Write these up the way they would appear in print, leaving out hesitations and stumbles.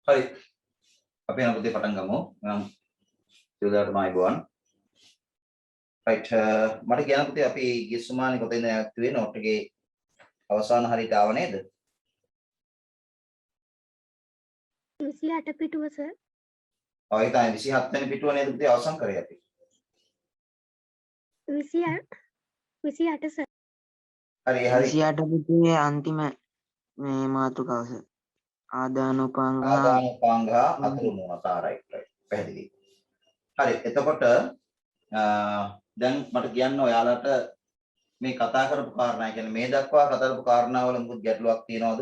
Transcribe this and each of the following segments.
හරි. අපි යන පුතේ පටන් ගමු. මම සියලුදාටම ආයුබෝවන්. right මට කියන්න පුතේ අපි ගිය සුමානේ කොතෙන්ද ඇක්ටිව් වෙන්නේ නෝට් එකේ අවසාන හරියට ආව නේද? 28 පිටුව සර්. ඔය තමයි 27 වෙනි පිටුව නේද පුතේ අවසන් කරේ අපි. 28 සර්. හරි හරි. 28 පිටුවේ අන්තිම මේ මාතෘකාව සර්. ආදානෝපාංග අතුරු මුහුණතා right පැහැදිලි. හරි එතකොට දැන් මට කියන්න ඔයාලට මේ කතා කරපු කාරණා කියන්නේ මේ දක්වා කතා කරපු කාරණාවල මොකද ගැටලුවක් තියනවද?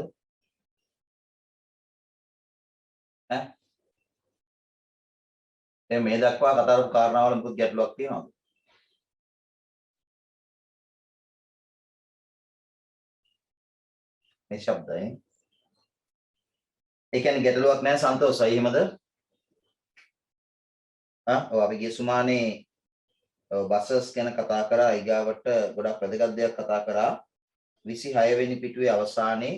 මේ දක්වා කතා කරපු කාරණාවල මොකද ගැටලුවක් තියනවද? මේ શબ્දයෙන් ඒ කියන්නේ ගැටලුවක් නැහැ සන්තෝෂයි එහෙමද? ඔව් අපි ගිය සුමානේ බසස් ගැන කතා කරා ඊගාවට ගොඩක් වැදගත් දෙයක් කතා කරා 26 වෙනි පිටුවේ අවසානයේ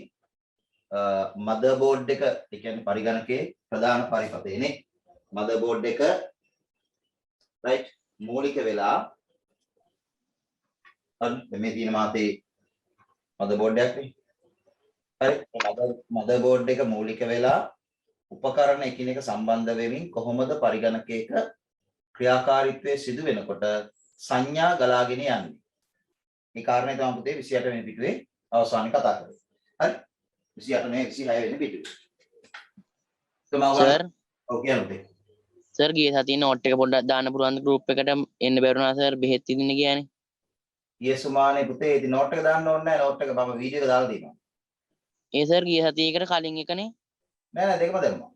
මදර්බෝඩ් එක ඒ කියන්නේ පරිගණකයේ ප්‍රධාන පරිපථයනේ මදර්බෝඩ් එක right මූලික වෙලා මේ තියෙන මාතේ මදර්බෝඩ් එකක් නේ හරි මදර්බෝඩ් එක මූලික වෙලා උපකරණ එකිනෙක සම්බන්ධ වෙමින් කොහොමද පරිගණකයක ක්‍රියාකාරීත්වයේ සිදු වෙනකොට සංඥා ගලාගෙන යන්නේ. මේ කාරණේ තමයි පුතේ 28 වෙනි පිටුවේ අවසානයේ කතා කරේ. හරි? 28 නේ 26 වෙනි පිටුවේ. සර් ඔව් කියන්න. සර් ගිය සතියේ නෝට් එක පොඩ්ඩක් දාන්න පුළුවන් ගෲප් එකට එන්න බැරුණා සර් බෙහෙත් ඉදින්න ගියානේ. ගිය සුමානේ පුතේ ඉතින් නෝට් එක දාන්න ඕනේ නැහැ. නෝට් එක මම වීඩියෝ එක දාලා දෙනවා. ඒ සර් ගිය සතියේකට කලින් එකනේ. නෑ දෙකම දැම්මා.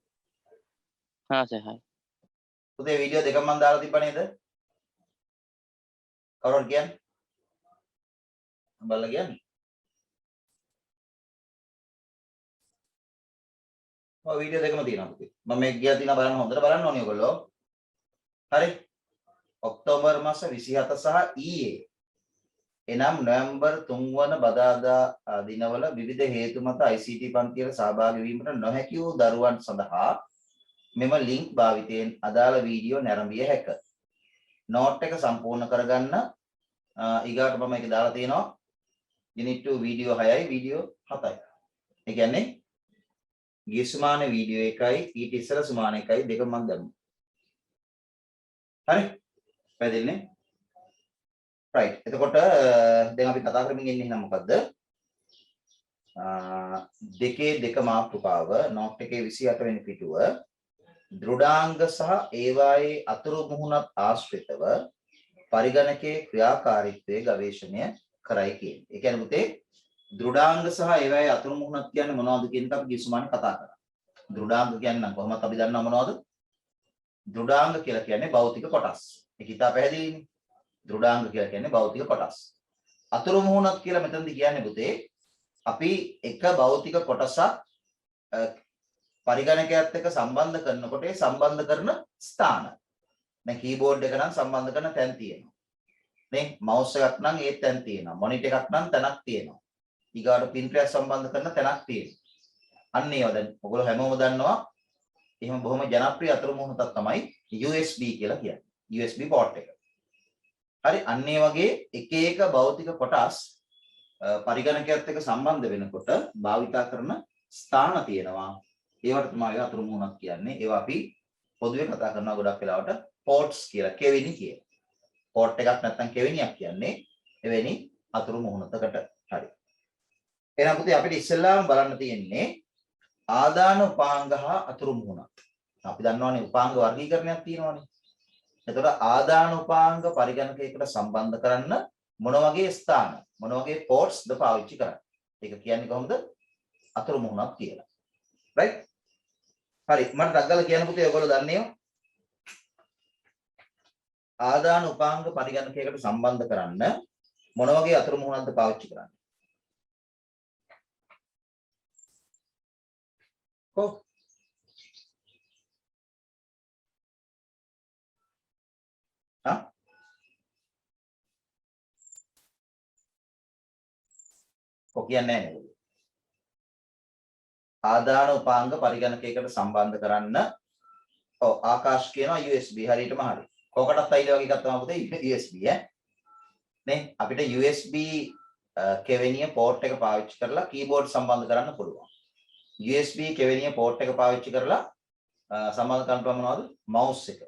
හා සර් හරි. පුතේ වීඩියෝ දෙකම මම දාලා තිබ්බ නේද? කවුරුත් කියන්නේ? බලලා කියන්නේ. ඔය වීඩියෝ දෙකම තියෙනවා පුතේ. මම මේක ගියා තියෙනවා බලන්න හොඳට බලන්න ඕනේ ඔයගොල්ලෝ. හරි? ඔක්තෝබර් මාස 27 සහ ඊයේ එනම් නොවැම්බර් 3 වන බදාදා දිනවල විවිධ හේතු මත ICT පන්තිවල සහභාගී වීමට නොහැකි වූ දරුවන් සඳහා මෙම ලින්ක් භාවිතයෙන් අදාළ වීඩියෝ නැරඹිය හැක. නෝට් එක සම්පූර්ණ කරගන්න ඊගාට මම ඒක දාලා තියෙනවා. යුනිට් 2 වීඩියෝ 6යි වීඩියෝ 7යි. ඒ කියන්නේ ගිය සුමානේ වීඩියෝ එකයි ඊට ඉස්සර සුමානේ එකයි දෙකම මම දැම්මා. හරි? පැහැදිලිනේ? right එතකොට දැන් අපි කතා කරමින් ඉන්නේ නම් මොකද්ද? දෙකේ දෙක මාතෘකාව නෝට් එකේ 28 වෙනි පිටුව දෘඩාංග සහ ඒවායේ අතුරු මුහුණත් ආශ්‍රිතව පරිගණකයේ ක්‍රියාකාරීත්වයේ ගවේෂණය කරයි කියන්නේ. ඒ කියන්නේ පුතේ දෘඩාංග සහ ඒවායේ අතුරු මුහුණත් කියන්නේ මොනවද කියන එක අපි ගිසුමානේ කතා කරා. දෘඩාංග කියන්නේ කොහොමද අපි දන්නව මොනවද? දෘඩාංග කියලා කියන්නේ භෞතික කොටස්. ඒක ඉතා පැහැදිලිනේ. දෘඩාංග කියලා කියන්නේ භෞතික කොටස්. අතුරු මුහුණත් කියලා මෙතනදී කියන්නේ පුතේ අපි එක භෞතික කොටසක් පරිගණකයත් එක්ක සම්බන්ධ කරනකොට ඒ සම්බන්ධ කරන ස්ථාන. දැන් කීබෝඩ් එක නම් සම්බන්ධ කරන තැන් තියෙනවා. නේ මවුස් එකක් නම් ඒ තැන් තියෙනවා. මොනිටර් එකක් නම් තැනක් තියෙනවා. ඊගාට පින්ට්‍රස් සම්බන්ධ කරන තැනක් තියෙනවා. අන්න ඒවා දැන් ඔයගොල්ලෝ හැමෝම දන්නවා. එහෙම බොහොම ජනප්‍රිය අතුරු මුහුණක් තමයි USB කියලා කියන්නේ. USB port එක. හරි අන්න ඒ වගේ එක එක භෞතික කොටස් පරිගණකයත් එක්ක සම්බන්ධ වෙනකොට භාවිතා කරන ස්ථාන තියෙනවා. ඒවට තමයි අතුරු මුහුණක් කියන්නේ. ඒවා අපි පොදුවේ කතා කරනවා ගොඩක් වෙලාවට ports කියලා, කෙවිනි කියලා. port එකක් නැත්නම් කෙවිනියක් කියන්නේ එවැනි අතුරු මුහුණකට. හරි. එහෙනම් පුතේ අපිට ඉස්සෙල්ලාම බලන්න තියෙන්නේ ආදාන උපාංග හා අතුරු මුහුණක්. අපි දන්නවනේ උපාංග වර්ගීකරණයක් තියෙනවානේ. එතකොට ආදාන උපාංග පරිගණකයකට සම්බන්ධ කරන්න මොන වගේ ස්ථාන මොන වගේ ports ද පාවිච්චි කරන්නේ? ඒක කියන්නේ කොහොමද? අතුරු මුහුණක් කියලා. right? හරි මට ඩග්ගල කියන්න පුතේ ඔයගොල්ලෝ දන්නේ요? ආදාන උපාංග පරිගණකයකට සම්බන්ධ කරන්න මොන වගේ අතුරු මුහුණක්ද පාවිච්චි කරන්නේ? කොහොමද? කියන්නේ නැහැ නේද? ආදාන උපාංග පරිගණකයකට සම්බන්ධ කරන්න ඔව් ආකාශ කියනවා USB හරියටම හරි. කොකටත් අයිල වගේ එකක් තමයි පුතේ USB නේ අපිට USB කෙවෙනිය පෝට් එක පාවිච්චි කරලා කීබෝඩ් සම්බන්ධ කරන්න පුළුවන්. USB කෙවෙනිය පෝට් එක පාවිච්චි කරලා සම්බන්ධ කරන්න පුළුවන් මොනවද? mouse එක.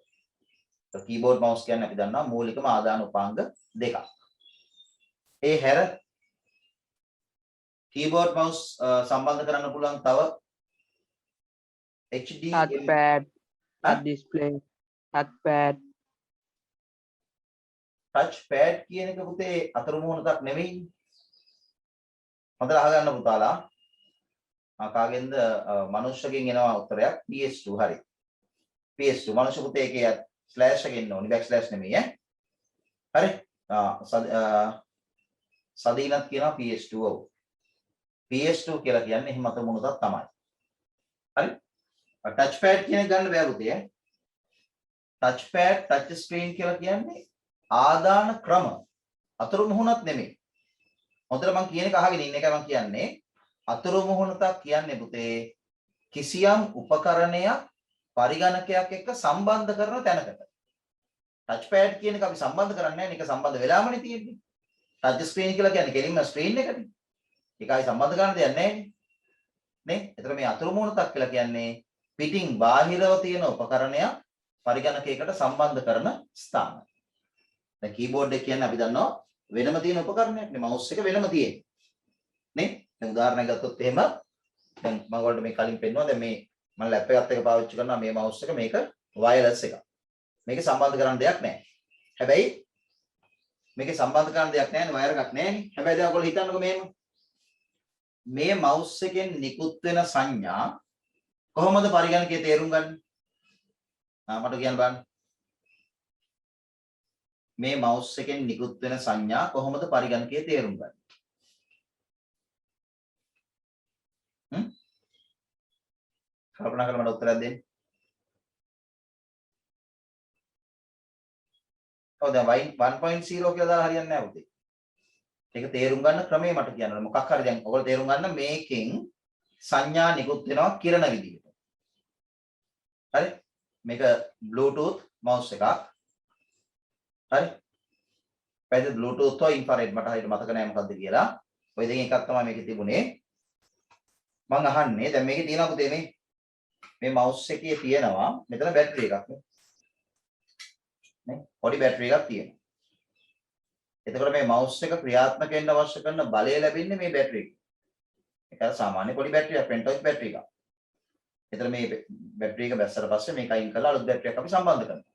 તો keyboard mouse කියන්නේ අපි දන්නවා මූලිකම ආදාන උපාංග දෙකක්. ඒ හැර keyboard mouse සම්බන්ධ කරන්න පුළුවන් තව HDMI touchpad, touch display, touchpad. touchpad කියන එක පුතේ අතර මුහුණක් නෙවෙයි. හොඳට අහගන්න පුතාලා. කාගෙන්ද මනුෂ්‍යගෙන් එනවා උත්තරයක් PS2 හරි. PS2 මනුෂ්‍ය පුතේ එකේ ස්ලෑෂ් එකක් එන්න ඕනි බෑක් ස්ලෑෂ් නෙමෙයි හරි. සදීනත් කියනවා PS2 ඔව්. PS2 කියලා කියන්නේ එහෙම අතර මුහුණක් තමයි. හරි. touchpad කියන එක ගන්න බෑ පුතේ. touchpad touch screen කියලා කියන්නේ ආදාන ක්‍රම අතුරු මුහුණක් නෙමෙයි. හොඳට මම කියන එක අහගෙන ඉන්න එකයි මම කියන්නේ. අතුරු මුහුණක් කියන්නේ පුතේ කිසියම් උපකරණයක් පරිගණකයක් එක්ක සම්බන්ධ කරන තැනකට. touchpad කියන එක අපි සම්බන්ධ කරන්නේ නැහැ. මේක සම්බන්ධ වෙලාමනේ තියෙන්නේ. touch screen කියලා කියන්නේ කෙලින්ම ස්ක්‍රීන් එකනේ. ඒකයි සම්බන්ධ කරන්න දෙයක් නැහැ නේ. ඒතර මේ අතුරු මුහුණක් කියලා කියන්නේ පිටින් බාහිරව තියෙන උපකරණයක් පරිගණකයකට සම්බන්ධ කරන ස්ථාන. දැන් keyboard එක කියන්නේ අපි දන්නවා වෙනම තියෙන උපකරණයක් නේ mouse එක වෙනම තියෙන්නේ. නේ? දැන් උදාහරණයක් ගත්තොත් එහෙම දැන් මම ඔයාලට මේ කලින් පෙන්නුවා දැන් මේ මම ලැප් එකත් එක්ක පාවිච්චි කරනවා මේ mouse එක මේක wireless එකක්. මේක සම්බන්ධ කරන්න දෙයක් නැහැ. හැබැයි මේකේ සම්බන්ධ කරන්න දෙයක් නැහැ නේ වයර් එකක් නැහැ නේ. හැබැයි දැන් ඔයගොල්ලෝ හිතන්නකෝ මේ mouse එකෙන් නිකුත් වෙන සංඥා කොහොමද පරිගණකයේ තේරුම් ගන්නේ? මට කියන්න බලන්න. මේ mouse එකෙන් නිකුත් වෙන සංඥා කොහොමද පරිගණකයේ තේරුම් ගන්නේ? කල්පනා කරලා මට උත්තරයක් දෙන්න. ඔව් දැන් 1.0 කියලා දාලා හරියන්නේ නැහැ පුතේ. ඒක තේරුම් ගන්න ක්‍රමය මට කියන්න ඕනේ. මොකක් හරි දැන් ඔයගොල්ලෝ තේරුම් ගන්න මේකෙන් සංඥා නිකුත් වෙනවා කිරණ විදිහට. හරි? මේක Bluetooth mouse එකක්. හරි? පැහැදිලි Bluetooth හෝ infrared මට හරියට මතක නැහැ මොකද්ද කියලා. ඔය දෙකෙන් එකක් තමයි මේකේ තිබුණේ. මම අහන්නේ දැන් මේකේ තියෙනවා පුතේ මේ mouse එකේ තියෙනවා මෙතන බැටරි එකක් නේ. පොඩි බැටරි එකක් තියෙනවා. එතකොට මේ mouse එක ක්‍රියාත්මක වෙන්න අවශ්‍ය කරන බලය ලැබෙන්නේ මේ බැටරි එකෙන්. ඒක සාමාන්‍ය පොඩි බැටරි එකක් pentouch බැටරි එකක්. එතන මේ බැටරි එක බැස්සට පස්සේ මේක අයින් කරලා අලුත් බැටරි එකක් අපි සම්බන්ධ කරනවා.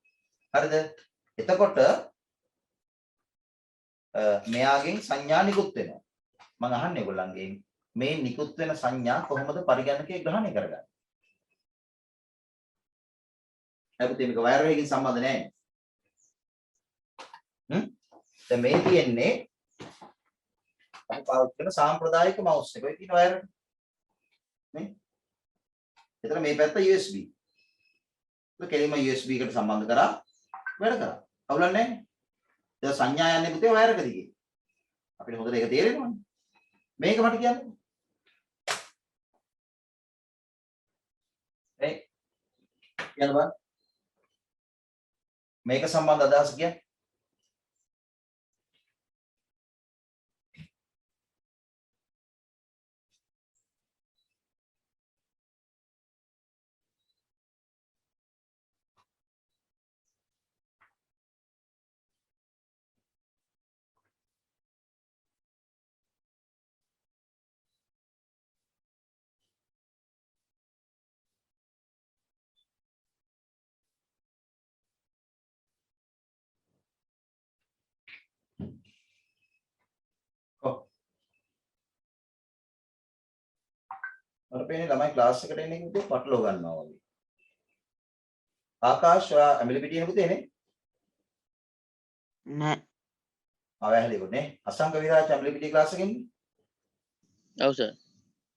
හරිද? එතකොට මෙයාගෙන් සංඥා නිකුත් වෙනවා. මම අහන්නේ ඔයගොල්ලන්ගෙන් මේ නිකුත් වෙන සංඥා කොහොමද පරිගණකයේ ග්‍රහණය කරගන්නේ? හැබැයි මේක වයර් එකකින් සම්බන්ධ නැහැ. දැන් මේ තියෙන්නේ අපි පාවිච්චි කරන සාම්ප්‍රදායික mouse එක. ඔය තියෙන වයර් එක නේ. එතන මේ පැත්ත USB. ඒක කෙලින්ම USB එකට සම්බන්ධ කරා වැඩ කරා. අවුලක් නැහැ. ඒක සංඥා යන්නේ පුතේ වයර් එක දිගේ. අපිට හොඳට ඒක තේරෙනවනේ. මේක මට කියන්න. කියන්න බෑ. මේක සම්බන්ධ අදහස කියන්නේ මට පේන්නේ ළමයි ක්ලාස් එකට එන්නේ පුතේ පටලව ගන්නවා වගේ. ආකාශ ඔයා ඇමිලි පිටියේ පුතේ නේ? නෑ. ආවැහලිකුත් නේ. අසංක විරාජ ඇමිලි පිටියේ ක්ලාස් එකෙන් ඉන්නේ. ඔව් සර්.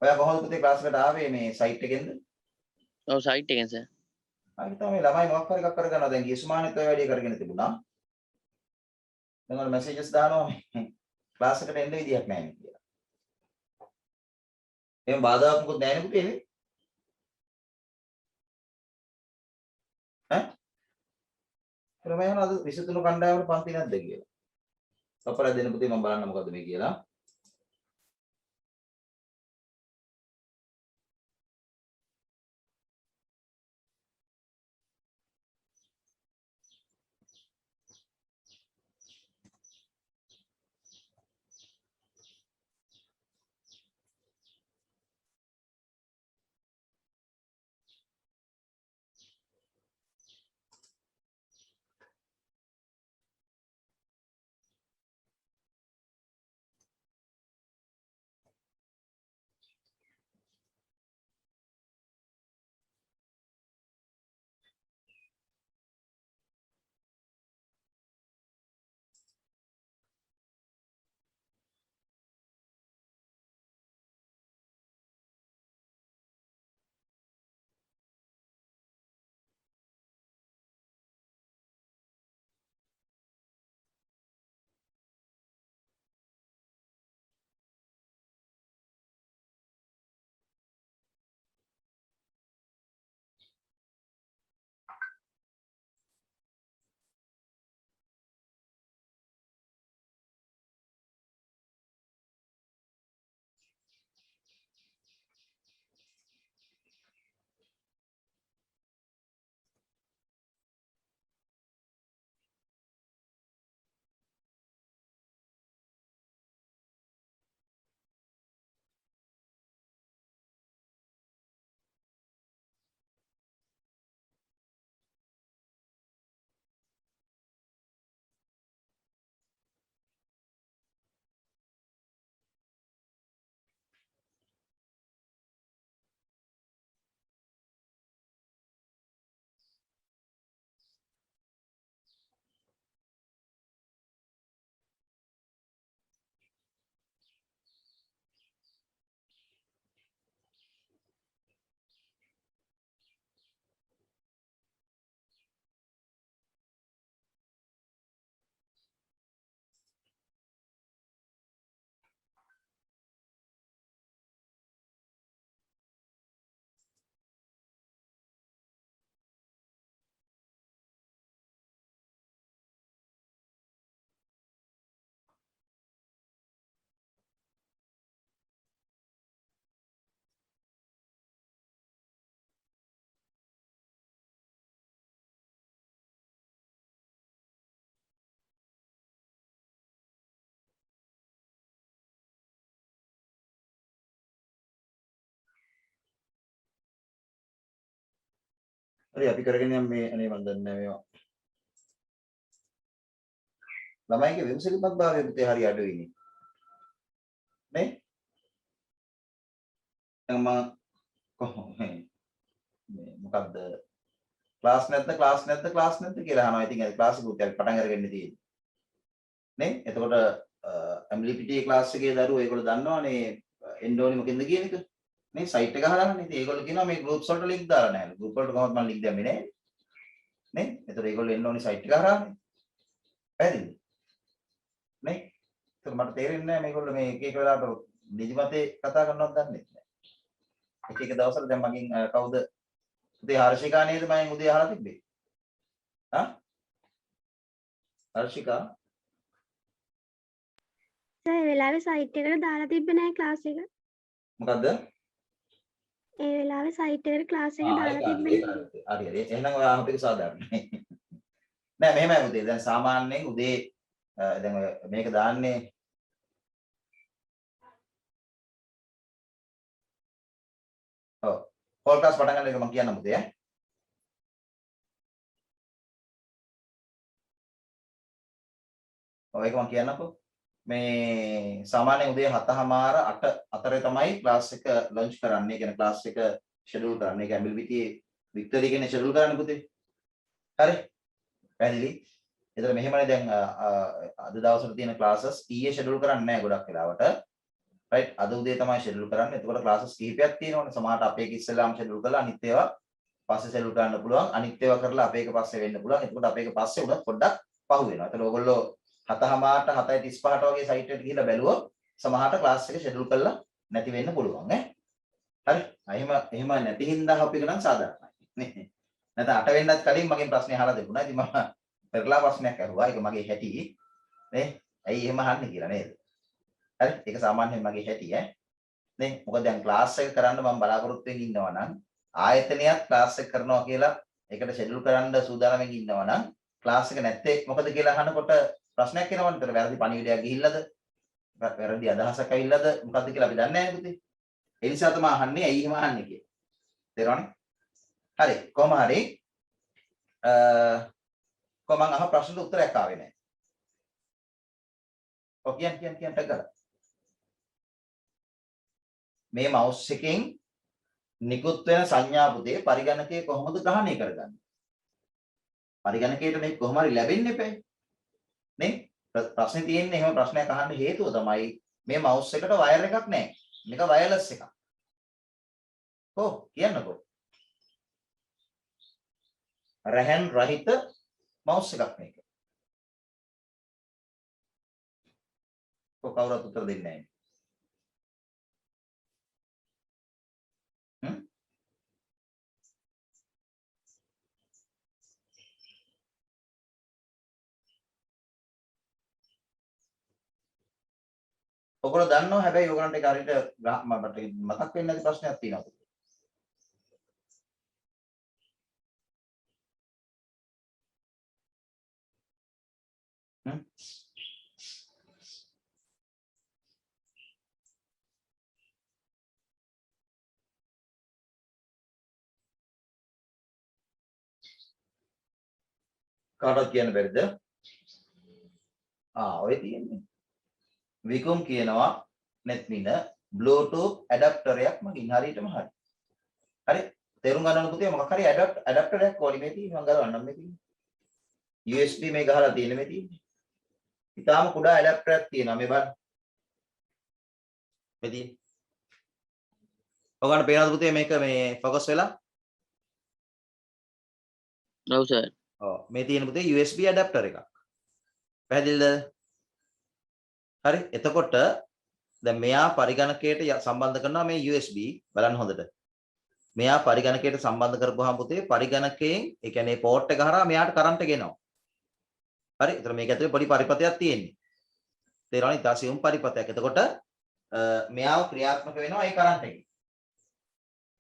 ඔයා කොහොමද පුතේ ක්ලාස් එකට ආවේ මේ සයිට් එකෙන්ද? ඔව් සයිට් එකෙන් සර්. ආ තමයි ළමයි මොකක් හරි එකක් කරගන්නවා. දැන් ගිය සුමානෙත් ඔය වැඩේ කරගෙන තිබුණා. දැන් වල මැසේජස් දානවා මේ ක්ලාස් එකට එන්න විදියක් නැහැ නේ කියලා. එහෙනම් බාධාවක් මොකුත් නැහැ නේ පුතේ නේ? ඈ ක්‍රමයෙන් අද 23 කණ්ඩායමට පන්ති නැද්ද කියලා. අපරා දෙන්න පුතේ මම බලන්න මොකද්ද මේ කියලා. හරි අපි කරගෙන යමු මේ අනේ මන් දන්නේ නැහැ මේවා. ළමයිගේ විමසිලිමත් භාවය පුතේ හරි අඩුයිනේ. නේ? දැන් මම කොහොමද මේ මොකද්ද ක්ලාස් නැද්ද කියලා අහනවා. ඉතින් ඒ ක්ලාස් එක උදේ පටන් අරගෙන තියෙන්නේ. නේ? එතකොට ඇම්බිලිපිටි ක්ලාස් එකේ දරුවෝ ඒගොල්ලෝ දන්නවනේ එන්න ඕනේ මොකෙන්ද කියන එක. නේ සයිට් එක හදාගන්න. ඉතින් ඒගොල්ලෝ කියනවා මේ ගෲප්ස් වලට ලින්ක් දාලා නැහැ. ගෲප් වලට කොහොමද මම ලින්ක් දැම්මේ නැහැ. නේ? එතකොට ඒගොල්ලෝ එන්න ඕනේ සයිට් එක හරහානේ. පැහැදිලිද? නේ? ඒක මට තේරෙන්නේ නැහැ මේගොල්ලෝ මේ එක එක වෙලාවට නිදිමතේ කතා කරනවද දන්නේ නැහැ. එක එක දවස්වල දැන් මගෙන් කවුද උදේ හර්ෂිකා නේද මම උදේ අහලා තිබ්බේ. ආ? හර්ෂිකා සර් ඒ වෙලාවේ සයිට් එකට දාලා තිබ්බේ නැහැ ක්ලාස් එක. මොකද්ද? ඒ වෙලාවේ සයිට් එකට ක්ලාස් එක දාලා ඒක තිබ්බේ හරි හරි. එහෙනම් ඔය අහපු එක සාධාරණයි. නෑ මෙහෙමයි උදේ. දැන් සාමාන්‍යයෙන් උදේ දැන් ඔය මේක දාන්නේ ඔව්. හෝල් ක්ලාස් පටන් ගන්න එක මම කියන්නම් උදේ ඈ. ඔව් ඒක මම කියන්නම්කෝ. මේ සාමාන්‍යයෙන් උදේ 7:00 8 අතරේ තමයි ක්ලාස් එක ලොන්ච් කරන්නේ. ඒ කියන්නේ ක්ලාස් එක ෂෙඩියුල් කරන්නේ. ඒක ඇම්බිලිපිටියේ වික්ටරි කියන්නේ ෂෙඩියුල් කරන්නේ පුතේ. හරි. පැහැදිලි. එතන මෙහෙමනේ දැන් අද දවසට තියෙන ක්ලාසස් ඊයේ ෂෙඩියුල් කරන්නේ නැහැ ගොඩක් වෙලාවට. රයිට් අද උදේ තමයි ෂෙඩියුල් කරන්නේ. එතකොට ක්ලාසස් කිහිපයක් තියෙනවනේ. සමහරට අපේ එක ඉස්සෙල්ලාම ෂෙඩියුල් කරලා අනිත් ඒවා පස්සේ ෂෙඩියුල් කරන්න පුළුවන්. අනිත් ඒවා කරලා අපේ එක පස්සේ වෙන්න පුළුවන්. එතකොට අපේ එක පස්සේ උනත් පොඩ්ඩක් පහු වෙනවා. එතකොට ඕගොල්ලෝ 7:00ට 7:35ට වගේ සයිට් එකට ගිහිල්ලා බැලුවොත් සමහරට ක්ලාස් එක ෂෙඩියුල් කරලා නැති වෙන්න පුළුවන් ඈ. හරි. එහෙම නැති හින්දා අපි එක නම් සාධාරණයි. නේ. නැත්නම් 8 වෙන්නත් කලින් මගෙන් ප්‍රශ්නේ අහලා තිබුණා. ඉතින් මම පෙරලා ප්‍රශ්නයක් අහුවා. ඒක මගේ හැටි නේ. ඇයි එහෙම අහන්නේ කියලා නේද? හරි. ඒක සාමාන්‍යයෙන් මගේ හැටි නේ. මොකද දැන් ක්ලාස් එක කරන්න මම බලාපොරොත්තු වෙමින් ඉන්නවා නම් ආයතනයත් ක්ලාස් එක කරනවා කියලා ඒකට ෂෙඩියුල් කරන්න සූදානම්ෙන් ඉන්නවා නම් ක්ලාස් එක නැත්තේ මොකද කියලා අහනකොට ප්‍රශ්නයක් එනවනේ. ඒතර වැරදි පණිවිඩයක් ගිහිල්ලාද? වැරදි අදහසක් ඇවිල්ලාද? මොකද්ද කියලා අපි දන්නේ නැහැ පුතේ. ඒ නිසා තමයි අහන්නේ ඇයි එහෙම අහන්නේ කියලා. තේරෙනවනේ? හරි. කොහොම හරි කොහොම අහ ප්‍රශ්නට උත්තරයක් ආවේ නැහැ. ඔය කියන්න ගන්න. මේ මවුස් එකෙන් නිකුත් වෙන සංඥා පුතේ පරිගණකයේ කොහොමද ග්‍රහණය කරගන්නේ? පරිගණකයට මේ කොහොම හරි ලැබෙන්නේ නැහැ නේ? ප්‍රශ්නේ තියෙන්නේ එහෙම ප්‍රශ්නයක් අහන්න හේතුව තමයි මේ මවුස් එකට වයර් එකක් නැහැ. මේක වයර්ලස් එකක්. කො කියන්නකෝ. රැහන් රහිත මවුස් එකක් මේක. කො කවුරුත් උත්තර දෙන්නේ නැහැ. ඔයගොල්ලෝ දන්නවා හැබැයි ඔයගොල්ලන්ට ඒක හරියට මට මතක් වෙන්නේ නැති ප්‍රශ්නයක් තියෙනවා. කාටවත් කියන්න බැරිද? ඔය තියෙන්නේ. විකුම් කියනවා netmin bluetooth adapter එකක් මගින් හරියටම හරි. හරි. තේරුම් ගන්න ඕන පුතේ මොකක් හරි adapter එකක් ඕනි මේ තියෙන්නේ මම ගලවන්නම් මේ තියෙන්නේ. USB මේ ගහලා තියෙන මේ තියෙන්නේ. ඊටාම කුඩා adapter එකක් තියෙනවා මේ බලන්න. මේ තියෙන්නේ. ඔයගොල්ලන්ට පේනවද පුතේ මේක මේ ફોකස් වෙලා? ඔව් සර්. මේ තියෙන පුතේ USB adapter එකක්. පැහැදිලිද? හරි. එතකොට දැන් මෙයා පරිගණකයට සම්බන්ධ කරනවා මේ USB බලන්න හොඳට. මෙයා පරිගණකයට සම්බන්ධ කරපුවාම පුතේ පරිගණකයෙන් ඒ කියන්නේ පෝට් එක හරහා මෙයාට කරන්ට් එක එනවා. හරි. ඒතර මේක ඇතුලේ පොඩි පරිපථයක් තියෙන්නේ. තේරෙනවද? ඊටාසියුම් පරිපථයක්. එතකොට මෙයාව ක්‍රියාත්මක වෙනවා ඒ කරන්ට් එකෙන්.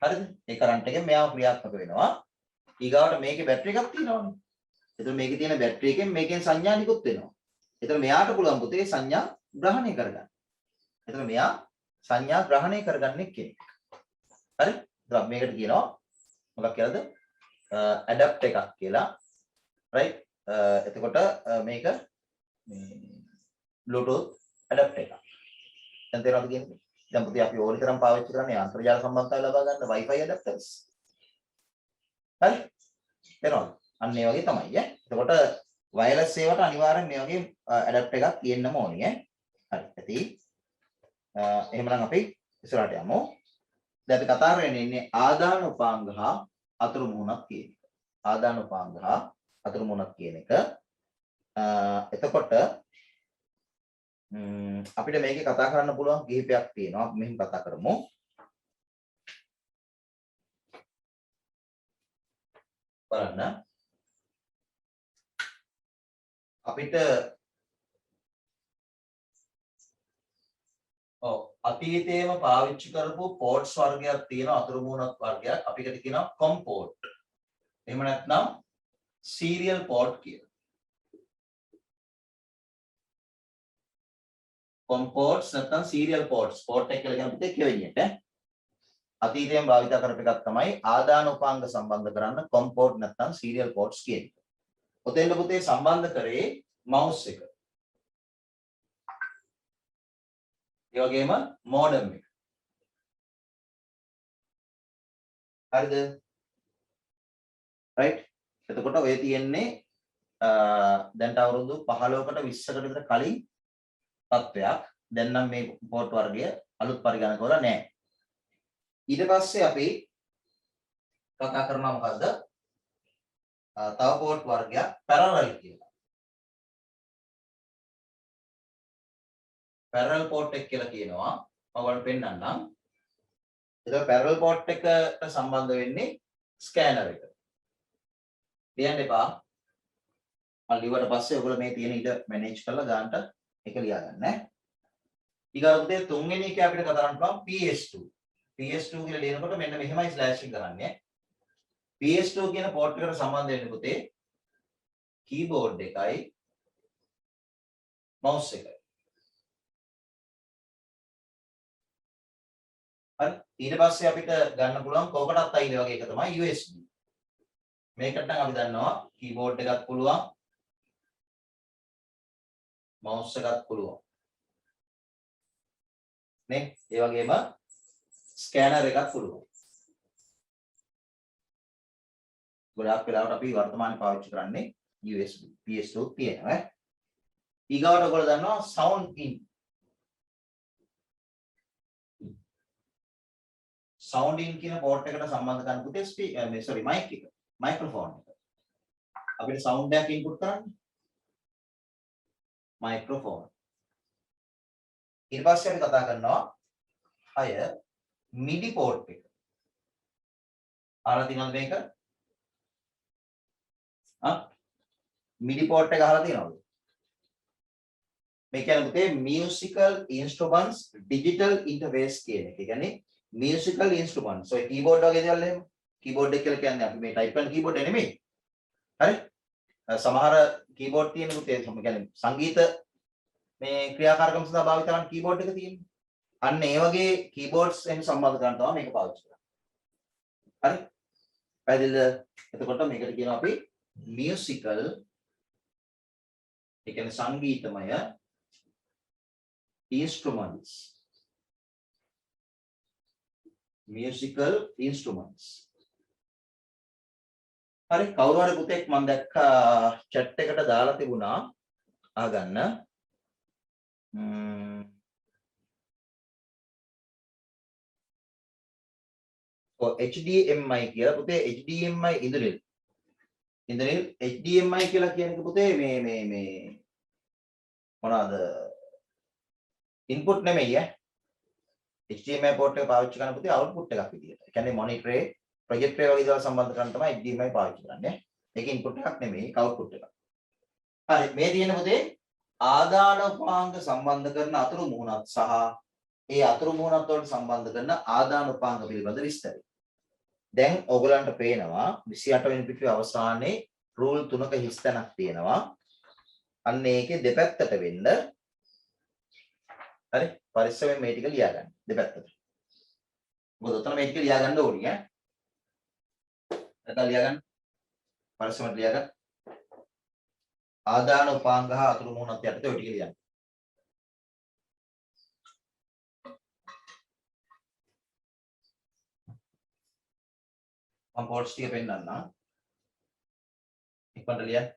හරිද? ඒ කරන්ට් එකෙන් මෙයාව ක්‍රියාත්මක වෙනවා. ඊගාවට මේකේ බැටරි එකක් තියෙනවනේ. එතකොට මේකේ තියෙන බැටරි එකෙන් මේකෙන් සංඥා නිකුත් වෙනවා. එතකොට මෙයාට පුළුවන් පුතේ සංඥා ග්‍රහණය කරගන්න. එතකොට මෙයා සංඥා ග්‍රහණය කරගන්නේ කෙනෙක්. හරි? දැන් මේකට කියනවා මොකක් කියලාද? ඇඩැප්ට් එකක් කියලා. right? එතකොට මේක මේ Bluetooth ඇඩැප්ට් එකක්. දැන් තේරෙනවද කියන්නේ? දැන් පුතේ අපි ඕනි තරම් පාවිච්චි කරන්නේ අන්තර්ජාල සම්බන්ධතාවය ලබා ගන්න Wi-Fi ඇඩැප්ටර්ස්. හරි? තේරෙනවද? අන්න ඒ වගේ තමයි ඈ. එතකොට වයර්ලස් ඒවට අනිවාර්යෙන් මේ වගේ ඇඩැප්ටර් එකක් තියෙන්නම ඕනේ ඈ. හරි. ඇති. එහෙමනම් අපි ඉස්සරහට යමු. දැන් අපි කතා කරන්නේ ඉන්නේ ආදාන උපාංග හා අතුරු මුහුණක් කියන එක. ආදාන උපාංග හා අතුරු මුහුණක් කියන එක. එතකොට අපිට මේකේ කතා කරන්න පුළුවන් කිහිපයක් තියෙනවා. මෙහෙම කතා කරමු. බලන්න. අපිට අතීතයේම පාවිච්චි කරපු පෝට්ස් වර්ගයක් තියෙනවා අතුරු මුහුණක් වර්ගයක් අපිකට කියනවා කොම් පෝට්. එහෙම නැත්නම් සීරියල් පෝට් කියලා. කොම් පෝට්ස් නැත්නම් සීරියල් පෝට්ස් පෝට් එක කියලා කියන පුතේ කියවෙන්නේ අතීතයෙන් භාවිත කරපු එකක් තමයි ආදාන උපාංග සම්බන්ධ කරන්න කොම් පෝට් නැත්නම් සීරියල් පෝට්ස් කියන්නේ. ඔතෙන්ද පුතේ සම්බන්ධ කරේ මවුස් එක. ඒ වගේම මෝඩම් එක. හරිද? right? එතකොට ඔය තියෙන්නේ දැන්ට අවුරුදු 15කට 20කට විතර කලින් තත්වයක්. දැන් නම් මේ පෝට් වර්ගය අලුත් පරිගණක වල නැහැ. ඊට පස්සේ අපි කතා කරනවා මොකද්ද? තව පෝට් වර්ගයක් පැරලල් කියලා. පැරලල් පෝට් එක කියලා කියනවා. මම ඔයාලට පෙන්නන්නම්. ඒක පැරලල් පෝට් එකට සම්බන්ධ වෙන්නේ ස්කෑනර් එක. ලියන්න එපා. මම ලිව්වට පස්සේ ඔයගොල්ලෝ මේ තියෙන ඉඩ මැනේජ් කරලා ගන්නට එක ලියා ගන්න ඈ. ඊගාට පුතේ තුන්වෙනි එක අපිට කතා කරන්න පුළුවන් PS2. PS2 කියලා ලියනකොට මෙන්න මෙහෙමයි ස්ලෑෂින් කරන්නේ. PS2 කියන පෝට් එකට සම්බන්ධ වෙන්නේ පුතේ කීබෝඩ් එකයි mouse එකයි. හරි. ඊට පස්සේ අපිට ගන්න පුළුවන් කොකටත් අයිල වගේ එක තමයි USB. මේකට නම් අපි දන්නවා කීබෝඩ් එකක් පුළුවන් mouse එකක් පුළුවන්. නේ? ඒ වගේම ස්කෑනර් එකක් පුළුවන්. ගොඩාක් වෙලාවට අපි වර්තමානයේ පාවිච්චි කරන්නේ USB PS2 තියෙනවා ඈ. ඊගාවට ඔයගොල්ලෝ දන්නවා sound in. sound in කියන පෝට් එකට සම්බන්ධ කරන පුතේ mic එක. microphone එක. අපිට sound එකක් input කරන්න. microphone. ඊට පස්සේ අපි කතා කරනවා අය MIDI port එක. අහලා තියෙනවද මේක? MIDI port එක අහලා තියෙනවද? මේ කියන්නේ පුතේ musical instruments digital interface කියන එක. ඒ කියන්නේ musical instruments. ඔය keyboard වගේ දේවල් එහෙම. keyboard එක කියලා කියන්නේ අපි මේ type කරන keyboard නෙමෙයි. හරි? සමහර keyboard තියෙන පුතේ කියන්නේ සංගීත මේ ක්‍රියාකාරකම් සඳහා භාවිත කරන keyboard එක තියෙන්නේ. අන්න ඒ වගේ keyboards එහෙම සම්බන්ධ කරන්න තමයි මේක පාවිච්චි කරන්නේ. හරි? පැහැදිලිද? එතකොට මේකට කියනවා අපි musical ඒ කියන්නේ සංගීතමය instruments. musical instruments. හරි කවුරු හරි පුතෙක් මම දැක්කා chat එකට දාලා තිබුණා අහගන්න. HDMI කියලා පුතේ HDMI ඉන්ද්‍රනිල් HDMI කියලා කියන්නේ පුතේ මේ මොනවාද ඉන්පුට් නෙමෙයි ඈ HDMI port එක පාවිච්චි කරන පුතේ output එකක් විදියට. ඒ කියන්නේ monitor එක projector එක වගේ දේවල් සම්බන්ධ කරන්න තමයි HDMI පාවිච්චි කරන්නේ. ඒක input එකක් නෙමෙයි ඒක output එකක්. හරි මේ තියෙන පුතේ ආදාන උපාංග සම්බන්ධ කරන අතුරු මුහුණත් සහ ඒ අතුරු මුහුණත් වලට සම්බන්ධ කරන ආදාන උපාංග පිළිබඳ විස්තරය. දැන් ඔයගලන්ට පේනවා 28 වෙනි පිටුවේ අවසානයේ රූල් 3ක හිස් තැනක් තියෙනවා. අන්න ඒකේ දෙපැත්තට වෙන්න හරි පරිස්සමෙන් මේ ටික ලියා ගන්න දෙපැත්තට. මොකද උතන මේ ටික ලියා ගන්න ඕනේ ඈ. නැත්නම් ලියා ගන්න. පරිස්සමෙන් ලියා ගන්න. ආදාන උපාංග හා අතුරු මුහුණත් යටතේ ඔය ටික ලියන්න. මම පෝට්ස් ටික පෙන්නන්නම්. ඉක්මනට ලියන්න.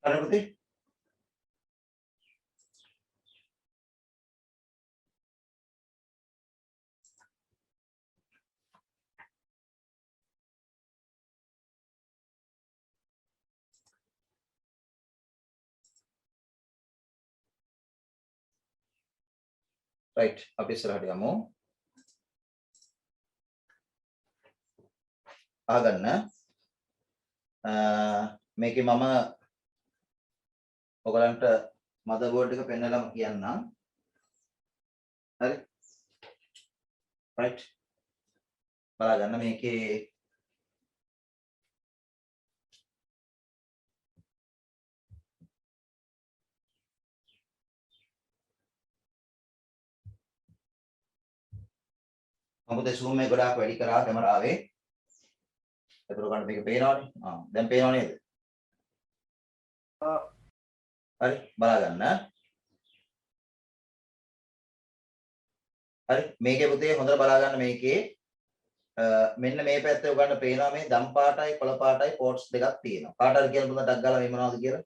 හරි පුතේ right අපි ඉස්සරහට යමු ආගන්න මේකේ මම ඔයගලන්ට මදර්බෝඩ් එක පෙන්නලම කියන්නම් හරි right බලන්න මේකේ මොකද zoom එක ගොඩාක් වැඩි කරා කැමරාවේ ඒතර ගන්න මේක පේනවනේ දැන් පේනව නේද හරි බලා ගන්න හරි මේකේ පුතේ හොඳට බලා ගන්න මේකේ මෙන්න මේ පැත්තේ උගන්න පේනවා මේ දම් පාටයි කොළ පාටයි පෝට්ස් දෙකක් තියෙනවා කාට හරි කියලා පුතා ඩක් ගාලා මේ මොනවද කියලා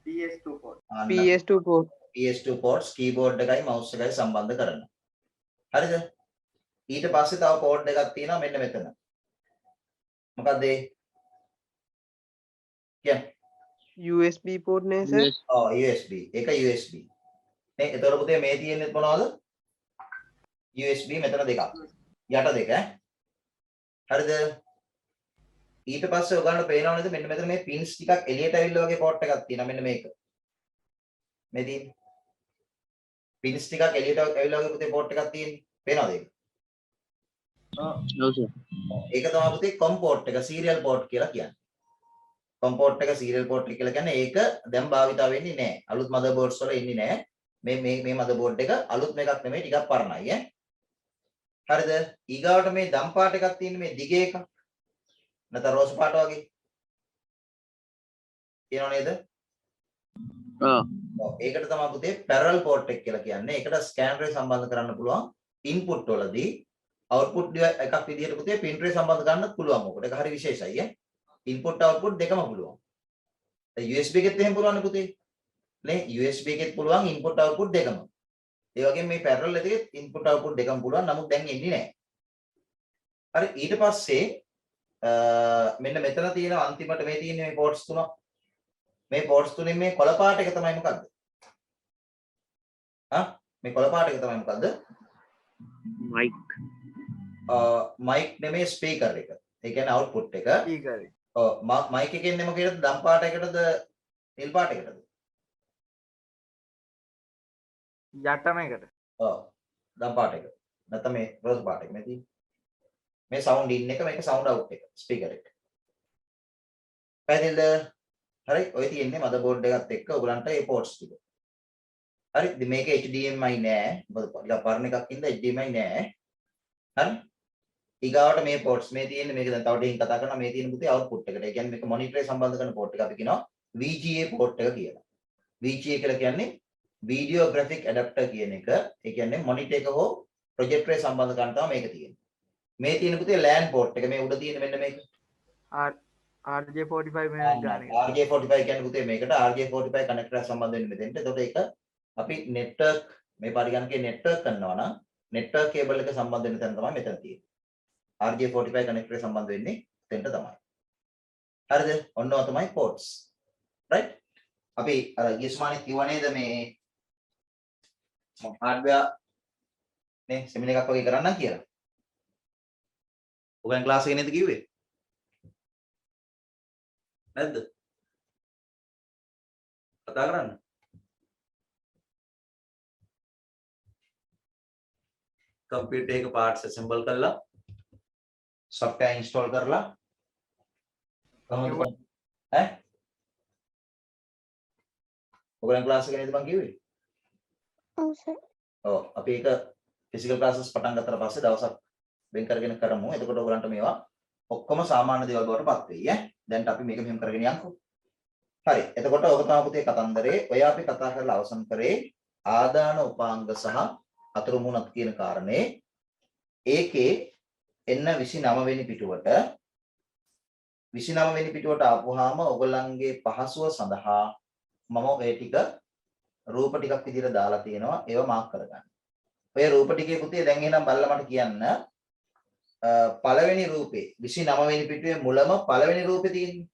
PS2 port. PS2 port. PS2 ports keyboard එකයි mouse එකයි සම්බන්ධ කරන්න හරිද ඊට පස්සේ තව port එකක් තියෙනවා මෙන්න මෙතන මොකක්ද ඒ කියන්නේ USB port නේ sir. USB ඒක USB නේ එතකොට පුතේ මේ තියෙන්නේ මොනවද USB මෙතන දෙකක් යට දෙක හරිද ඊට පස්සේ ඔයගොල්ලන්ට පේනව නේද මෙන්න මෙතන මේ pins ටිකක් එළියට ඇවිල්ලා වගේ port එකක් තියෙනවා මෙන්න මේක මේ තියෙන pins ටිකක් එළියට ඇවිල්ලා වගේ පුතේ port එකක් තියෙන්නේ පේනවද ඒක ඔව් සර් ඒක තමයි පුතේ COM port එක serial port කියලා කියන්නේ COM port එක serial port එක කියලා කියන්නේ ඒක දැන් භාවිතා වෙන්නේ නැහැ අලුත් motherboards වල ඉන්නේ නැහැ මේ motherboard එක අලුත් එකක් නෙමෙයි ටිකක් පරණයි හරිද ඊගාවට මේ දම් පාට එකක් තියෙන මේ දිගේ එක නැත්නම් රෝස් පාට වගේ කියනව නේද ඒකට තමයි පුතේ parallel port එක කියලා කියන්නේ ඒකට scan tray සම්බන්ධ කරන්න පුළුවන් input වලදී output එකක් විදිහට පුතේ pin tray සම්බන්ධ කරන්නත් පුළුවන් මොකද ඒක හරි විශේෂයි input output දෙකම පුළුවන් USB එකෙත් එහෙම පුළුවන් නේ පුතේ නේ USB එකෙත් පුළුවන් input output දෙකම ඒ වගේම මේ parallel එකේ input output දෙකම පුළුවන් නමුත් දැන් එන්නේ නැහැ හරි ඊට පස්සේ මෙන්න මෙතන තියෙන අන්තිමට මේ තියෙන මේ ports තුන මේ ports තුنين මේ කොළ පාට එක තමයි මොකද්ද මේ කොළ පාට එක තමයි මොකද්ද mic mic නෙමෙයි speaker එක ඒ කියන්නේ output එක speaker mic එකෙන් එන්නේ මොකේද දම් පාට එකටද නිල් පාට එකටද යටම එකට දම් පාට එක නැත්නම් මේ රෝස් පාට එක මේ තියෙන්නේ මේ sound in එක මේක sound out එක speaker එක පැහැදිලිද හරි ඔය තියෙන්නේ motherboard එකත් එක්ක ඔයගලන්ට ඒ ports ටික හරි ඉතින් මේක HDMI නෑ මොකද ටිකක් පරණ එකක් ඉඳලා HDMI නෑ හරි ඊගාවට මේ ports මේ තියෙන්නේ මේක දැන් තව ටිකකින් කතා කරනවා මේ තියෙන පුතේ output එකට ඒ කියන්නේ මේක monitor එක සම්බන්ධ කරන port එක අපි කියනවා VGA port එක කියලා VGA කියලා කියන්නේ video graphic adapter කියන එක ඒ කියන්නේ monitor එක හෝ projector එක සම්බන්ධ කරන්න තමයි මේක තියෙන්නේ මේ තියෙන පුතේ LAN port එක මේ උඩ තියෙන මෙන්න මේක RJ45 මේ ගාන එක RJ45 කියන්නේ පුතේ මේකට RJ45 connector එක සම්බන්ධ වෙන්නේ මෙතෙන්ට. එතකොට ඒක අපි network මේ පරිගණකයේ network කරනවා නම් network cable එක සම්බන්ධ වෙන තැන තමයි මෙතන තියෙන්නේ. RJ45 connector එක සම්බන්ධ වෙන්නේ එතෙන්ට තමයි. හරිද? ඔන්නෝ තමයි ports. right? අපි අර ගියස්මානේ කිව්ව නේද මේ hardware නේ seminar එකක් වගේ කරන්නම් කියලා. ඔයගන් ක්ලාස් එකේ නේද කිව්වේ? නැද්ද? කතා කරන්න. කම්පියුටර් එක parts assemble කරලා software install කරලා කොහොමද ඔයගොල්ලන් ක්ලාස් එකේ නේද මං කිව්වේ? ඔව් සර්. ඔව් අපි ඒක ෆිසිකල් ක්ලාසස් පටන් ගත්තට පස්සේ දවසක් වෙන් කරගෙන කරමු. එතකොට ඔයගොල්ලන්ට මේවා ඔක්කොම සාමාන්‍ය දේවල් බවට පත් වෙයි ඈ. දැන් අපි මේක මෙහෙම කරගෙන යන්කෝ. හරි. එතකොට ඔක තමයි පුතේ කතන්දරේ. ඔය අපි කතා කරලා අවසන් කරේ ආදාන උපාංග සහ අතුරු මුහුණත් කියන කාරණේ. ඒකේ එන්න 29 වෙනි පිටුවට 29 වෙනි පිටුවට ආපුවාම ඔයගොල්ලන්ගේ පහසුව සඳහා මම ඔය ටික රූප ටිකක් විදිහට දාලා තියෙනවා. ඒව මාක් කරගන්න. ඔය රූප ටිකේ පුතේ දැන් එහෙනම් බලලා මට කියන්න පළවෙනි රූපේ 29 වෙනි පිටුවේ මුලම පළවෙනි රූපේ තියෙන්නේ.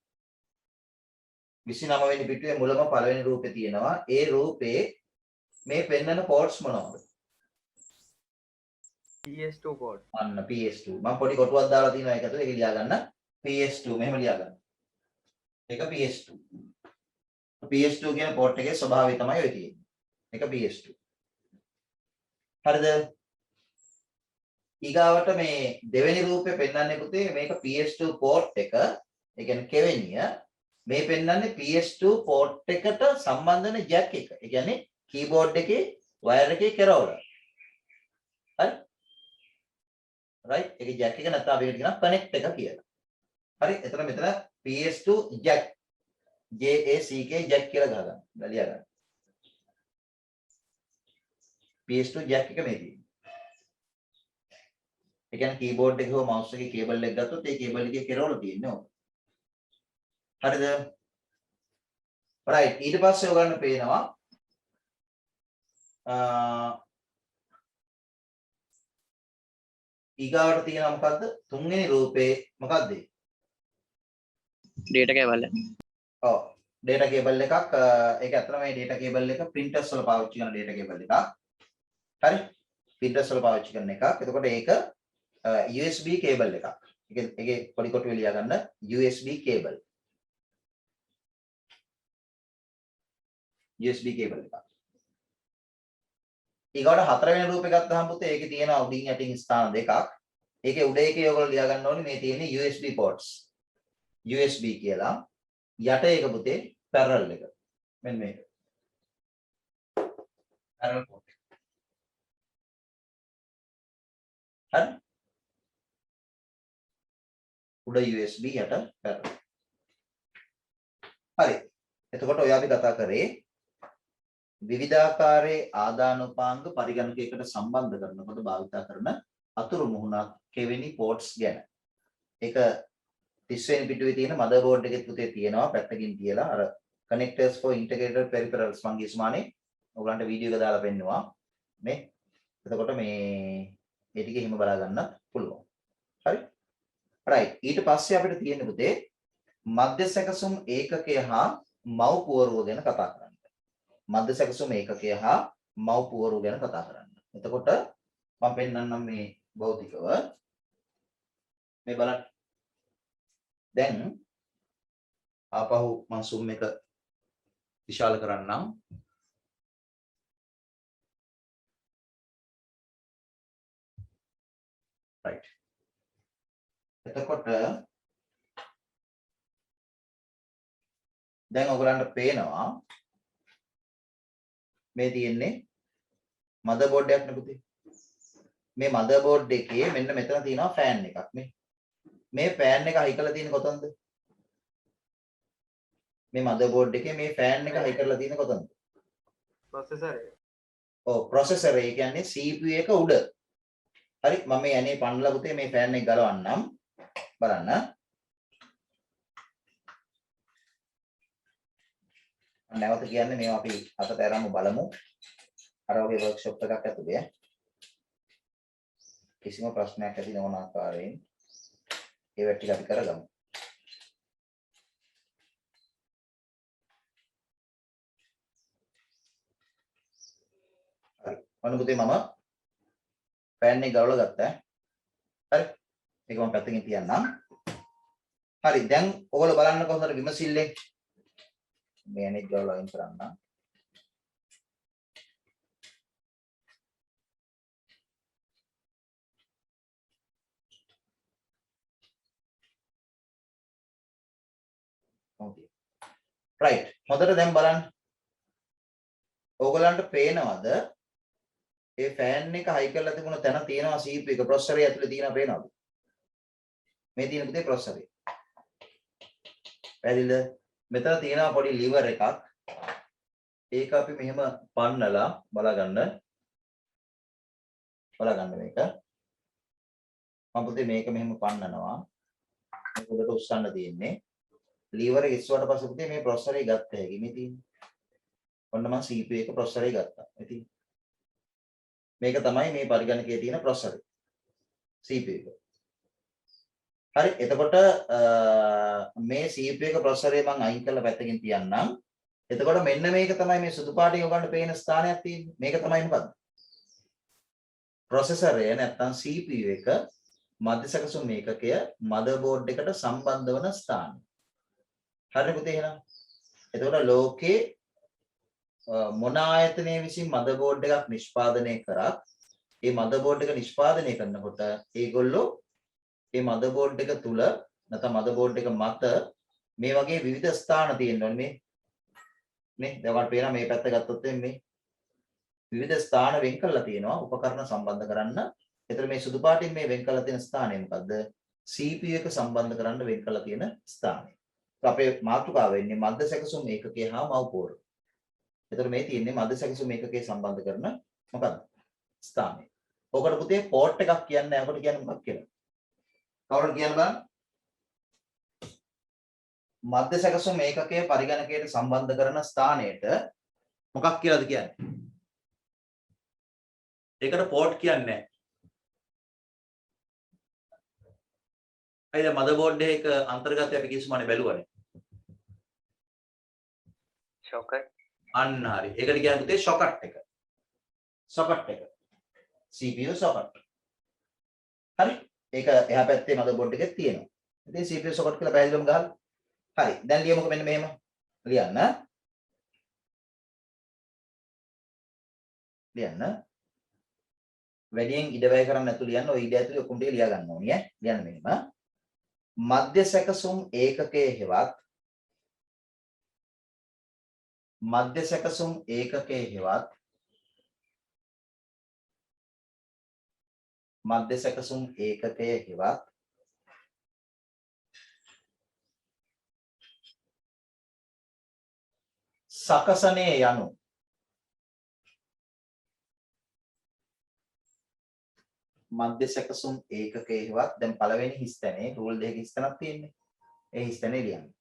29 වෙනි පිටුවේ මුලම පළවෙනි රූපේ තියෙනවා. ඒ රූපේ මේ පෙන්වන කෝඩ්ස් මොනවද? PS2 code. අන්න PS2. මම පොඩි කොටුවක් දාලා තියෙනවා ඒක ඇතුලේ. ඒක ලියා ගන්න. PS2 මෙහෙම ලියා ගන්න. ඒක PS2. PS2 කියන පෝට් එකේ ස්වභාවය තමයි ඔය තියෙන්නේ. ඒක PS2. හරිද? ඊගාවට මේ දෙවෙනි රූපේ පෙන්වන්නේ පුතේ මේක PS2 පෝට් එක. ඒ කියන්නේ කෙවෙනිය. මේ පෙන්වන්නේ PS2 පෝට් එකට සම්බන්ධ වෙන ජැක් එක. ඒ කියන්නේ කීබෝඩ් එකේ වයර් එකේ කෙරවල. හරි? right? ඒකේ ජැක් එක නැත්නම් අපි ඒකට කියනවා කනෙක්ට් එක කියලා. හරි? එතන මෙතන PS2 ජැක් JACK ජැක් කියලා ගහගන්න. ලියා ගන්න. PS2 ජැක් එක මේ තියෙන්නේ. ඒ කියන්නේ කීබෝඩ් එකේ හෝ මවුස් එකේ කේබල් එක ගත්තොත් ඒ කේබල් එකේ කෙරවල තියෙන්නේ ඕක. හරිද? right. ඊට පස්සේ ඔයගොල්ලන්ට පේනවා ඊගාවට තියෙනවා මොකද්ද? තුන්වෙනි රූපේ මොකද්ද? data cable එක. ඔව්. data cable එකක්. ඒක ඇත්තටම මේ data cable එක printers වල පාවිච්චි කරන data cable එකක්. හරි? printers වල පාවිච්චි කරන එකක්. එතකොට ඒක USB cable එකක්. ඒකේ පොඩි කොටුවේ ලියා ගන්න USB cable. USB cable එකක්. ඊගොඩ හතරවෙනි රූපේ ගත්තාම පුතේ ඒකේ තියෙනවා උඩින් යටින් ස්ථාන දෙකක්. ඒකේ උඩ එකේ ඔයගොල්ලෝ ලියා ගන්න ඕනේ මේ තියෙන්නේ USB ports. USB කියලා. යට එක පුතේ parallel එක. මෙන්න මේක. parallel port. හරි? උඩ USB යට parallel. හරි. එතකොට ඔය අපි කතා කරේ විවිධාකාරයේ ආදානෝපාංග පරිගණකයකට සම්බන්ධ කරනකොට භාවිත කරන අතුරු මුහුණක් කෙවෙනි පෝට්ස් ගැන. ඒක 30 වෙනි පිටුවේ තියෙන මදර්බෝඩ් එකේ පුතේ තියෙනවා පැත්තකින් තියලා අර connectors for integrated peripherals මං ගිස්මානේ ඔයගලන්ට වීඩියෝ එක දාලා පෙන්නුවා නේ. එතකොට මේ මේ ටික එහෙම බලා ගන්නත් පුළුවන්. හරි? right. ඊට පස්සේ අපිට තියෙන පුතේ මධ්‍ය සැකසුම් ඒකකය හා මව් පුවරුව ගැන කතා කරන්න. මධ්‍ය සැකසුම් ඒකකය හා මව් පුවරුව ගැන කතා කරන්න. එතකොට මම පෙන්නන්නම් මේ භෞතිකව මේ බලන්න. දැන් ආපහු මම zoom එක විශාල කරන්නම්. right. එතකොට දැන් ඔයගලන්ට පේනවා මේ තියෙන්නේ මදර්බෝඩ් එකක් නේ පුතේ. මේ මදර්බෝඩ් එකේ මෙන්න මෙතන තියෙනවා ෆෑන් එකක් නේ. මේ ෆෑන් එක හයි කරලා තියෙන්නේ කොතනද? මේ මදර්බෝඩ් එකේ මේ ෆෑන් එක හයි කරලා තියෙන්නේ කොතනද? processor එක. ඔව් processor එක කියන්නේ CPU එක උඩ. හරි මම මේ යන්නේ පන්නලා පුතේ මේ ෆෑන් එක ගලවන්නම්. බලන්න. නැවත කියන්නේ මේවා අපි අතට අරන් බලමු. අර වගේ වර්ක්ෂොප් එකක් ඇතුලේ කිසිම ප්‍රශ්නයක් ඇති නොවන ආකාරයෙන් ඒවා ටික අපි කරගමු. හරි. මම පුතේ මම ෆෑන් එක ගලවලා ගත්තා. හරි. ඒක මම පැත්තකින් තියන්නම්. හරි. දැන් ඔයගොල්ලෝ බලන්න කොහොමද විමසිල්ලේ මේ අනෙක් ගලවලා අයින් කරන්න. right. හොඳට දැන් බලන්න. ඕගලන්ට පේනවද ඒ ෆෑන් එක හයි කරලා තිබුණ තැන තියෙනවා CPU එක ප්‍රොසෙසරය ඇතුලේ තියෙනවා පේනවද? මේ තියෙන පුතේ ප්‍රොසෙසරය. පැහැදිලිද? මෙතන තියෙනවා පොඩි liver එකක්. ඒක අපි මෙහෙම පන්නලා බලගන්න මේක. මම පුතේ මේක මෙහෙම පන්නනවා. මේක උඩට උස්සන්න තියෙන්නේ. liver එක ඉස්සුවට පස්සේ පුතේ මේ ප්‍රොසෙසරය ගත්ත හැකි මේ තියෙන්නේ. ඔන්න මම CPU එක ප්‍රොසෙසරය ගත්තා. ඉතින් මේක තමයි මේ පරිගණකයේ තියෙන ප්‍රොසෙසරය. CPU එක. හරි එතකොට මේ CPU එක ප්‍රොසෙසරය මම අයින් කරලා පැත්තකින් තියන්නම්. එතකොට මෙන්න මේක තමයි මේ සුදු පාටින් ඔයගොල්ලන්ට පේන ස්ථානයක් තියෙන්නේ. මේක තමයි මොකද්ද? ප්‍රොසෙසරය නැත්නම් CPU එක මධ්‍ය සැකසුම් ඒකකය මදර්බෝඩ් එකට සම්බන්ධ වන ස්ථානය. හරිද පුතේ එහෙනම්? එතකොට ලෝකේ මොන ආයතනයේ විසින් මදර්බෝඩ් එකක් නිෂ්පාදනය කරත් ඒ මදර්බෝඩ් එක නිෂ්පාදනය කරනකොට ඒගොල්ලෝ මේ මදර්බෝඩ් එක තුල නැත්නම් මදර්බෝඩ් එක මත මේ වගේ විවිධ ස්ථාන තියෙනවනේ මේ දැන් ඔයාලට පේනවා මේ පැත්ත ගත්තොත් මේ විවිධ ස්ථාන වෙන් කරලා තියෙනවා උපකරණ සම්බන්ධ කරන්න. ඒතර මේ සුදු පාටින් මේ වෙන් කරලා තියෙන ස්ථානය මොකද්ද? CPU එක සම්බන්ධ කරන්න වෙන් කරලා තියෙන ස්ථානය. අපේ මාතෘකාව වෙන්නේ මධ්‍ය සැකසුම් ඒකකය හා මව්පොර. එතකොට මේ තියෙන්නේ මධ්‍ය සැකසුම් ඒකකයේ සම්බන්ධ කරන මොකක්ද? ස්ථානය. ඔකට පුතේ පෝට් එකක් කියන්නේ ඔකට කියන්නේ මොකක්ද කියලා? කවුරුද කියන්න බලන්න? මධ්‍ය සැකසුම් ඒකකයේ පරිගණකයට සම්බන්ධ කරන ස්ථානයට මොකක් කියලාද කියන්නේ? ඒකට පෝට් කියන්නේ නැහැ. අයිද මදර්බෝඩ් එකක අන්තර්ගතය අපි කිසිමනේ බැලුවානේ. socket අන්න හරි. ඒකට කියන්නේ පුතේ socket එක. socket එක. CPU socket. හරි. ඒක එහා පැත්තේ මදර්බෝඩ් එකේ තියෙනවා. ඉතින් CPU socket කියලා පැහැදිලිවම ගහලා. හරි. දැන් ලියමුකෝ මෙන්න මෙහෙම. ලියන්න. වැඩියෙන් ඉඩ වැය කරන්න නැතුව ලියන්න. ඔය ඉඩ ඇතුලේ ඔක්කොම ටික ලියා ගන්න ඕනේ ඈ. ලියන්න මෙහෙම. මධ්‍ය සැකසුම් ඒකකයේ හෙවත් මධ්‍ය සැකසුම් ඒකකයේ හෙවත් මධ්‍ය සැකසුම් ඒකකයේ හෙවත් සකසනේ යනු මධ්‍ය සැකසුම් ඒකකයේ හෙවත් දැන් පළවෙනි හිස්තැනේ රූල් දෙකක හිස්තැනක් තියෙන්නේ. ඒ හිස්තැනේ ලියන්න.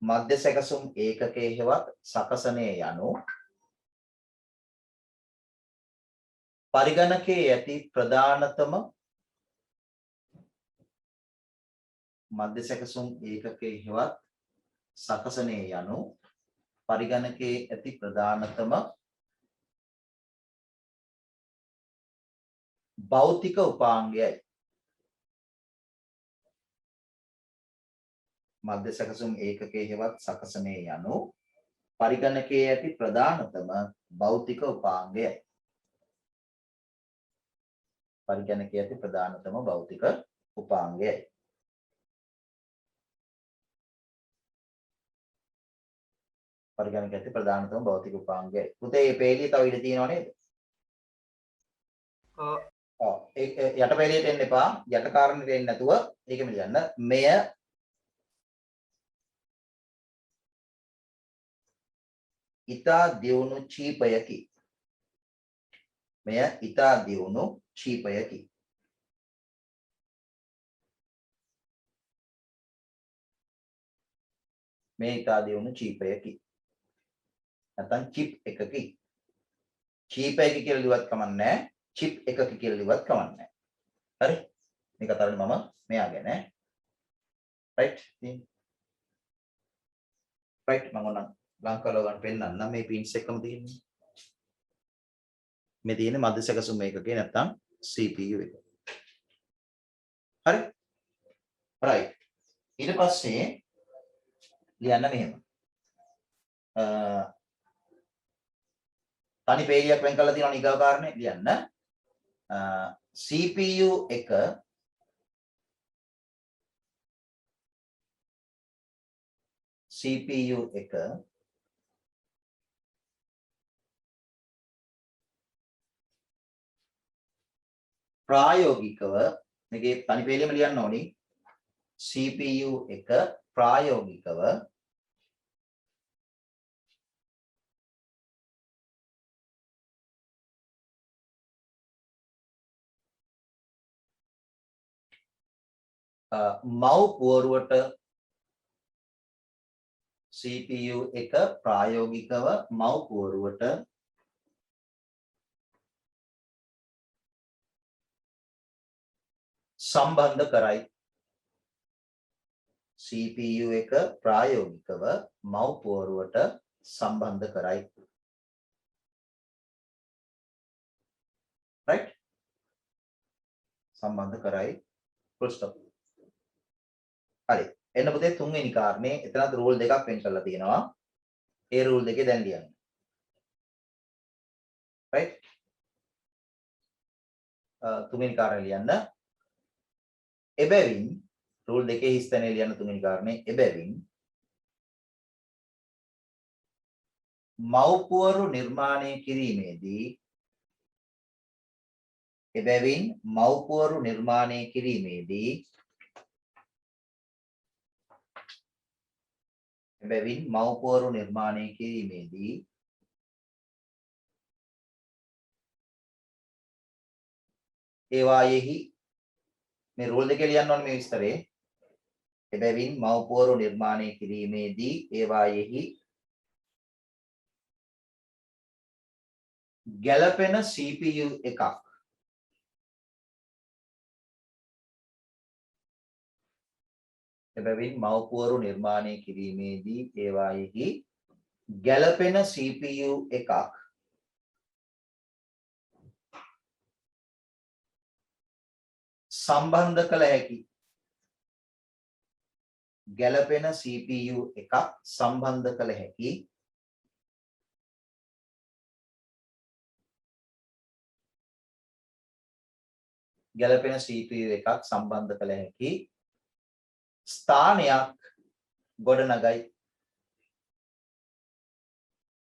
මධ්‍ය සැකසුම් ඒකකයේ හෙවත් සකසනේ යනු පරිගණකයේ ඇති ප්‍රධානතම මධ්‍ය සැකසුම් ඒකකයේ හෙවත් සකසනේ යනු පරිගණකයේ ඇති ප්‍රධානතම භෞතික උපාංගයයි. මධ්‍ය සැකසුම් ඒකකයේ හෙවත් සකසනේ යනු පරිගණකයේ ඇති ප්‍රධානතම භෞතික උපාංගයයි. පරිගණකයේ ඇති ප්‍රධානතම භෞතික උපාංගයයි. පරිගණකයේ ඇති ප්‍රධානතම භෞතික උපාංගයයි. පුතේ මේ පේළිය තව ඉඳ තියෙනව නේද? ඔව්. ඒක යට පේළියට එන්න එපා. යට කාරණේට එන්නේ නැතුව ඒකෙම ලියන්න. මෙය ඉතා දියුණු චීපයකි. මෙය ඉතා දියුණු චීපයකි. මේ ඉතා දියුණු චීපයකි. නැත්නම් චිප් එකකි. චීප එක කියලා ලියවත් කමක් නැහැ. චිප් එකක කියලා ලියවත් කමක් නැහැ. හරි? මේක අතරේ මම මෙයාගේ නේ. රයිට්? රයිට් මම ඔන්න ලංකාව ගන්න පෙන්නන්න මේ පින්ස් එකම තියෙන්නේ. මේ තියෙන්නේ මධ්‍ය සැකසුම් ඒකකේ නැත්නම් CPU එක. හරි? රයිට්. ඊට පස්සේ ලියන්න මෙහෙම. තනි පේජයක් වෙන් කරලා තියෙනවා ඊගාව කාරණේ ලියන්න. CPU එක ප්‍රායෝගිකව මේකේ තනි පෙළෙම ලියන්න ඕනි. CPU එක ප්‍රායෝගිකව මව් පුවරුවට CPU එක ප්‍රායෝගිකව මව් පුවරුවට සම්බන්ධ කරයි. CPU එක ප්‍රායෝගිකව මව් පුවරුවට සම්බන්ධ කරයි. right? සම්බන්ධ කරයි. full stop. හරි. එන්න පුතේ තුන්වෙනි කාරණේ එතනත් රූල් දෙකක් වෙන් කරලා තියෙනවා. ඒ රූල් දෙකේ දැන් ලියන්න. right? තුන්වෙනි කාරණේ ලියන්න. එබැවින් රූල් දෙකේ හිස්තැනේ ලියන්න තුන්වෙනි කාරණේ එබැවින් මව්පුවරු නිර්මාණය කිරීමේදී එබැවින් මව්පුවරු නිර්මාණය කිරීමේදී එබැවින් මව්පුවරු නිර්මාණය කිරීමේදී ඒවායෙහි මේ රූල් දෙකේ ලියන්න ඕනේ මේ විස්තරේ. එබැවින් මව්පුවරු නිර්මාණය කිරීමේදී ඒවායෙහි ගැළපෙන CPU එකක් එබැවින් මව්පුවරු නිර්මාණය කිරීමේදී ඒවායෙහි ගැළපෙන CPU එකක් සම්බන්ධ කළ හැකි. ගැළපෙන CPU එකක් සම්බන්ධ කළ හැකි. ගැළපෙන CPU එකක් සම්බන්ධ කළ හැකි ස්ථානයක් ගොඩනගයි.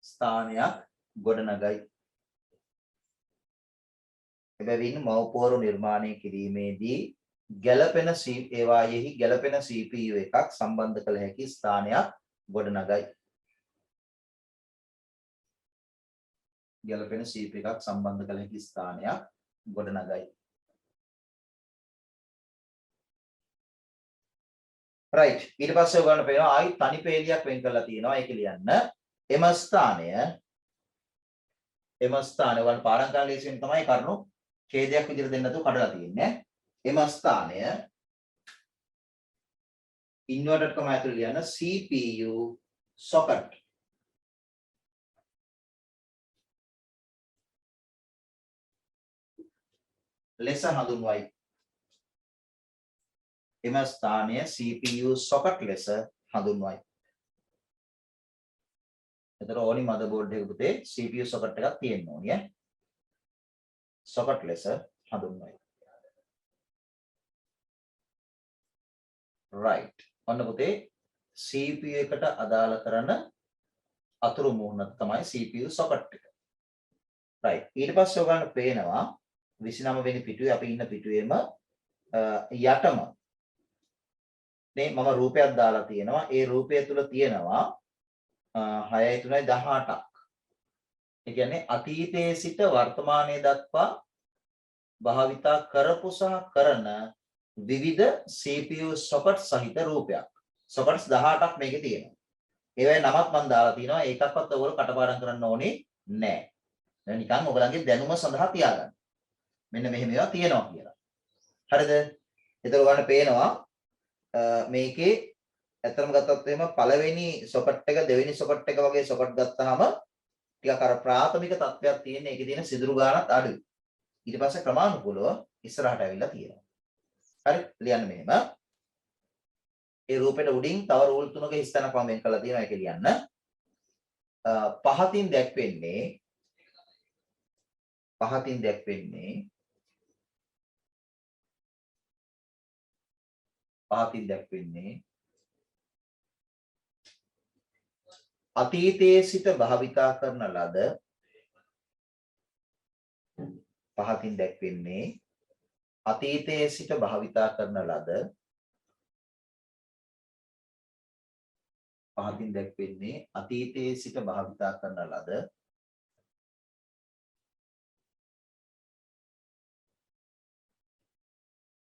ස්ථානයක් ගොඩනගයි. එබැවින් මව්පුවරු නිර්මාණය කිරීමේදී ගැළපෙන ඒවායෙහි ගැළපෙන CPU එකක් සම්බන්ධ කළ හැකි ස්ථානයක් ගොඩනගයි. ගැළපෙන CPU එකක් සම්බන්ධ කළ හැකි ස්ථානයක් ගොඩනගයි. right. ඊට පස්සේ ඔයගොල්ලන්ට පේනවා ආයි තනි පේලියක් වෙන් කරලා තියෙනවා. ඒක ලියන්න. එම ස්ථානය ඔයගොල්ලන් පාඩම් කරලා ලේසියෙන් තමයි කරුණු ඡේදයක් විදිහට දෙන්න නැතුව කඩලා තියෙන්නේ. එම ස්ථානය ඉන්වර්ටඩ් කම ඇතුළේ ලියන්න CPU socket ලෙස හඳුන්වයි. එම ස්ථානය CPU socket ලෙස හඳුන්වයි. එතකොට ඕනි මදර්බෝඩ් එක පුතේ CPU socket එකක් තියෙන්න ඕනේ ඈ. socket ලෙස හඳුන්වයි. right. ඔන්න පුතේ CPU එකට අදාළ කරන අතුරු මුහුණ තමයි CPU socket එක. right. ඊට පස්සේ ඔයගොල්ලන්ට පේනවා 29 වෙනි පිටුවේ අපි ඉන්න පිටුවේම යටම මේ මම රූපයක් දාලා තියෙනවා. ඒ රූපය තුල තියෙනවා 6යි 3යි 18ක්. ඒ කියන්නේ අතීතයේ සිට වර්තමානයේ දක්වා භාවිතා කරපු සහ කරන විවිධ CPU socket සහිත රූපයක්. sockets 18ක් මේකේ තියෙනවා. ඒවයි නමක් මම දාලා තියෙනවා. ඒකක්වත් ඔයගොල්ලෝ කටපාඩම් කරන්න ඕනේ නැහැ. දැන් නිකන් ඔයගලන්ගේ දැනුම සඳහා තියාගන්න. මෙන්න මෙහෙම ඒවා තියෙනවා කියලා. හරිද? ඒතර ඔයගලන්ට පේනවා මේකේ ඇත්තම ගත්තොත් එහෙම පළවෙනි socket එක දෙවෙනි socket එක වගේ socket ගත්තාම ටිකක් අර ප්‍රාථමික තත්ත්වයක් තියෙන එකේ තියෙන සිදුරු ගානත් අඩුයි. ඊට පස්සේ ක්‍රමානුකූලව ඉස්සරහට ඇවිල්ලා තියෙනවා. හරි ලියන්න මෙහෙම. ඒ රූපෙට උඩින් තව රූල් තුනක හිස්තැනක් මම වෙන් කරලා තියෙනවා ඒක ලියන්න. පහතින් දැක්වෙන්නේ අතීතයේ සිට භාවිතා කරන ලද අතීතයේ සිට භාවිතා කරන ලද පහතින් දැක්වෙන්නේ අතීතයේ සිට භාවිතා කරන ලද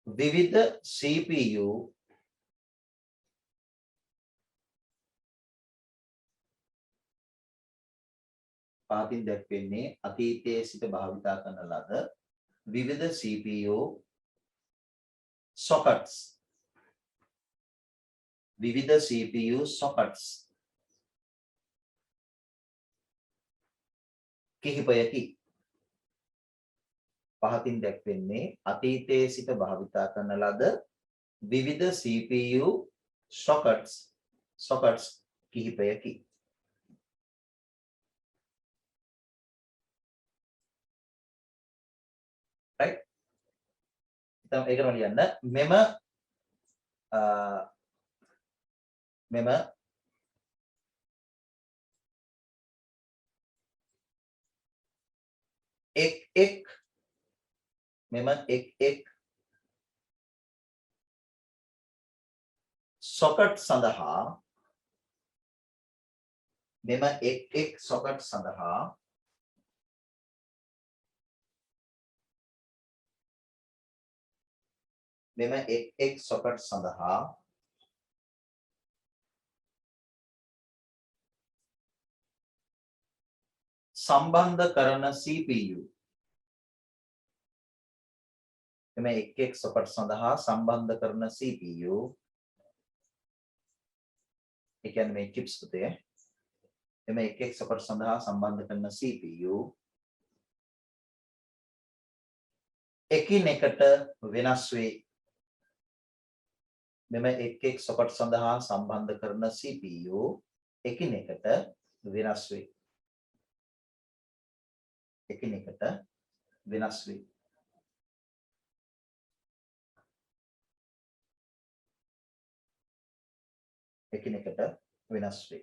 විවිධ CPU පහතින් දැක්වෙන්නේ අතීතයේ සිට භාවිතා කරන ලද විවිධ CPU sockets විවිධ CPU sockets කිහිපයකි. පහතින් දැක්වෙන්නේ අතීතයේ සිට භාවිතා කරන ලද විවිධ CPU sockets කිහිපයකි. right? ඒකම ලියන්න මෙම එක් socket සඳහා මෙම එක් socket සඳහා මෙම එක් socket සඳහා සම්බන්ධ කරන CPU මෙම එක් socket සඳහා සම්බන්ධ කරන CPU ඒ කියන්නේ මේ chips පුතේ මෙම එක් socket සඳහා සම්බන්ධ කරන CPU එකිනෙකට වෙනස් වේ. මෙම එක් socket සඳහා සම්බන්ධ කරන CPU එකිනෙකට වෙනස් වේ. එකිනෙකට වෙනස් වේ. එකිනෙකට වෙනස් වේ.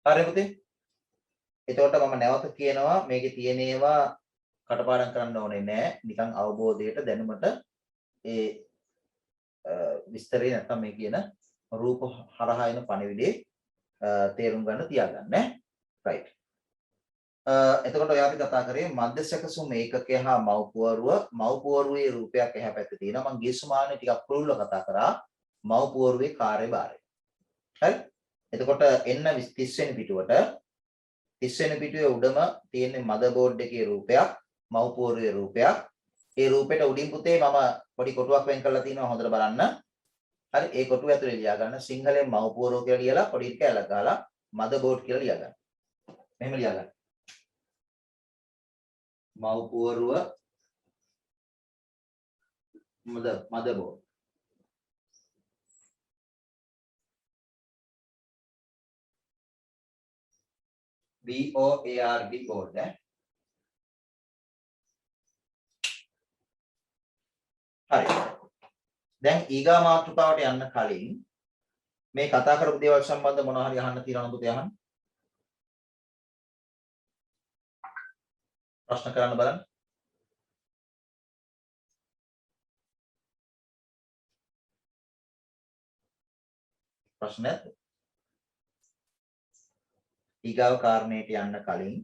හරි පුතේ. එතකොට මම නැවත කියනවා මේකේ තියෙන ඒවා කටපාඩම් කරන්න ඕනේ නෑ. නිකන් අවබෝධයට දැනුමට ඒ විස්තරේ නැත්තම් මේ කියන රූප හරහා එන පණිවිඩේ තේරුම් ගන්න තියාගන්න ඈ. right. එතකොට ඔය අපි කතා කරේ මධ්‍යසැකසුම් ඒකකය හා මව්පුවරුවේ රූපයක් එහා පැත්තේ තියෙනවා. මම ගිය සුමානේ ටිකක් පුළුල්ව කතා කරා මව්පුවරුවේ කාර්යභාරය. හරි. එතකොට එන්න 30 වෙනි පිටුවට 30 වෙනි පිටුවේ උඩම තියෙන මදර්බෝඩ් එකේ රූපයක් මව්පුවරුවේ රූපයක්. ඒ රූපෙට උඩින් පුතේ මම පොඩි කොටුවක් වෙන් කරලා තියෙනවා හොඳට බලන්න. හරි. ඒ කොටුව ඇතුලේ ලියා ගන්න සිංහලෙන් මව්පුවරුව කියලා ලියලා පොඩි කැලක් ගාලා මදර්බෝඩ් කියලා ලියා ගන්න. මෙහෙම ලියා ගන්න. මව්පුවරුව motherboard BOARD board හරි. දැන් ඊගා මාතෘකාවට යන්න කලින් මේ කතා කරපු දේවල් සම්බන්ධ මොනවා හරි අහන්න තියෙනවද පුතේ අහන්න? ප්‍රශ්න කරන්න බලන්න. ප්‍රශ්න නැද්ද? ඊගාව කාරණේට යන්න කලින්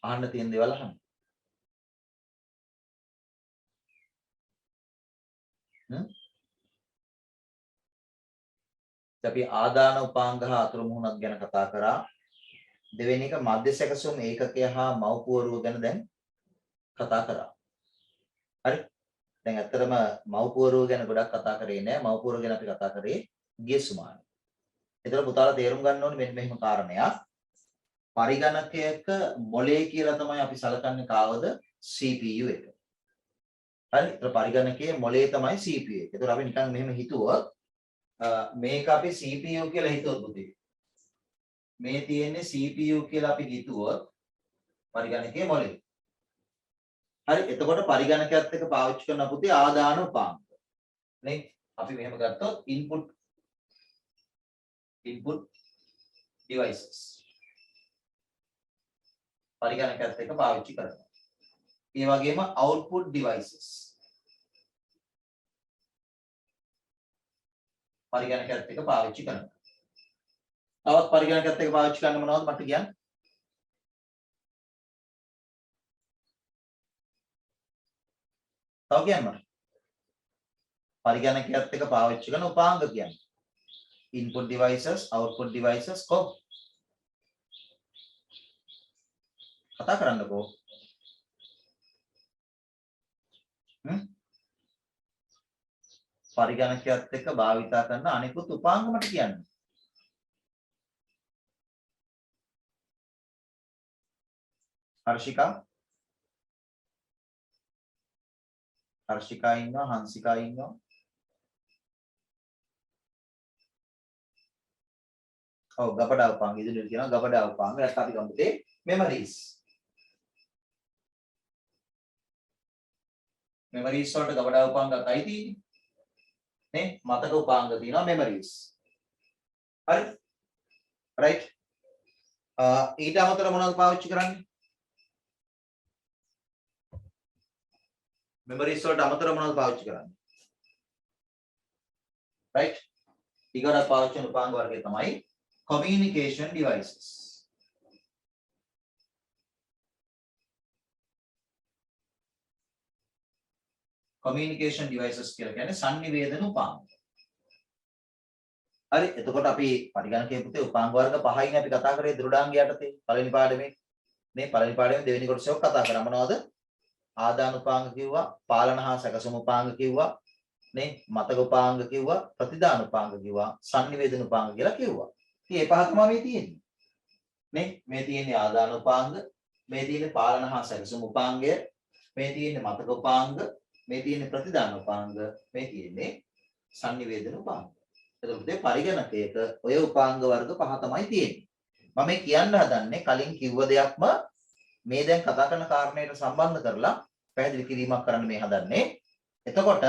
අහන්න තියෙන දේවල් අහන්න. අපි ආදාන උපාංග හා අතුරු මුහුණක් ගැන කතා කරා. දෙවෙනි එක මධ්‍යසැකසුම් ඒකකය හා මව්පුවරුව ගැන දැන් කතා කරා. හරි. දැන් ඇත්තටම මව්පුවරුව ගැන ගොඩක් කතා කරේ නෑ. මව්පුවරුව ගැන අපි කතා කරේ ගිය සුමානේ. ඒතර පුතාලා තේරුම් ගන්න ඕනේ මෙන්න මෙහෙම කාරණයක්. පරිගණකයක මොලේ කියලා තමයි අපි සලකන්නේ කාවද? CPU එක. හරි. ඒතර පරිගණකයේ මොලේ තමයි CPU එක. ඒතර අපි නිකන් මෙහෙම හිතුවොත් මේක අපි CPU කියලා හිතුවොත් පුතේ. මේ තියෙන්නේ CPU කියලා අපි හිතුවොත් පරිගණකයේ මොලේ. හරි. එතකොට පරිගණකයත් එක්ක පාවිච්චි කරන පුතේ ආදාන උපාංග. නේ? අපි මෙහෙම ගත්තොත් input devices පරිගණකයත් එක්ක පාවිච්චි කරනවා. ඒ වගේම output devices. පරිගණකයත් එක්ක පාවිච්චි කරනවා. තවත් පරිගණකයත් එක්ක පාවිච්චි කරන්න මොනවද මට කියන්න? තව කියන්න මට. පරිගණකයත් එක්ක පාවිච්චි කරන උපාංග කියන්නේ. Input devices, output devices කො කතා කරන්නකෝ. පරිගණකයත් එක්ක භාවිතා කරන අනිකුත් උපාංග මට කියන්න. හර්ෂිකා ඉන්නවා, හංසිකා ඉන්නවා. ඔව් ගබඩා උපාංග ඉදිරියට කියනවා ගබඩා උපාංග. ඒත් අපි ගමුතේ memories. memories වලට ගබඩා උපාංගයක් අයිති නේ? මතක උපාංග තියෙනවා memories. හරි? right. ඊට අමතරව මොනවද පාවිච්චි කරන්නේ? memories වලට අමතරව මොනවද පාවිච්චි කරන්නේ? right. ඊගොඩක් පාවිච්චි කරන උපාංග වර්ගය තමයි communication devices. communication devices කියලා කියන්නේ sannivedana උපාංග. හරි එතකොට අපි පරිගණකයේ පුතේ උපාංග වර්ග 5යිනේ අපි කතා කරේ දෘඩාංග යටතේ පළවෙනි පාඩමේ මේ පළවෙනි පාඩමේ දෙවෙනි කොටසක් කතා කරා මොනවද? ආදාන උපාංග කිව්වා, පාලන හා සැකසුම් උපාංග කිව්වා, නේ මතක උපාංග කිව්වා, ප්‍රතිදාන උපාංග කිව්වා, sannivedana උපාංග කියලා කිව්වා. ඉතින් මේ පහ තමයි මේ තියෙන්නේ. නේ මේ තියෙන්නේ ආදාන උපාංග, මේ තියෙන්නේ පාලන හා සැකසුම් උපාංගය, මේ තියෙන්නේ මතක උපාංග, මේ තියෙන්නේ ප්‍රතිදාන උපාංග, මේ තියෙන්නේ sannivedana උපාංග. එතකොට මේ පරිගණකයක ඔය උපාංග වර්ග පහ තමයි තියෙන්නේ. මම මේ කියන්න හදන්නේ කලින් කිව්ව දෙයක්ම මේ දැන් කතා කරන කාරණයට සම්බන්ධ කරලා පැහැදිලි කිරීමක් කරන්න මේ හදන්නේ. එතකොට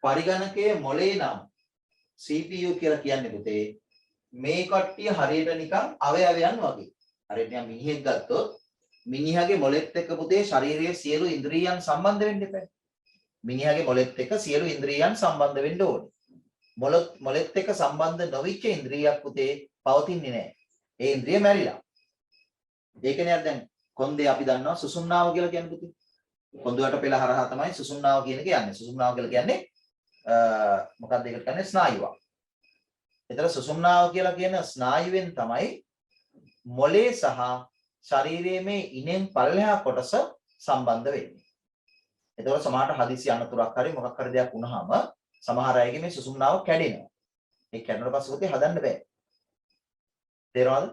පරිගණකයේ මොලේ නම් CPU කියලා කියන්නේ පුතේ මේ කට්ටිය හරියට නිකන් අවයවයන් වගේ. හරියට නිකන් මිනිහෙක් ගත්තොත් මිනිහගේ මොලෙත් එක්ක පුතේ ශාරීරියේ සියලු ඉන්ද්‍රියයන් සම්බන්ධ වෙන්න එපා. මිනිහගේ මොලෙත් එක්ක සියලු ඉන්ද්‍රියයන් සම්බන්ධ වෙන්න ඕනේ. මොලෙත් එක්ක සම්බන්ධ නොවිච්ච ඉන්ද්‍රියක් පුතේ පවතින්නේ නැහැ. ඒ ඉන්ද්‍රිය මැරිලා. ඒකනේ දැන් කොන්දේ අපි දන්නවා සුසුම්නාව කියලා කියන්නේ පුතේ. කොන්දුවට පෙළ හරහා තමයි සුසුම්නාව කියන එක යන්නේ. සුසුම්නාව කියලා කියන්නේ මොකක්ද ඒකට කියන්නේ ස්නායුවක්. ඒතර සුසුම්නාව කියලා කියන ස්නායුවෙන් තමයි මොලේ සහ ශරීරයේ මේ ඉනෙන් පල්ලෙහා කොටස සම්බන්ධ වෙන්නේ. ඒතකොට සමහරට හදිසි අනතුරක් හරි මොකක් හරි දෙයක් වුණාම සමහර අයගේ මේ සුසුම්නාව කැඩෙනවා. ඒ කැඩුණාට පස්සේ පුතේ හදන්න බෑ. තේරෙනවද?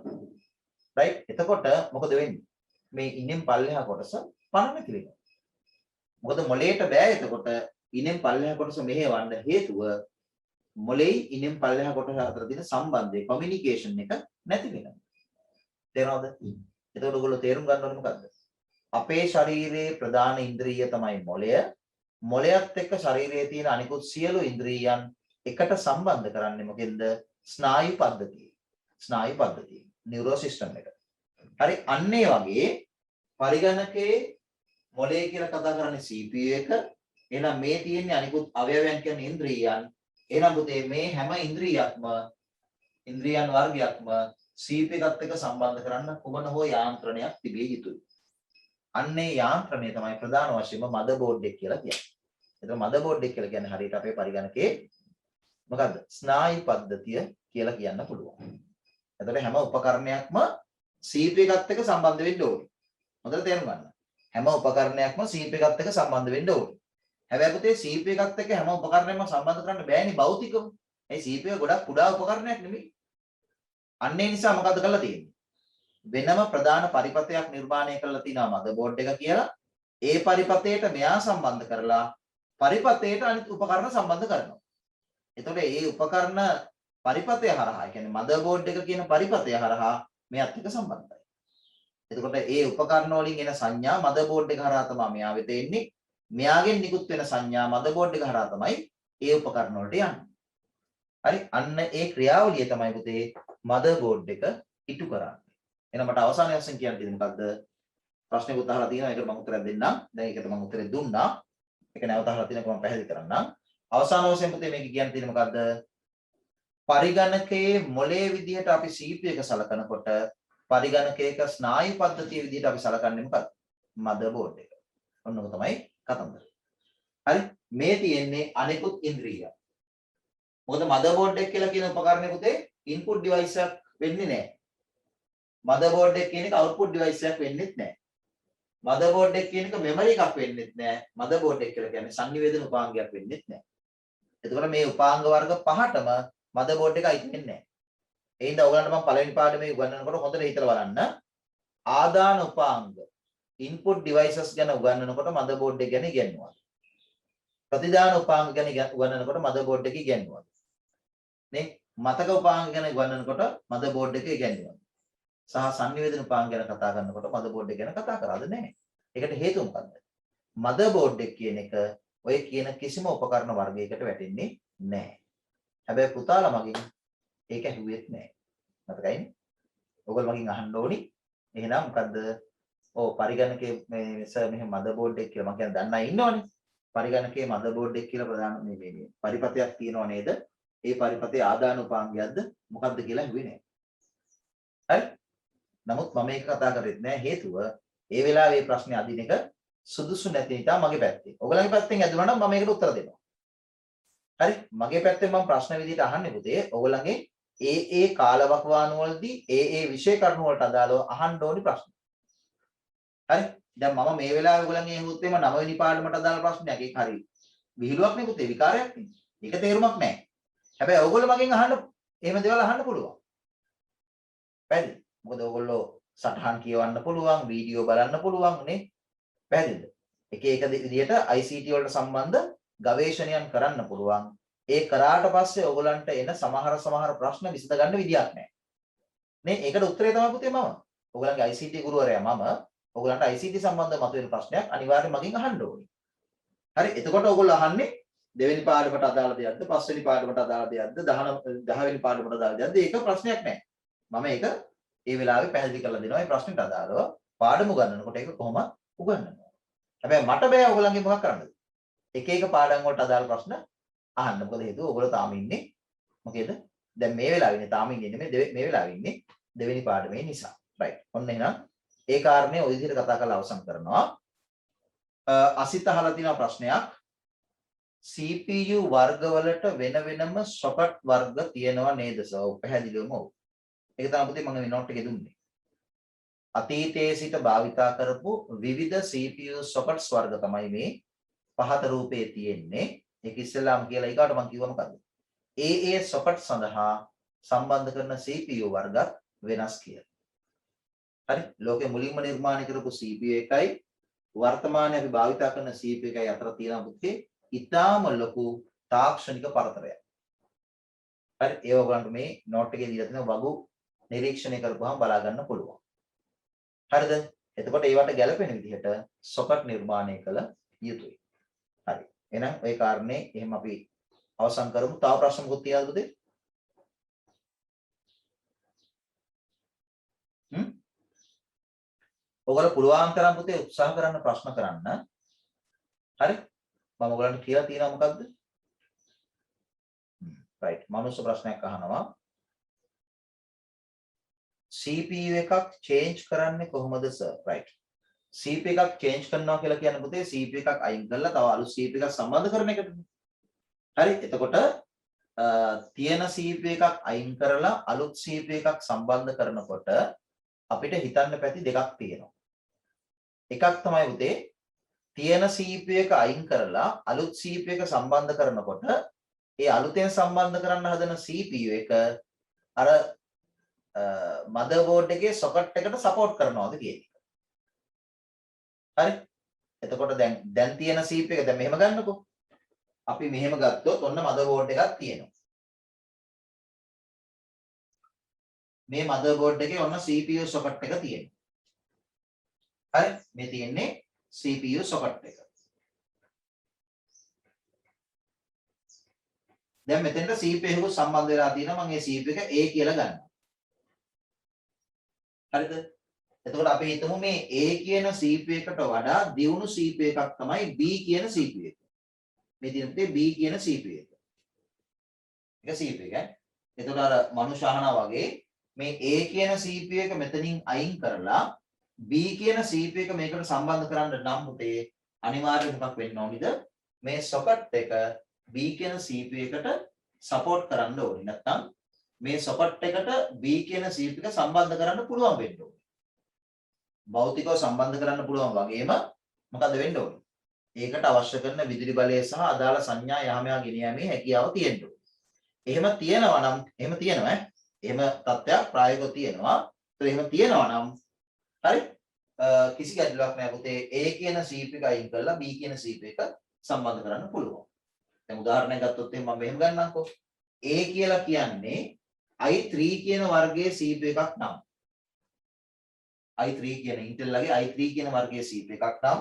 right. එතකොට මොකද වෙන්නේ? මේ ඉනෙන් පල්ලෙහා කොටස පණ නැති වෙනවා. මොකද මොලේට බෑ එතකොට ඉනෙන් පල්ලෙහා කොටස මෙහෙවන්න හේතුව මොලේ ඉනෙන් පල්ලෙහා කොටස අතර තියෙන සම්බන්ධය කොමියුනිකේෂන් එක නැති වෙනවා. තේරෙනවද? එතකොට ඔයගොල්ලෝ තේරුම් ගන්න ඕනේ මොකද්ද? අපේ ශරීරයේ ප්‍රධාන ඉන්ද්‍රිය තමයි මොලය. මොලයත් එක්ක ශරීරයේ තියෙන අනිකුත් සියලු ඉන්ද්‍රියයන් එකට සම්බන්ධ කරන්නේ මොකෙන්ද? ස්නායු පද්ධතිය. ස්නායු පද්ධතිය. නියුරෝ සිස්ටම් එක. හරි අන්න ඒ වගේ පරිගණකයේ මොලේ කියලා කතා කරන්නේ CPU එක. එහෙනම් මේ තියෙන්නේ අනිකුත් අවයවයන් කියන්නේ ඉන්ද්‍රියයන්. එහෙනම් පුතේ මේ හැම ඉන්ද්‍රියන් වර්ගයක්ම CPU එකත් එක්ක සම්බන්ධ කරන්න කුමන හෝ යාන්ත්‍රණයක් තිබිය යුතුයි. අන්නේ යාන්ත්‍රණය තමයි ප්‍රධාන වශයෙන්ම මදර්බෝඩ් එක කියලා කියන්නේ. එතකොට මදර්බෝඩ් එක කියලා කියන්නේ හරියට අපේ පරිගණකයේ මොකද්ද? ස්නායු පද්ධතිය කියලා කියන්න පුළුවන්. එතකොට හැම උපකරණයක්ම CPU එකත් එක්ක සම්බන්ධ වෙන්න ඕනේ. හොඳට තේරුම් ගන්න. හැම උපකරණයක්ම CPU එකත් එක්ක සම්බන්ධ වෙන්න ඕනේ. හැබැයි පුතේ CPU එකත් එක්ක හැම උපකරණයක්ම සම්බන්ධ කරන්න බෑනේ භෞතිකව. ඒ CPU එක ගොඩක් කුඩා උපකරණයක් නෙමෙයි. අන්න ඒ නිසා මොකද්ද කරලා තියෙන්නේ? වෙනම ප්‍රධාන පරිපථයක් නිර්මාණය කරලා තිනවා මදර්බෝඩ් එක කියලා. ඒ පරිපථයට මෙයා සම්බන්ධ කරලා පරිපථයට අනිත් උපකරණ සම්බන්ධ කරනවා. එතකොට මේ උපකරණ පරිපථය හරහා, ඒ කියන්නේ මදර්බෝඩ් එක කියන පරිපථය හරහා මෙයාත් එක්ක සම්බන්ධයි. එතකොට මේ උපකරණ වලින් එන සංඥා මදර්බෝඩ් එක හරහා තමයි මෙයා වෙත එන්නේ. මෙයාගෙන් නිකුත් වෙන සංඥා මදර්බෝඩ් එක හරහා තමයි ඒ උපකරණ වලට යන්නේ. හරි අන්න ඒ ක්‍රියාවලිය තමයි පුතේ මදර්බෝඩ් එක ඉටු කරන්නේ. එහෙනම් මට අවසානයේ වශයෙන් කියන්න තියෙන්නේ මොකද්ද? ප්‍රශ්නෙකුත් අහලා තියෙනවා. ඒකට මම උත්තරයක් දෙන්නම්. දැන් ඒකට මම උත්තරේ දුන්නා. ඒක නැවත අහලා තියෙනකම මම පැහැදිලි කරන්නම්. අවසාන වශයෙන් පුතේ මේක කියන්න තියෙන්නේ මොකද්ද? පරිගණකයේ මොලේ විදිහට අපි CPU එක සලකනකොට පරිගණකයක ස්නායු පද්ධතිය විදිහට අපි සලකන්නේ මොකක්ද? මදර්බෝඩ් එක. ඔන්න ඔක තමයි කතන්දර. හරි? මේ තියෙන්නේ අනිකුත් ඉන්ද්‍රිය. මොකද මදර්බෝඩ් එක කියලා කියන උපකරණය පුතේ ඉන්පුට් ඩිවයිස් එකක් වෙන්නේ නැහැ. මදර්බෝඩ් එක කියන එක අවුට්පුට් ඩිවයිස් එකක් වෙන්නේත් නැහැ. මදර්බෝඩ් එක කියන එක මෙමරි එකක් වෙන්නේත් නැහැ. මදර්බෝඩ් එක කියලා කියන්නේ සංනිවේදන උපාංගයක් වෙන්නේත් නැහැ. එතකොට මේ උපාංග වර්ග පහටම මදර්බෝඩ් එක අයිති වෙන්නේ නැහැ. ඒ හින්දා ඔයගලන්ට මම පළවෙනි පාඩමේ උගන්වනකොට හොඳට හිතලා බලන්න. ආදාන උපාංග input devices ගැන උගන්වනකොට මදර්බෝඩ් එක ගැන ඉගෙනුවා. ප්‍රතිදාන උපාංග ගැන උගන්වනකොට මදර්බෝඩ් එක ඉගෙනුවා. නේ මතක උපාංග ගැන උගන්වනකොට මදර්බෝඩ් එක ඉගෙනුවා. සහ සංනිවේදන උපාංග ගැන කතා කරනකොට මදර්බෝඩ් එක ගැන කතා කරාද නැහැ. ඒකට හේතුව මොකද්ද? මදර්බෝඩ් එක කියන එක ඔය කියන කිසිම උපකරණ වර්ගයකට වැටෙන්නේ නැහැ. හැබැයි පුතාලා මගෙන් ඒක ඇහුවෙත් නැහැ. මතකයිනේ? ඔයගොල්ලෝ මගෙන් අහන්න ඕනි. එහෙනම් මොකද්ද? ඔව් පරිගණකයේ මේ සර් මෙහෙම මදර්බෝඩ් එක කියලා මම කියන්නේ දන්න අය ඉන්නවනේ. පරිගණකයේ මදර්බෝඩ් එක කියලා ප්‍රධාන මේ පරිපතයක් තියෙනව නේද? ඒ පරිපතේ ආදාන උපාංගයක්ද මොකක්ද කියලා ඇහුවේ නැහැ. හරි? නමුත් මම මේක කතා කරෙත් නැහැ. හේතුව ඒ වෙලාවේ ප්‍රශ්නේ අදින එක සුදුසු නැති නිසා මගේ පැත්තේ. ඔයගලගේ පැත්තෙන් ඇදුණා නම් මම මේකට උත්තර දෙනවා. හරි? මගේ පැත්තෙන් මම ප්‍රශ්න විදිහට අහන්නේ පුතේ. ඔයගලගේ ඒ කාලවකවානු වලදී ඒ විෂය කරුණු වලට අදාළව අහන්න ඕනි ප්‍රශ්න. හරි? දැන් මම මේ වෙලාවේ ඔයගලගේ ඇහුවොත් එimhe 9 වෙනි පාඩමට අදාළ ප්‍රශ්නයක්. ඒක හරි විහිළුවක් නේ පුතේ, විකාරයක් නේ. ඒක තේරුමක් නැහැ. හැබැයි ඔයගොල්ලෝ මගෙන් අහන්න එහෙම දේවල් අහන්න පුළුවන්. පැහැදිලි? මොකද ඔයගොල්ලෝ සටහන් කියවන්න පුළුවන්, වීඩියෝ බලන්න පුළුවන් නේ. පැහැදිලිද? එක විදිහට ICT වලට සම්බන්ධ ගවේෂණයන් කරන්න පුළුවන්. ඒ කරාට පස්සේ ඔයගලන්ට එන සමහර ප්‍රශ්න විසඳ ගන්න විදියක් නැහැ. නේ ඒකට උත්තරේ තමයි පුතේ මම. ඔයගලන්ගේ ICT ගුරුවරයා මම. ඔයගලන්ට ICT සම්බන්ධව මතුවෙන ප්‍රශ්නයක් අනිවාර්යයෙන් මගෙන් අහන්න ඕනේ. හරි? එතකොට ඔයගොල්ලෝ අහන්නේ දෙවෙනි පාඩමට අදාළ දෙයක්ද, පස්වෙනි පාඩමට අදාළ දෙයක්ද, 10 වෙනි පාඩමට අදාළ දෙයක්ද? ඒක ප්‍රශ්නයක් නැහැ. මම ඒක ඒ වෙලාවේ පැහැදිලි කරලා දෙනවා. මේ ප්‍රශ්නෙට අදාළව පාඩම උගන්වනකොට ඒක කොහොමද උගන්වනවා. හැබැයි මට බෑ ඔයගලන්ගේ මොකක් කරන්නද? එක පාඩම් වලට අදාළ ප්‍රශ්න අහන්න. මොකද හේතුව ඔයගොල්ලෝ තාම ඉන්නේ මොකේද? දැන් මේ වෙලාවේ ඉන්නේ තාම ඉන්නේ මේ වෙලාවේ ඉන්නේ දෙවෙනි පාඩමේ නිසා. රයිට්. ඔන්න එහෙනම් ඒ කාරණේ ওই විදිහට කතා කරලා අවසන් කරනවා. අසිත අහලා තියෙන ප්‍රශ්නයක්. CPU වර්ගවලට වෙන වෙනම සොකට් වර්ග තියෙනවා නේද සර්? පැහැදිලිවම ඔව්. ඒක තමයි පුතේ මම මේ නෝට් එකේ දුන්නේ. අතීතයේ සිට භාවිතා කරපු විවිධ CPU sockets වර්ග තමයි මේ පහත රූපේ තියෙන්නේ. ඒක ඉස්සෙල්ලාම කියලා ඊකට මම කිව්වා මොකද්ද? ඒ socket සඳහා සම්බන්ධ කරන CPU වර්ගත් වෙනස් කියලා. හරි? ලෝකෙ මුලින්ම නිර්මාණය කරපු CPU එකයි වර්තමානයේ අපි භාවිතා කරන CPU එකයි අතර තියෙන පුතේ ඊටාම ලොකු තාක්ෂණික පරතරයක්. හරි? ඒ ඔයගලන්ට මේ නෝට් එකේ දීලා තියෙන වගු නිරීක්ෂණය කරපුවාම බලා ගන්න පුළුවන්. හරිද? එතකොට ඒවට ගැළපෙන විදිහට socket නිර්මාණය කළ යුතුයි. හරි. එහෙනම් ওই කාරණේ එහෙම අපි අවසන් කරමු. තව ප්‍රශ්න මොකක්ද තියනවද? ඔයගොල්ලෝ පුළුවන් තරම් පුතේ උත්සාහ කරන්න ප්‍රශ්න කරන්න. හරි? මම ඔයගලන්ට කියලා තියෙනවා මොකද්ද? රයිට්. මනුස්ස ප්‍රශ්නයක් අහනවා. CPU එකක් change කරන්නේ කොහොමද සර්? රයිට්. CPU එකක් change කරනවා කියලා කියන්නේ පුතේ CPU එකක් අයින් කරලා තව අලුත් CPU එකක් සම්බන්ධ කරන එකටනේ. හරි? එතකොට තියෙන CPU එකක් අයින් කරලා අලුත් CPU එකක් සම්බන්ධ කරනකොට අපිට හිතන්න පැති දෙකක් තියෙනවා. එකක් තමයි පුතේ තියෙන CPU එක අයින් කරලා අලුත් CPU එක සම්බන්ධ කරනකොට ඒ අලුතෙන් සම්බන්ධ කරන්න හදන CPU එක අර මදර්බෝඩ් එකේ socket එකට support කරනවද කියන එක. හරි? එතකොට දැන් තියෙන CPU එක දැන් මෙහෙම ගන්නකො. අපි මෙහෙම ගත්තොත් ඔන්න මදර්බෝඩ් එකක් තියෙනවා. මේ මදර්බෝඩ් එකේ ඔන්න CPU socket එක තියෙනවා. හරි? මේ තියෙන්නේ CPU socket එක. දැන් මෙතෙන්ට CPU එකක සම්බන්ධ වෙලා තියෙනවා. මම මේ CPU එක A කියලා ගන්නවා. හරිද? එතකොට අපි හිතමු මේ A කියන CPU එකට වඩා දියුණු CPU එකක් තමයි B කියන CPU එක. මේ දිනපතේ B කියන CPU එක. ඒක CPU එක. එතකොට අර මනුෂ්‍ය අහනවා වගේ මේ A කියන CPU එක මෙතනින් අයින් කරලා B කියන CPU එක මේකට සම්බන්ධ කරන්න නම් පුතේ අනිවාර්යයෙන් මොකක් වෙන්න ඕනිද? මේ socket එක B කියන CPU එකට support කරන්න ඕනේ. නැත්නම් මේ socket එකට B කියන CPU එක සම්බන්ධ කරන්න පුළුවන් වෙන්න ඕනේ. භෞතිකව සම්බන්ධ කරන්න පුළුවන් වගේම මොකද වෙන්න ඕනේ? ඒකට අවශ්‍ය කරන විදුලි බලය සහ අදාළ සංඥා යහමයා ගෙනියීමේ හැකියාව තියෙන්න ඕනේ. එහෙම තියෙනවා නම් එහෙම තියෙනවා එහෙම තත්ත්වයක් ප්‍රායෝගිකව තියෙනවා. ඒත් එහෙම තියෙනවා නම් හරි කිසි ගැටලුවක් නැහැ පුතේ. A කියන CPU එක අයින් කරලා B කියන CPU එක සම්බන්ධ කරන්න පුළුවන්. දැන් උදාහරණයක් ගත්තොත් එහෙනම් මම මෙහෙම ගන්නම්කෝ. A කියලා කියන්නේ i3 කියන වර්ගයේ CPU එකක් නම් i3 කියන Intel ලගේ i3 කියන වර්ගයේ CPU එකක් නම්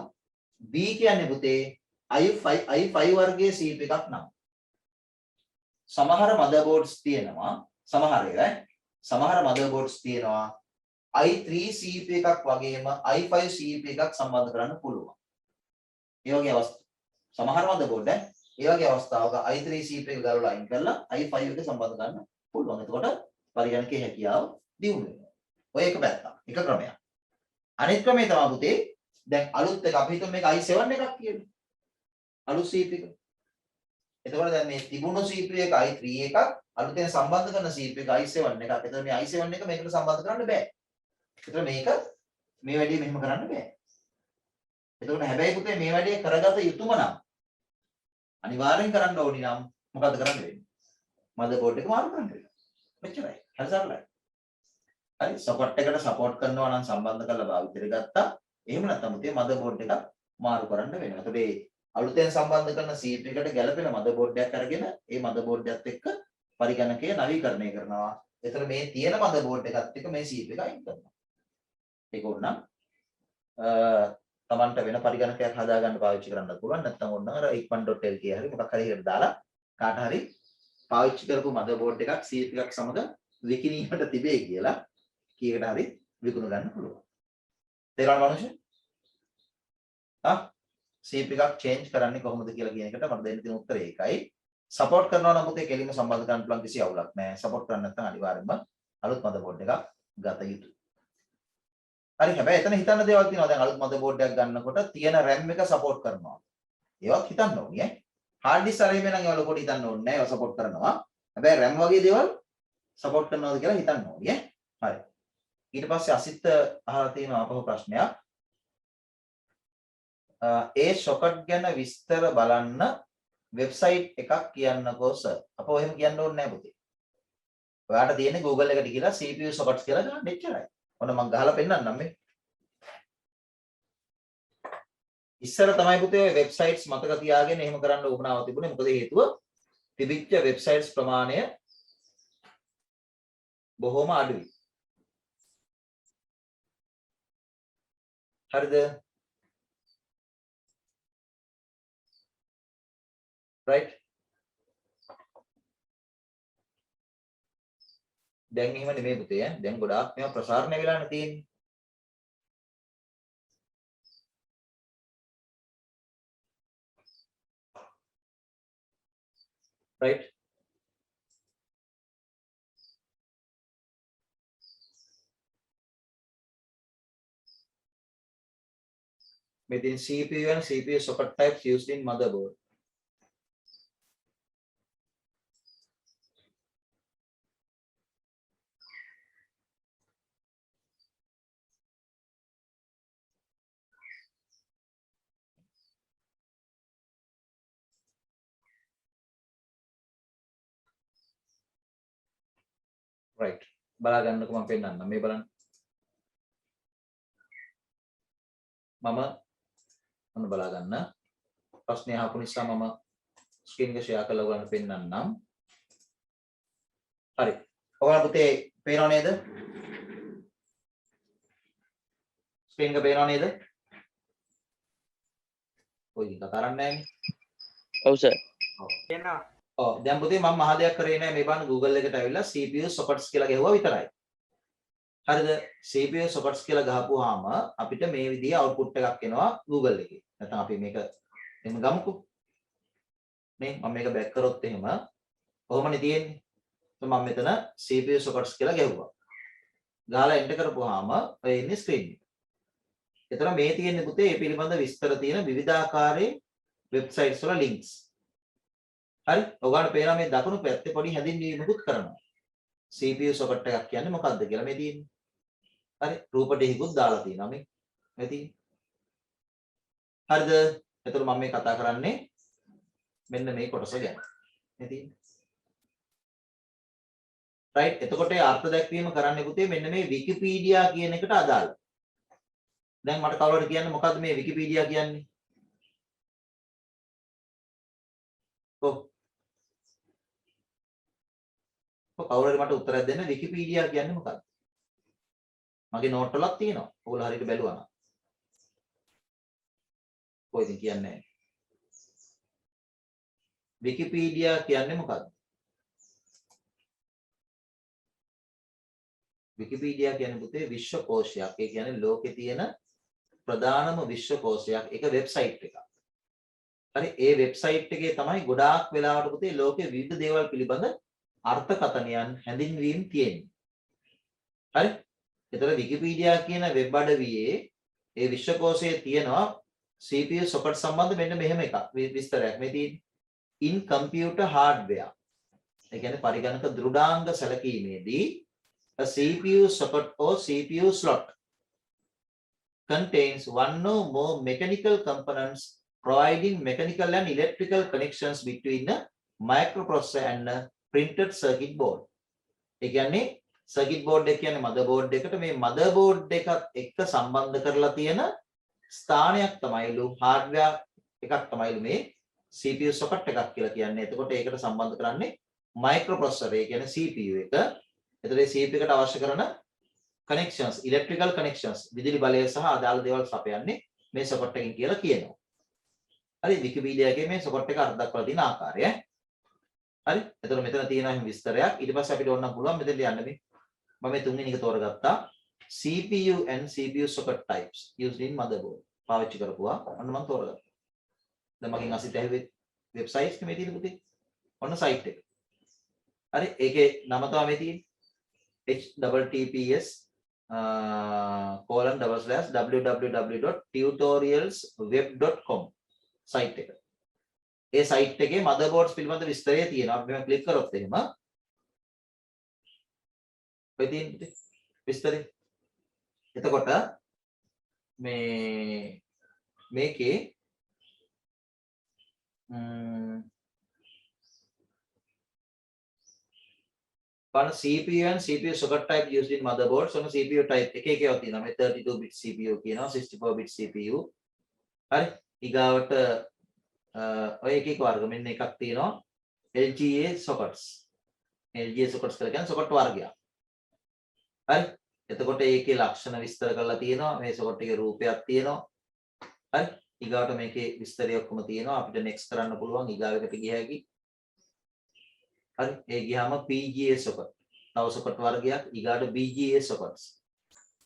B කියන්නේ පුතේ i5 වර්ගයේ CPU එකක් නම් සමහර motherboards තියෙනවා සමහර motherboards තියෙනවා i3 CPU එකක් වගේම i5 CPU එකක් සම්බන්ධ කරන්න පුළුවන්. ඒ වගේ අවස්ථා සමහර motherboard ඒ වගේ අවස්ථාවක i3 CPU එක ගලවලා අයින් කරලා i5 එක සම්බන්ධ කරන්න පුළුවන්. එතකොට පරිගණකයේ හැකියාව දියුණු වෙනවා. ඔය එක පැත්තක්. එක ක්‍රමයක්. අනිත් ක්‍රමය තමයි පුතේ දැන් අලුත් එක අපි හිතමු මේක i7 එකක් කියලා. අලුත් CPU එක. එතකොට දැන් මේ තිබුණු CPU එක i3 එකක් අලුතෙන් සම්බන්ධ කරන CPU එක i7 එකක්. එතකොට මේ i7 එක මේකට සම්බන්ධ කරන්න බෑ. එතකොට මේක මේ වැඩේ මෙහෙම කරන්න බෑ. එතකොට හැබැයි පුතේ මේ වැඩේ කරගත යුතුම නම් අනිවාර්යෙන් කරන්න ඕනි නම් මොකද කරන්න වෙන්නේ? මදර්බෝඩ් එක මාරු කරන්න වෙනවා. මෙච්චරයි. හරි සරලයි. හරි සපෝට් එකට සපෝට් කරනවා නම් සම්බන්ධ කරලා භාවිතයට ගත්තා. එහෙම නැත්නම් පුතේ මදර්බෝඩ් එක මාරු කරන්න වෙනවා. එතකොට මේ අලුතෙන් සම්බන්ධ කරන CPU එකට ගැළපෙන මදර්බෝඩ් එකක් අරගෙන ඒ මදර්බෝඩ් එකත් එක්ක පරිගණකය නවීකරණය කරනවා. එතකොට මේ තියෙන මදර්බෝඩ් එකත් එක්ක මේ CPU එක අයින් කරනවා. ඒක ඕනනම් තමන්ට වෙන පරිගණකයක් හදාගන්න පාවිච්චි කරන්නත් පුළුවන්. නැත්නම් ඕනනම් අර 1.lk හරි මොකක් හරි එකට දාලා කාට හරි පාවිච්චි කරපු මදර්බෝඩ් එකක් CPU එකක් සමග විකිණීමට තිබේ කියලා කීයකට හරි විකුණ ගන්න පුළුවන්. තේරෙනවද මනුෂ්‍ය? CPU එකක් change කරන්නේ කොහොමද කියලා කියන එකට මට දෙන්න තියෙන උත්තරය ඒකයි. support කරනවා නම් පුතේ කෙලින්ම සම්බන්ධ කරන්න පුළුවන් කිසි අවුලක් නැහැ. support කරන්නේ නැත්නම් අනිවාර්යයෙන්ම අලුත් motherboard එකක් ගත යුතුයි. හරි හැබැයි එතන හිතන්න දේවල් තියෙනවා. දැන් අලුත් motherboard එකක් ගන්නකොට තියෙන RAM එක support කරනවා. ඒවත් හිතන්න ඕනේ ඈ. hard disk අරගෙන නම් ඒවල පොඩි හිතන්න ඕනේ නැහැ. ඒවා support කරනවා. හැබැයි RAM වගේ දේවල් support කරනවාද කියලා හිතන්න ඕනේ ඈ. හරි. ඊට පස්සේ අසිත අහලා තියෙන අපහු ප්‍රශ්නයක්. ඒ socket ගැන විස්තර බලන්න වෙබ්සයිට් එකක් කියන්නකෝ සර්. අපෝ එහෙම කියන්න ඕනේ නැහැ පුතේ. ඔයාට තියෙන්නේ Google එකට ගිහලා CPU sockets කියලා ගන්න එච්චරයි. ඔන්න මම ගහලා පෙන්නන්නම් මේ. ඉස්සර තමයි පුතේ ඔය වෙබ්සයිට්ස් මතක තියාගෙන එහෙම කරන්න උවමනාවක් තිබුණේ. මොකද හේතුව තිබිච්ච වෙබ්සයිට්ස් ප්‍රමාණය බොහොම අඩුයි. හරිද? right? දැන් එහෙම නෙමෙයි පුතේ ඈ. දැන් ගොඩාක් මේවා ප්‍රසාරණය වෙලානේ තියෙන්නේ. right? Within CPU and CPU socket types used in motherboard. right. බලා ගන්නකො මම පෙන්නන්නම්. මේ බලන්න. මම ඔන්න බලා ගන්න. ප්‍රශ්නේ අහපු නිසා මම ස්ක්‍රීන් එක ෂෙයා කරලා ඔයගලන්ට පෙන්නන්නම්. හරි. ඔයාලා පුතේ පේනව නේද? ස්ක්‍රීන් එක පේනව නේද? ඔය කතා කරන්නේ නැන්නේ. ඔව් සර්. එනවා. ඔව් දැන් පුතේ මම මහ දෙයක් කරේ නැහැ මේ බලන්න Google එකට ඇවිල්ලා CPU sockets කියලා ගැහුවා විතරයි. හරිද? CPU sockets කියලා ගහපුවාම අපිට මේ විදිහේ output එකක් එනවා Google එකේ. නැත්නම් අපි මේක එහෙම ගමුකෝ. නේ මම මේක බැක් කරොත් එහෙම කොහොමනේ තියෙන්නේ? මම මෙතන CPU sockets කියලා ගැහුවා. ගහලා enter කරපුවාම ඔය ඉන්නේ screen එක. එතන මේ තියෙන්නේ පුතේ මේ පිළිබඳ විස්තර තියෙන විවිධාකාරයේ websites වල links. හරි? ඔයාලට පේනවා මේ දකුණු පැත්තේ පොඩි හැඳින්වීමකුත් කරනවා. CPU socket එකක් කියන්නේ මොකක්ද කියලා මේ තියෙන්නේ. හරි? රූප ටෙහිකුත් දාලා තියෙනවා මේ තියෙන්නේ. හරිද? එතකොට මම මේ කතා කරන්නේ මෙන්න මේ කොටස ගැන. මේ තියෙන්නේ. right? එතකොට ඒ අර්ථ දැක්වීම කරන්නේ පුතේ මෙන්න මේ Wikipedia කියන එකට අදාළයි. දැන් මට කවුරුහරි කියන්න මොකද්ද මේ Wikipedia කියන්නේ? කවුරුහරි මට උත්තරයක් දෙන්න Wikipedia කියන්නේ මොකක්ද? මගේ නෝට් වලක් තියෙනවා. ඔයගොල්ලෝ හරියට බැලුවා නම්. කොයිද කියන්නේ? Wikipedia කියන්නේ මොකක්ද? Wikipedia කියන්නේ පුතේ විශ්වකෝෂයක්. ඒ කියන්නේ ලෝකේ තියෙන ප්‍රධානම විශ්වකෝෂයක්. ඒක වෙබ්සයිට් එකක්. හරි ඒ වෙබ්සයිට් එකේ තමයි ගොඩාක් වෙලාවට පුතේ ලෝකේ විවිධ දේවල් පිළිබඳ අර්ථකථනයන් හැඳින්වීම් තියෙන්නේ. හරි? ඒතර Wikipedia කියන වෙබ් අඩවියේ ඒ විශ්වකෝෂයේ තියෙනවා CPU socket සම්බන්ධ මෙන්න මෙහෙම එකක් විස්තරයක් මේ තියෙන්නේ. In computer hardware. ඒ කියන්නේ පරිගණක දෘඩාංග සැලකීමේදී a CPU socket or CPU slot contains one or more mechanical components providing mechanical and electrical connections between a microprocessor and a printed circuit board. ඒ කියන්නේ circuit board එක කියන්නේ motherboard එකට මේ motherboard එකත් එක්ක සම්බන්ධ කරලා තියෙන ස්ථානයක් තමයිලු hardware එකක් තමයිලු මේ CPU socket එකක් කියලා කියන්නේ. එතකොට ඒකට සම්බන්ධ කරන්නේ microprocessor ඒ කියන්නේ CPU එක. එතකොට මේ CPU එකට අවශ්‍ය කරන connections electrical connections විදුලි බලය සහ අදාළ දේවල් සපයන්නේ මේ socket එකකින් කියලා කියනවා. හරි Wikipedia එකේ මේ socket එක අර්ථ දක්වලා තියෙන ආකාරය. හරි එතකොට මෙතන තියෙනවා එහෙම විස්තරයක්. ඊට පස්සේ අපිට ඕන නම් පුළුවන් මෙතෙන්ට යන්න මේ මම මේ තුන්වෙනි එක තෝරගත්තා CPU and CPU socket types used in motherboard පාවිච්චි කරපුවා ඔන්න මම තෝරගත්තා. දැන් මගෙන් අසිත ඇහුවේ වෙබ්සයිට්ස් මේ තියෙන පුතේ ඔන්න සයිට් එක. හරි ඒකේ නම තමයි මේ තියෙන්නේ https://www.tutorialsweb.com සයිට් එක. ඒ සයිට් එකේ motherboards පිළිබඳ විස්තරය තියෙනවා. අපි මෙහෙම ක්ලික් කරොත් එහෙම ඔය තියෙන විස්තරය. එතකොට මේකේ බලන්න CPU and CPU socket type used in motherboards. ඔන්න CPU type එක එකව තියෙනවා. මේ 32 bit CPU කියනවා 64 bit CPU. හරි ඊගාවට ඔය එක එක වර්ග මෙන්න එකක් තියෙනවා LGA sockets. LGA sockets කියලා කියන්නේ socket වර්ගයක්. හරි එතකොට ඒකේ ලක්ෂණ විස්තර කරලා තියෙනවා. මේ socket එකේ රූපයක් තියෙනවා. හරි ඊගාවට මේකේ විස්තරය ඔක්කොම තියෙනවා. අපිට next කරන්න පුළුවන් ඊගාවකට ගිය හැකි. හරි ඒ ගියාම PGA socket තව socket වර්ගයක් ඊගාට BGA sockets.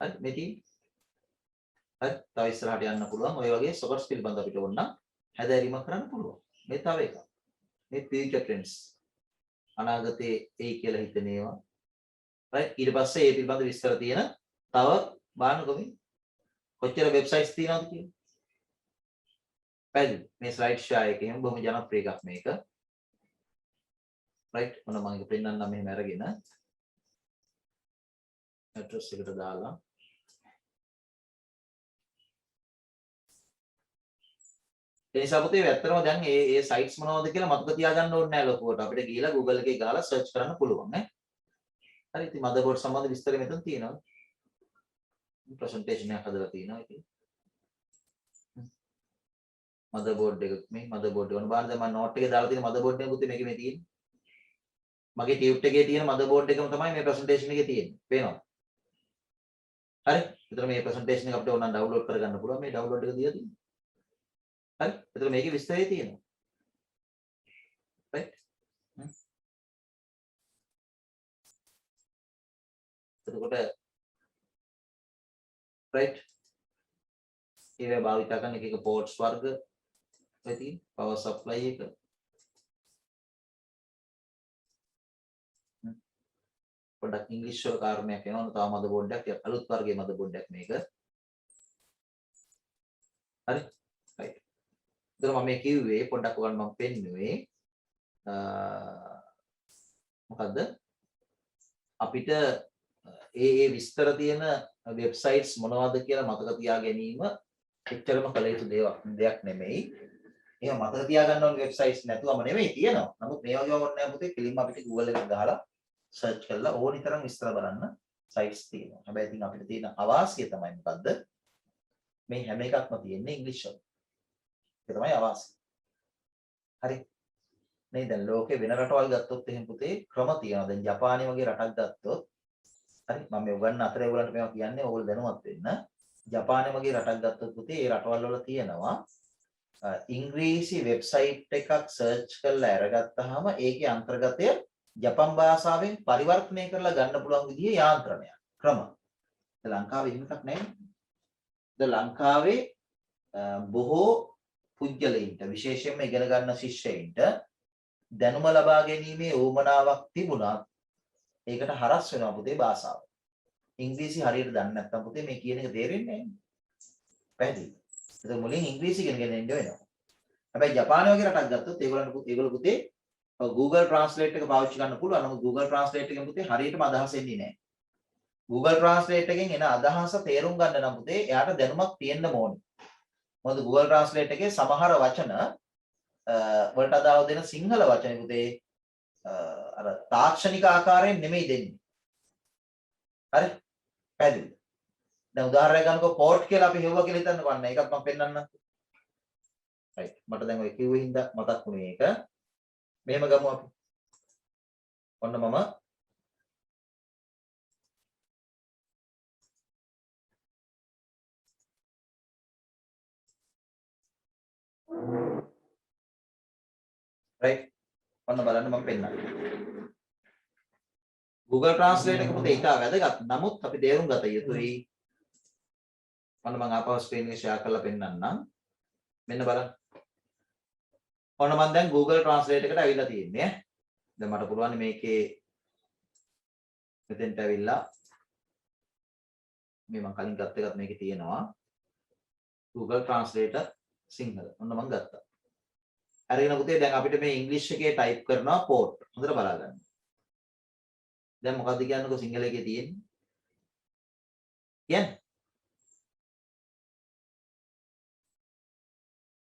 හරි මේ තියෙන්නේ. හරි තව ඉස්සරහට යන්න පුළුවන්. ඔය වගේ sockets පිළිබඳව අපිට ඕන නම් හැදෑරීමක් කරන්න පුළුවන්. මේ තව එකක්. මේ future trends. අනාගතයේ එයි කියලා හිතන ඒවා. right ඊට පස්සේ ඒ පිළිබඳ විස්තර තියෙන තව බලන්නකො මේ කොච්චර වෙබ්සයිට්ස් තියෙනවද කියලා. පැහැදිලි. මේ ස්ලයිඩ් ෂෙයා එකේම බොහොම ජනප්‍රිය එකක් මේක. right මොන මම ඒක පෙන්නන්නම් මෙහෙම අරගෙන ඇඩ්‍රස් එකට දාලා ඒ නිසා පුතේ ඇත්තටම දැන් ඒ සයිට්ස් මොනවද කියලා මතක තියාගන්න ඕනේ නැහැ ලොකුවට. අපිට ගිහලා Google එකේ ගහලා සර්ච් කරන්න පුළුවන් නේ. හරි ඉතින් motherboard සම්බන්ධ විස්තර මෙතන තියෙනවා. ප්‍රසන්ටේෂන් එකක් හදලා තියෙනවා ඉතින්. motherboard එක මේ motherboard එක වුණ බාන දැන් මම note එකේ දාලා තියෙන motherboard එක පුතේ මේකේ මේ තියෙන්නේ. මගේ tube එකේ තියෙන motherboard එකම තමයි මේ presentation එකේ තියෙන්නේ. පේනවද? හරි. ඒතර මේ presentation එක අපිට ඕන නම් download කරගන්න පුළුවන්. මේ download එක දීලා තියෙනවා. හරි. ඒතර මේකේ විස්තරය තියෙනවා. right. එතකොට right ඒවා භාවිත කරන එක ports වර්ග වෙති power supply එක පොඩ්ඩක් ඉංග්‍රීසි වල කාරණයක් එනවා තව motherboard එකක් අලුත් වර්ගයේ motherboard එකක් මේක හරි right ඒතර මම මේ කිව්වේ පොඩ්ඩක් ඔයගොල්ලන් මම පෙන්නුවේ මොකද්ද අපිට ඒ විස්තර තියෙන වෙබ්සයිට්ස් මොනවද කියලා මතක තියා ගැනීම එච්චරම කළ යුතු දෙයක් නෙමෙයි. එහෙම මතක තියාගන්න ඕන වෙබ්සයිට්ස් නැතුවම නෙමෙයි තියෙනවා. නමුත් මේ වගේ වුණ නැහැ පුතේ කෙලින්ම අපිට Google එකට ගහලා සර්ච් කරලා ඕනිතරම් විස්තර බලන්න සයිට්ස් තියෙනවා. හැබැයි ඉතින් අපිට තියෙන අවාසිය තමයි මොකද්ද? මේ හැම එකක්ම තියෙන්නේ ඉංග්‍රීසි වල. ඒක තමයි අවාසිය. හරි. මේ දැන් ලෝකේ වෙන රටවල් ගත්තොත් එහෙනම් පුතේ ක්‍රම තියෙනවා. දැන් ජපානයේ වගේ රටක් ගත්තොත් හරි මම මේ උගන්න අතරේ ඔයගලන්ට මේවා කියන්නේ ඕගොල්ලෝ දැනුවත් වෙන්න. ජපානයේ වගේ රටක් ගත්තොත් පුතේ ඒ රටවල් වල තියෙනවා ඉංග්‍රීසි වෙබ්සයිට් එකක් සර්ච් කරලා අරගත්තාම ඒකේ අන්තර්ගතය ජපන් භාෂාවෙන් පරිවර්තනය කරලා ගන්න පුළුවන් විදිහේ යාන්ත්‍රණයක් ක්‍රම. ලංකාවේ එහෙම එකක් නැහැ. ලංකාවේ බොහෝ පුජ්‍යලයින්ට විශේෂයෙන්ම ඉගෙන ගන්න ශිෂ්‍යයින්ට දැනුම ලබා ගැනීමේ උවමනාවක් තිබුණා. ඒකට හරස් වෙනවා පුතේ භාෂාව. ඉංග්‍රීසි හරියට දන්නේ නැත්නම් පුතේ මේ කියන එක තේරෙන්නේ නැහැ. පැහැදිලිද? ඒක මුලින් ඉංග්‍රීසි ඉගෙනගෙන ඉන්න වෙනවා. හැබැයි ජපානය වගේ රටක් ගත්තොත් ඒගොල්ලෝ පුතේ Google Translate එක පාවිච්චි කරන්න පුළුවන්. නමුත් Google Translate එකෙන් පුතේ හරියටම අදහස එන්නේ නැහැ. Google Translate එකෙන් එන අදහස තේරුම් ගන්න නම් පුතේ එයාට දැනුමක් තියෙන්න ඕනේ. මොකද Google Translate එකේ සමහර වචන වලට අදාළ දෙන සිංහල වචන පුතේ අර තාක්ෂණික ආකාරයෙන් නෙමෙයි දෙන්නේ. හරි? පැහැදිලිද? දැන් උදාහරණයක් ගන්නකො port කියලා අපි හෙව්වා කියලා හිතන්නකො අන්න ඒකත් මම පෙන්නන්නම්. right මට දැන් ඔය කිව්වෙ හින්දා මතක් වුණේ ඒක. මෙහෙම ගමු අපි. ඔන්න මම right ඔන්න බලන්න මම පෙන්නන්නම්. Google Translate එක පුතේ ඉතා වැදගත්. නමුත් අපි තේරුම් ගත යුතුයි. ඔන්න මම ආපහු ස්ක්‍රීන් එක ෂෙයා කරලා පෙන්නන්නම්. මෙන්න බලන්න. ඔන්න මම දැන් Google Translate එකට ඇවිල්ලා තියෙන්නේ. දැන් මට පුළුවන් මේකේ මෙතෙන්ට ඇවිල්ලා මේ මම කලින් ගත්ත එකත් මේකේ තියෙනවා. Google Translate Sinhala. ඔන්න මම ගත්තා. අරගෙන පුතේ දැන් අපිට මේ ඉංග්‍රීසි එකේ ටයිප් කරනවා port. හොඳට බලා ගන්න. දැන් මොකද්ද කියන්නකෝ සිංහල එකේ තියෙන්නේ? කියන්නේ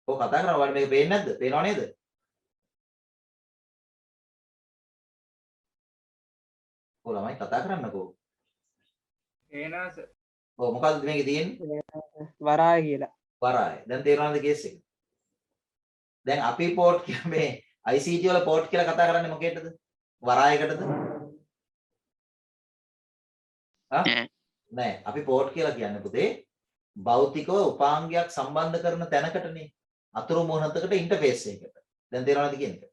ඔය කතා කරනවා වල මේක පේන්නේ නැද්ද? පේනව නේද? ඔය ළමයි කතා කරන්නකෝ. එනස ඔව් මොකද්ද මේකේ තියෙන්නේ? වරාය කියලා. වරාය. දැන් තේරෙනවද කේස් එක? දැන් අපි port කියලා මේ ICT වල port කියලා කතා කරන්නේ මොකේදද? වරායකටද? නෑ අපි port කියලා කියන්නේ පුතේ භෞතිකව උපාංගයක් සම්බන්ධ කරන තැනකටනේ අතුරු මොහොතකට ඉන්ටර්ෆේස් එකකට. දැන් තේරෙනවද කියන්නේ?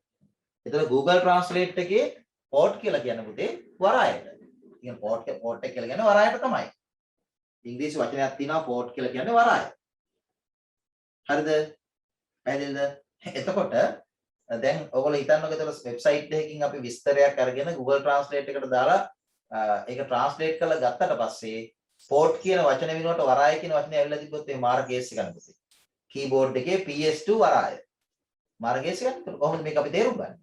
ඒතර Google Translate එකේ port කියලා කියන්නේ පුතේ වරායට. ඉතින් port එක කියලා කියන්නේ වරායට තමයි. ඉංග්‍රීසි වචනයක් තියෙනවා port කියලා කියන්නේ වරාය. හරිද? පැහැදිලිද? එතකොට දැන් ඔයගොල්ලෝ හිතන්නකෝ ඒතර වෙබ්සයිට් එකකින් අපි විස්තරයක් අරගෙන Google Translate එකට දාලා ඒක ට්‍රාන්ස්ලේට් කරලා ගත්තට පස්සේ port කියන වචන වෙනුවට වරාය කියන වචනේ ඇවිල්ලා තිබ්බොත් ඒ මාර කේස් එකක් පුතේ. කීබෝඩ් එකේ PS2 වරාය. මාර කේස් එකක්. කොහොමද මේක අපි තේරුම් ගන්නේ?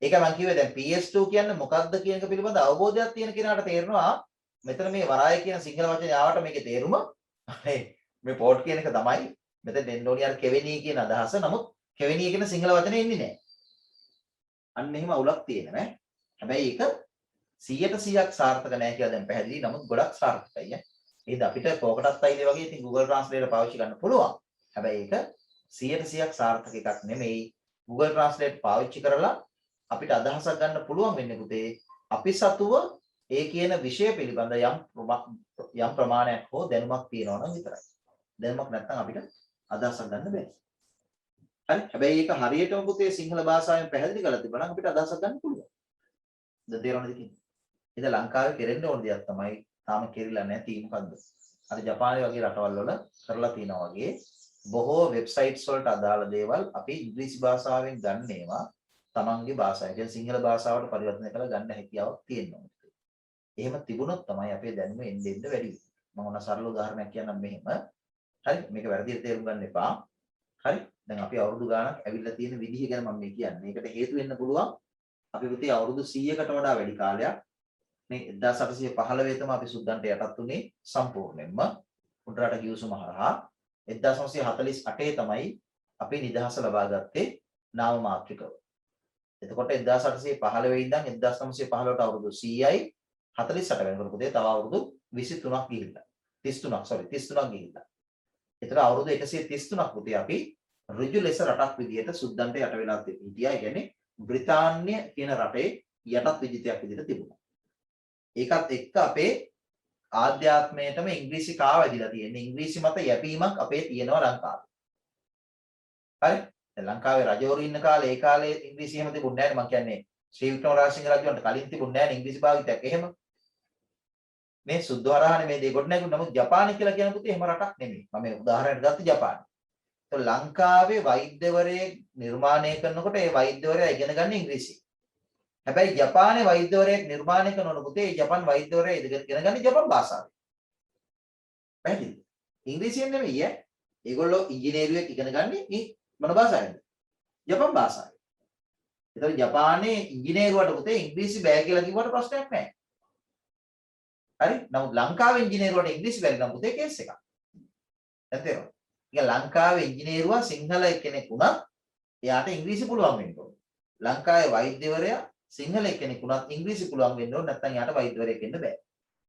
ඒකයි මම කිව්වේ දැන් PS2 කියන්නේ මොකක්ද කියන එක පිළිබඳ අවබෝධයක් තියෙන කෙනාට තේරෙනවා මෙතන මේ වරාය කියන සිංහල වචනේ ආවට මේකේ තේරුම මේ port කියන එක තමයි මෙතන දෙන්න ඕනි අර කෙවෙනී කියන අදහස. නමුත් කෙවෙනී කියන සිංහල වචනේ එන්නේ නැහැ. අන්න එහෙම අවුලක් තියෙනවා. හැබැයි ඒක 100% සාර්ථක නැහැ කියලා දැන් පැහැදිලි. නමුත් ගොඩක් සාර්ථකයි. ඒද අපිට කෝකටත් අයිනේ වගේ ඉතින් Google Translate පාවිච්චි කරන්න පුළුවන්. හැබැයි ඒක 100% සාර්ථක එකක් නෙමෙයි. Google Translate පාවිච්චි කරලා අපිට අදහසක් ගන්න පුළුවන් වෙන්නේ පුතේ අපි සතුව ඒ කියන විෂය පිළිබඳ යම් ප්‍රමාණයක් හෝ දැනුමක් තියෙනවා නම් විතරයි. දැනුමක් නැත්නම් අපිට අදහසක් ගන්න බැහැ. හරි. හැබැයි ඒක හරියටම පුතේ සිංහල භාෂාවෙන් පැහැදිලි කරලා තිබුණා නම් අපිට අදහසක් ගන්න පුළුවන්. දැන් තේරෙනවද කියන්නේ? ඉතින් ලංකාවේ කෙරෙන්න ඕන දෙයක් තමයි තාම කෙරිලා නැති මොකද්ද? අර ජපානයේ වගේ රටවල් වල කරලා තියෙනවා වගේ බොහෝ වෙබ්සයිට්ස් වලට අදාළ දේවල් අපි ඉංග්‍රීසි භාෂාවෙන් ගන්න ඒවා තමන්ගේ භාෂාවෙන් කියන්නේ සිංහල භාෂාවට පරිවර්තනය කරලා ගන්න හැකියාවක් තියෙනවා. එහෙම තිබුණොත් තමයි අපේ දැනුම එන්න එන්න වැඩි වෙන්නේ. මම ඔන්න සරල උදාහරණයක් කියන්නම් මෙහෙම. හරි මේක වැරදියට තේරුම් ගන්න එපා. හරි දැන් අපි අවුරුදු ගාණක් ඇවිල්ලා තියෙන විදිහ ගැන මම මේ කියන්නේ. මේකට හේතු වෙන්න පුළුවන් අපි පුතේ අවුරුදු 100කට වඩා වැඩි කාලයක් මේ 1815 තමයි අපි සුද්දන්ට යටත් උනේ සම්පූර්ණයෙන්ම උඩරට ගිවිසුම හරහා 1948 තමයි අපි නිදහස ලබා ගත්තේ නාම මාත්‍රිකව. එතකොට 1815 ඉඳන් 1915ට අවුරුදු 100යි 48 වෙනකොට පුතේ තව අවුරුදු 23ක් ගිහිල්ලා 33ක් ගිහිල්ලා. ඒතර අවුරුදු 133ක් පුතේ අපි ඍජු ලෙස රටක් විදියට සුද්දන්ට යට වෙලා හිටියා. ඒ කියන්නේ බ්‍රිතාන්‍ය කියන රටේ යටත් විජිතයක් විදියට තිබුණා. ඒකත් එක්ක අපේ ආධ්‍යාත්මයටම ඉංග්‍රීසි කාව ඇදිලා තියෙන්නේ. ඉංග්‍රීසි මත යැපීමක් අපේ තියෙනවා ලංකාවේ. හරි? දැන් ලංකාවේ රජවරු ඉන්න කාලේ ඒ කාලේ ඉංග්‍රීසි එහෙම තිබුණේ නැහැ නේ. මම කියන්නේ ශ්‍රී වික්‍රමරාජසිංහ රජුන්ට කලින් තිබුණේ නැහැ නේ ඉංග්‍රීසි භාවිතයක් එහෙම. මේ සුද්ධවරහනේ මේ දේ ගොඩ නැගුණ නමුත් ජපානය කියලා කියන පුතේ එහෙම රටක් නෙමෙයි. මම මේ උදාහරණයක් ගත්තේ ජපානය. તો ලංකාවේ වෛද්‍යවරයෙක් නිර්මාණය කරනකොට ඒ වෛද්‍යවරයා ඉගෙන ගන්න ඉංග්‍රීසි. හැබැයි ජපානයේ වෛද්‍යවරයෙක් නිර්මාණය කරනකොට පුතේ ඒ ජපාන් වෛද්‍යවරයා ඉගෙන ගන්න ජපාන් භාෂාවෙන්. පැහැදිලිද? ඉංග්‍රීසියෙන් නෙමෙයි ඈ. ඒගොල්ලෝ ඉංජිනේරුවෙක් ඉගෙන ගන්නේ මේ මොන භාෂාවෙන්ද? ජපාන් භාෂාවෙන්. ඒතකොට ජපානයේ ඉංජිනේරුවට පුතේ ඉංග්‍රීසි බෑ කියලා කිව්වට ප්‍රශ්නයක් නැහැ. හරි? නමුත් ලංකාවේ ඉංජිනේරුවට ඉංග්‍රීසි බැරි නම් පුතේ කේස් එකක්. දැන් තේරෙනවද? ඉතින් ලංකාවේ ඉංජිනේරුවා සිංහල කෙනෙක් වුණත් එයාට ඉංග්‍රීසි පුළුවන් වෙන්න ඕනේ. ලංකාවේ වෛද්‍යවරයා සිංහල කෙනෙක් වුණත් ඉංග්‍රීසි පුළුවන් වෙන්න ඕනේ නැත්නම් එයාට වෛද්‍යවරයෙක් වෙන්න බෑ.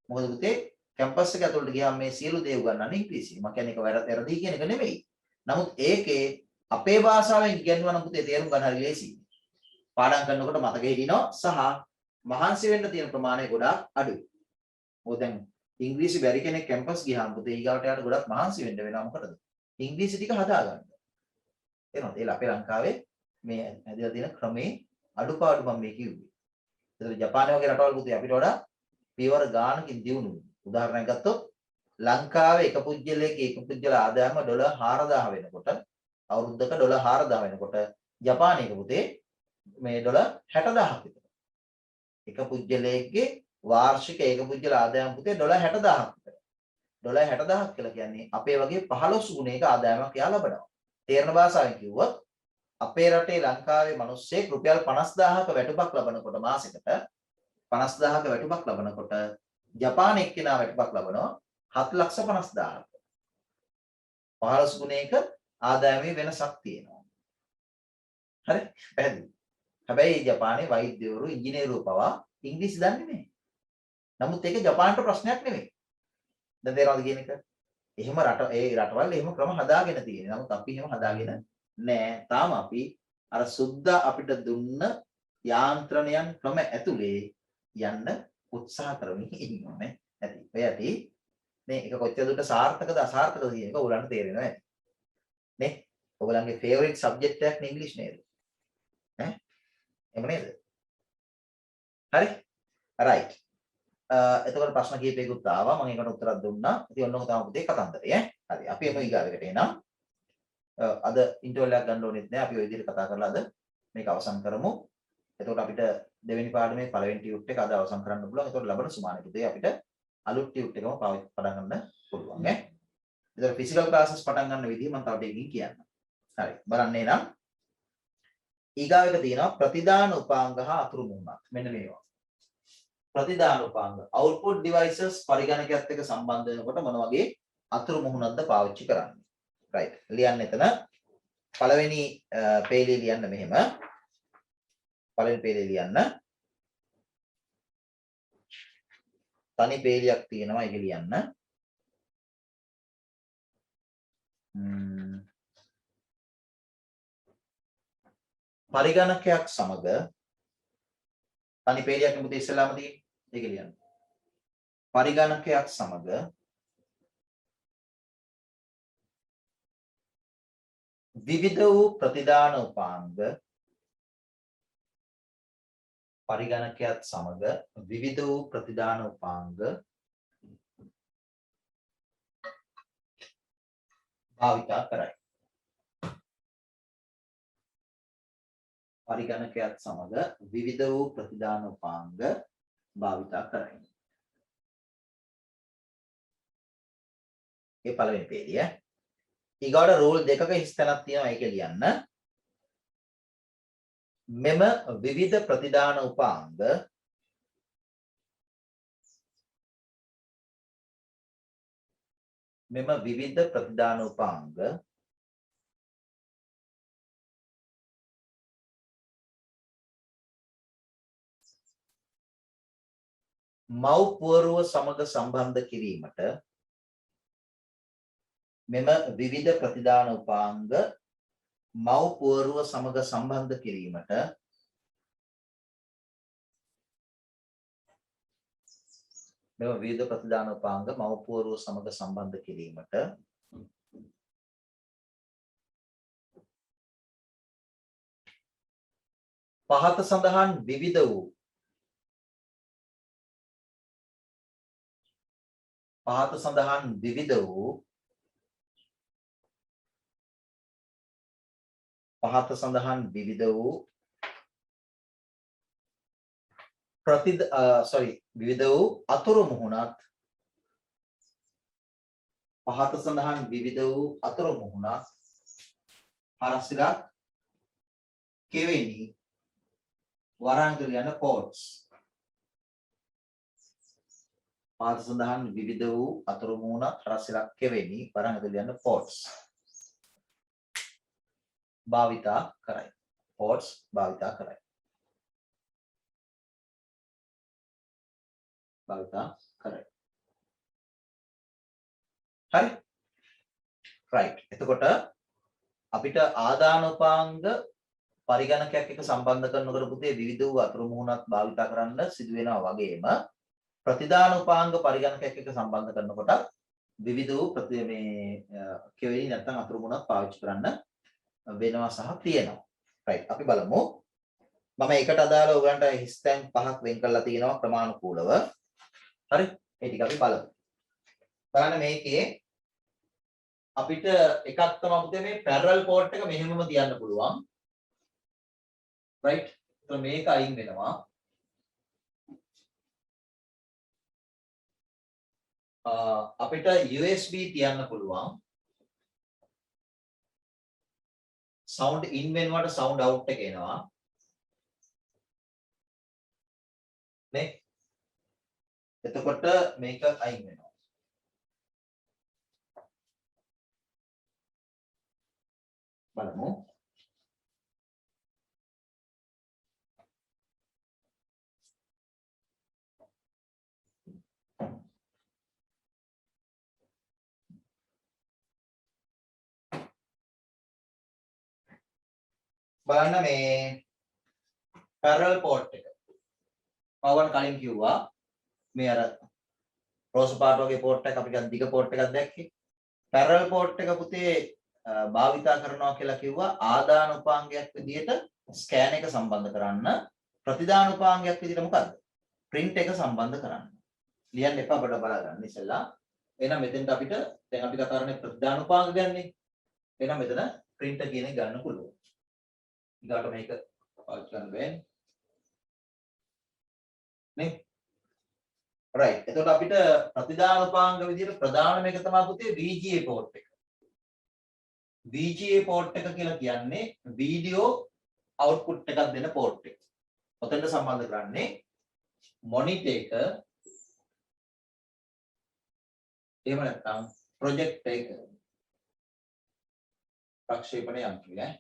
මොකද පුතේ කැම්පස් එක ඇතුළට ගියාම මේ සියලු දේ උගන්වන්නේ ඉංග්‍රීසියෙන්. මම කියන්නේ ඒක වැරදි කියන එක නෙමෙයි. නමුත් ඒකේ අපේ භාෂාවෙන් ඉගෙනුවා නම් පුතේ තේරුම් ගන්න හරි ලේසියි. පාඩම් කරනකොට මතක හිටිනවා සහ මහන්සි වෙන්න තියෙන ප්‍රමාණය ගොඩාක් අඩුයි. මොකද දැන් ඉංග්‍රීසි බැරි කෙනෙක් කැම්පස් ගියාම පුතේ ඊගාවට යාට ගොඩක් මහන්සි වෙන්න වෙනවා මොකටද? ඉංග්‍රීසි ටික හදාගන්න. තේරෙනවද? ඒක අපේ ලංකාවේ මේ ඇදලා තියෙන ක්‍රමේ අඩුපාඩු මම මේ කිව්වේ. ඒතර ජපානය වගේ රටවල් පුතේ අපිට වඩා පියවර ගානකින් දියුණුයි. උදාහරණයක් ගත්තොත් ලංකාවේ එක පුජ්‍යලයක එක පුජ්‍යල ආදායම $4000 වෙනකොට අවුරුද්දක $4000 වෙනකොට ජපානයක පුතේ මේ $60000ක් විතර. එක පුජ්‍යලයකගේ වාර්ෂික ඒක පුජ්‍යල ආදායම පුතේ $60000ක් විතර. $60000ක් කියලා කියන්නේ අපේ වගේ 15 ගුණයක ආදායමක් යා ලබනවා. තේරෙන භාෂාවෙන් කිව්වොත් අපේ රටේ ලංකාවේ මිනිස්සෙක් රුපියල් 50000ක වැටුපක් ලබනකොට මාසෙකට 50000ක වැටුපක් ලබනකොට ජපානයේ එක්කෙනා වැටුපක් ලබනවා 7,50,000ක. 15 ගුණයක ආදායමේ වෙනසක් තියෙනවා. හරි? පැහැදිලි. හැබැයි ජපානයේ වෛද්‍යවරු ඉංජිනේරුවෝ පවා ඉංග්‍රීසි දන්නේ නැහැ. නමුත් ඒක ජපානට ප්‍රශ්නයක් නෙමෙයි. දැන් තේරෙනවද කියන එක? එහෙම ඒ රටවල් එහෙම ක්‍රම හදාගෙන තියෙනවා. නමුත් අපි එහෙම හදාගෙන නෑ. තාම අපි අර සුද්දා අපිට දුන්න යාන්ත්‍රණයන් ක්‍රම ඇතුලේ යන්න උත්සාහ කරමින් ඉන්නෝනේ. ඇති. ඔය ඇති මේ එක කොච්චර දුරට සාර්ථකද අසාර්ථකද කියන එක ඔයගලන්ට තේරෙනවා ඇති. නේ? ඔයගලන්ගේ ෆේවරිට් සබ්ජෙක්ට් එකක් නේ ඉංග්‍රීසි නේද? ඈ? එහෙම නේද? හරි? right. එතකොට ප්‍රශ්න කීපයකුත් ආවා. මම ඒකට උත්තරයක් දුන්නා. ඉතින් ඔන්නෝම තමයි පුතේ කතන්දරය ඈ. හරි. අපි එමු ඊගාවෙකට එනම්. අද ඉන්ටර්වල් එකක් ගන්න ඕනෙත් නෑ. අපි ওই විදිහට කතා කරලා අද මේක අවසන් කරමු. එතකොට අපිට දෙවෙනි පාඩමේ පළවෙනි ටියුට් එක අද අවසන් කරන්න පුළුවන්. එතකොට ලබන සුමානේ පුතේ අපිට අලුත් ටියුට් එකම පටන් ගන්න පුළුවන් ඈ. එතකොට ෆිසිකල් ක්ලාසස් පටන් ගන්න විදිහ මම තව ටිකකින් කියන්නම්. හරි. බලන්න එනම් ඊගාවෙක තියෙනවා ප්‍රතිදාන උපාංග හා අතුරු මුහුණක්. මෙන්න මේවා. ප්‍රතිදාන උපාංග output devices පරිගණකයත් එක්ක සම්බන්ධ වෙනකොට මොන වගේ අතුරු මුහුණක්ද පාවිච්චි කරන්නේ. right. ලියන්න එතන පළවෙනි පේලිය ලියන්න මෙහෙම. පළවෙනි පේලිය ලියන්න. තනි පේලියක් තියෙනවා ඒක ලියන්න. පරිගණකයක් සමග තනි පේලියක් මුද ඉස්සෙල්ලාම තියෙන්නේ. ඒක ලියන්න. පරිගණකයක් සමග විවිධ වූ ප්‍රතිදාන උපාංග පරිගණකයක් සමග විවිධ වූ ප්‍රතිදාන උපාංග භාවිතා කරයි. පරිගණකයත් සමග විවිධ වූ ප්‍රතිදාන උපාංග භාවිතා කරයි. ඒ පළවෙනි පේළිය. ඊගොඩ රූල් දෙකක හිස්තැනක් තියෙනවා ඒක ලියන්න. මෙම විවිධ ප්‍රතිදාන උපාංග මව් පුවරුව සමග සම්බන්ධ කිරීමට මෙම විවිධ ප්‍රතිදාන උපාංග මව් පුවරුව සමග සම්බන්ධ කිරීමට මෙම විවිධ ප්‍රතිදාන උපාංග මව් පුවරුව සමග සම්බන්ධ කිරීමට පහත සඳහන් විවිධ වූ අතුරු මුහුණත් හරස්සිරක් කෙවෙනි වරාන්තර යන පෝට්ස් පහත සඳහන් විවිධ වූ අතුරු මුහුණත් හරස්සිරක් කෙවෙනි වරාන්තර යන පෝට්ස් භාවිතා කරයි. පෝට්ස් භාවිතා කරයි. හරි. right. එතකොට අපිට ආදාන උපාංග පරිගණකයක් එක්ක සම්බන්ධ කරනකොට පුතේ විවිධ වූ අතුරු මුහුණත් භාවිතා කරන්න සිදු වෙනවා වගේම ප්‍රතිදාන උපාංග පරිගණකයක් එක්ක සම්බන්ධ කරනකොට විවිධ වූ කෙවෙනි නැත්නම් අතුරු මුහුණත් පාවිච්චි කරන්න වෙනවා සහ තියෙනවා. right. අපි බලමු. මම ඒකට අදාළව ඔයගලන්ට හිස්තැන් පහක් වෙන් කරලා තියෙනවා ක්‍රමානුකූලව. හරි. ඒ ටික අපි බලමු. බලන්න මේකේ අපිට එකක් තමයි පුතේ මේ පැරලල් පෝට් එක මෙහෙමම තියන්න පුළුවන්. right. તો මේක අයින් වෙනවා. අපිට USB තියන්න පුළුවන්. sound in වෙනවට sound out එක එනවා. නේ? එතකොට මේක අයින් වෙනවා. බලමු. බලන්න මේ parallel port එක. මම කලින් කිව්වා මේ අර රෝස් පාට වගේ පෝට් එකක් අපි ගන්න දිග පෝට් එකක් දැක්කේ. parallel port එක පුතේ භාවිතා කරනවා කියලා කිව්වා ආදාන උපාංගයක් විදිහට ස්කෑන් එක සම්බන්ධ කරන්න. ප්‍රතිදාන උපාංගයක් විදිහට මොකද්ද? print එක සම්බන්ධ කරන්න. ලියන්න එපා අපිට බලා ගන්න ඉස්සෙල්ලා. එහෙනම් මෙතෙන්ට අපිට දැන් අපි කතා කරන්නේ ප්‍රතිදාන උපාංග ගන්නේ. එහෙනම් මෙතන print කියන එක ගන්න පුළුවන්. ඊගාට මේක පාවිච්චි කරන්න බෑනේ. නේ? right. එතකොට අපිට ප්‍රතිදාන උපාංග විදිහට ප්‍රධානම එක තමයි පුතේ VGA port එක. VGA port එක කියලා කියන්නේ වීඩියෝ output එකක් දෙන port එක. ඔතෙන්ට සම්බන්ධ කරන්නේ monitor එක එහෙම නැත්නම් project එක ප්‍රක්ෂේපණ යන්ත්‍රය ඈ.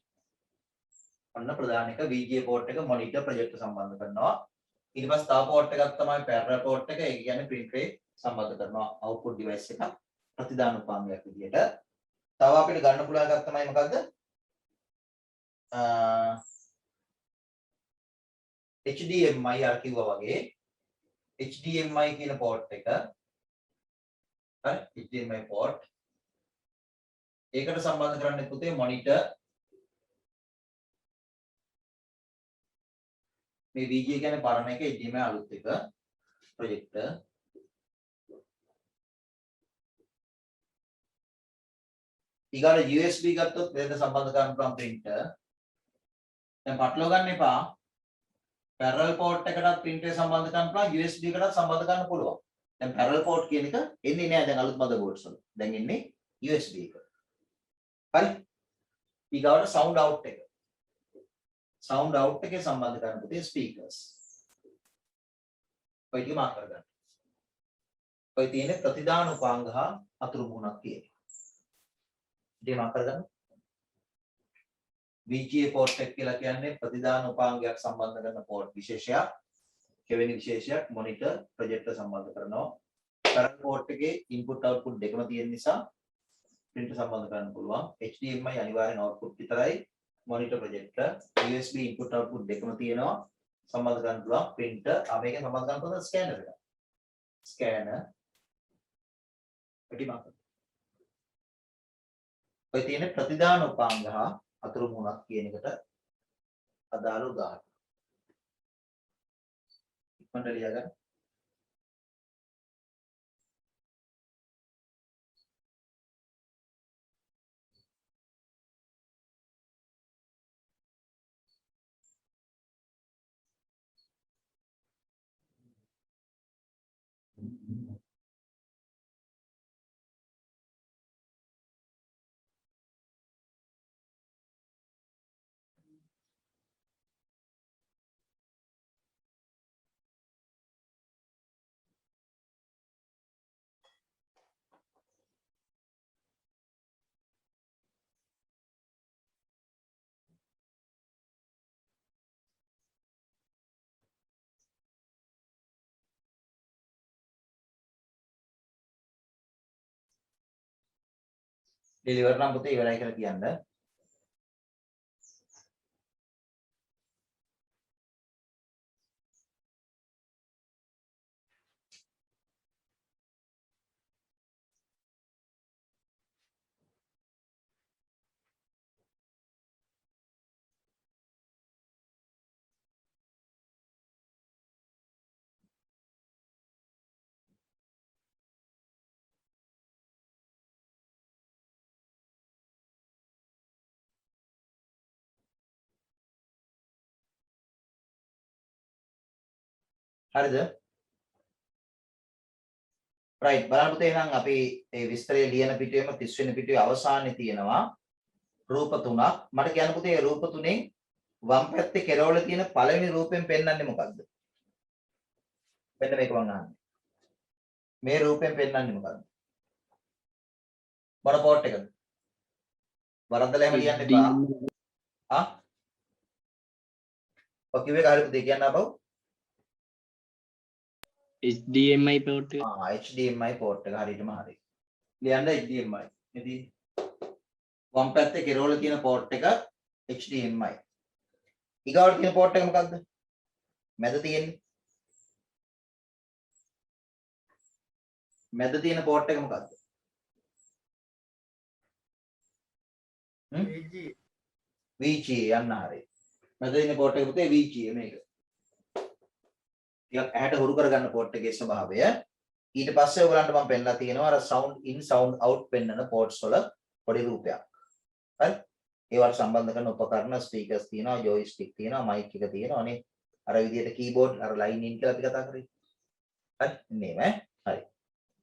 ඔන්න ප්‍රධාන එක VGA port එක monitor project සම්බන්ධ කරනවා. ඊට පස්සේ තව port එකක් තමයි parallel port එක. ඒ කියන්නේ print tray සම්බන්ධ කරනවා output device එකක් ප්‍රතිදාන උපාංගයක් විදියට. තව අපිට ගන්න පුළුවන් එකක් තමයි මොකද්ද? HDMI අර කිව්වා වගේ HDMI කියන port එක. හරි HDMI port. ඒකට සම්බන්ධ කරන්නේ පුතේ monitor මේ VGA කියන්නේ පරණ එක HDMI අලුත් එක ප්‍රොජෙක්ටර් ඊගාට USB ගත්තොත් වෙනද සම්බන්ධ කරන්න පුළුවන් printer. දැන් පටලව ගන්න එපා. parallel port එකටත් printer සම්බන්ධ කරන්න පුළුවන් USB එකටත් සම්බන්ධ කරන්න පුළුවන්. දැන් parallel port කියන එක එන්නේ නෑ දැන් අලුත් motherboards වල. දැන් එන්නේ USB එක. හරි. ඊගාට sound out එක. sound out එකේ සම්බන්ධ කරන්න පුතේ speakers. ඔය ටික මාක් කරගන්න. ඔය තියෙන්නේ ප්‍රතිදාන උපාංග හා අතුරු මුහුණක් කියන. ඉතින් මාක් කරගන්න. VGA port එක කියලා කියන්නේ ප්‍රතිදාන උපාංගයක් සම්බන්ධ කරන port විශේෂයක්. කෙවෙනි විශේෂයක් monitor projector සම්බන්ධ කරනවා. parallel port එකේ input output දෙකම තියෙන නිසා printer සම්බන්ධ කරන්න පුළුවන්. HDMI අනිවාර්යෙන් output විතරයි. monitor projector USB input output දෙකම තියෙනවා. සම්බන්ධ කරන්න පුළුවන් printer. මේකෙන් සම්බන්ධ කරන්න පුළුවන් scanner එක. scanner පිටි මාක්. ඔය තියෙන ප්‍රතිදාන උපාංග හා අතුරු මුහුණක් කියන එකට අදාළ උදාහරණ. ඉක්මනට ලියා ගන්න. deliver නම් පුතේ ඉවරයි කියලා කියන්න. හරිද? right බලන්න පුතේ එහෙනම් අපි මේ විස්තරය ලියන පිටුවේම 30 වෙනි පිටුවේ අවසානයේ තියෙනවා රූප තුනක්. මට කියන්න පුතේ රූප තුනෙන් වම් පැත්තේ කෙරවල තියෙන පළවෙනි රූපෙන් පෙන්වන්නේ මොකද්ද? මෙන්න මේක මම අහන්නේ. මේ රූපෙන් පෙන්වන්නේ මොකද්ද? මොන පෝට් එකද? වරද්දලා එහෙම ලියන්න එපා. ඔය කිව්වේ කාර්ය පුතේ කියන්න ආපහු. HDMI port එක. HDMI port එක හරියටම හරි. ලියන්න HDMI. ඉතින් වම් පැත්තේ කෙරවල තියෙන port එක HDMI. ඊගාවට තියෙන port එක මොකද්ද? මැද තියෙන්නේ. මැද තියෙන port එක මොකද්ද? VGA යන්න හරි. මැද තියෙන port එක පුතේ VGA මේක. ටිකක් ඇහැට හුරු කරගන්න port එකේ ස්වභාවය. ඊට පස්සේ ඔයගලන්ට මම පෙන්නලා තියෙනවා අර sound in sound out පෙන්නන ports වල පොඩි රූපයක්. හරි? ඒවට සම්බන්ධ කරන උපකරණ speakers තියෙනවා, joystick තියෙනවා, mic එක තියෙනවා නේ. අර විදිහට keyboard අර line in කියලා අපි කතා කරේ. හරි? මේව හරි.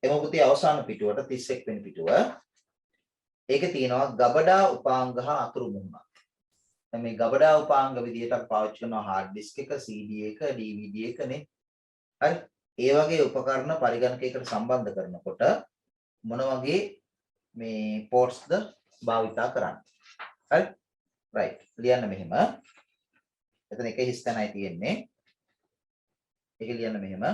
එමු පුතේ අවසාන පිටුවට 31 වෙනි පිටුව. ඒකේ තියෙනවා ගබඩා උපාංග හා අතුරු මුහුණක්. දැන් මේ ගබඩා උපාංග විදිහට අපි පාවිච්චි කරනවා hard disk එක, CD එක, DVD එක නේ. හරි. ඒ වගේ උපකරණ පරිගණකයකට සම්බන්ධ කරනකොට මොන වගේ මේ portsද භාවිතා කරන්නේ? හරි. right. ලියන්න මෙහෙම. එතන එක හිස් තැනයි තියෙන්නේ. ඒක ලියන්න මෙහෙම.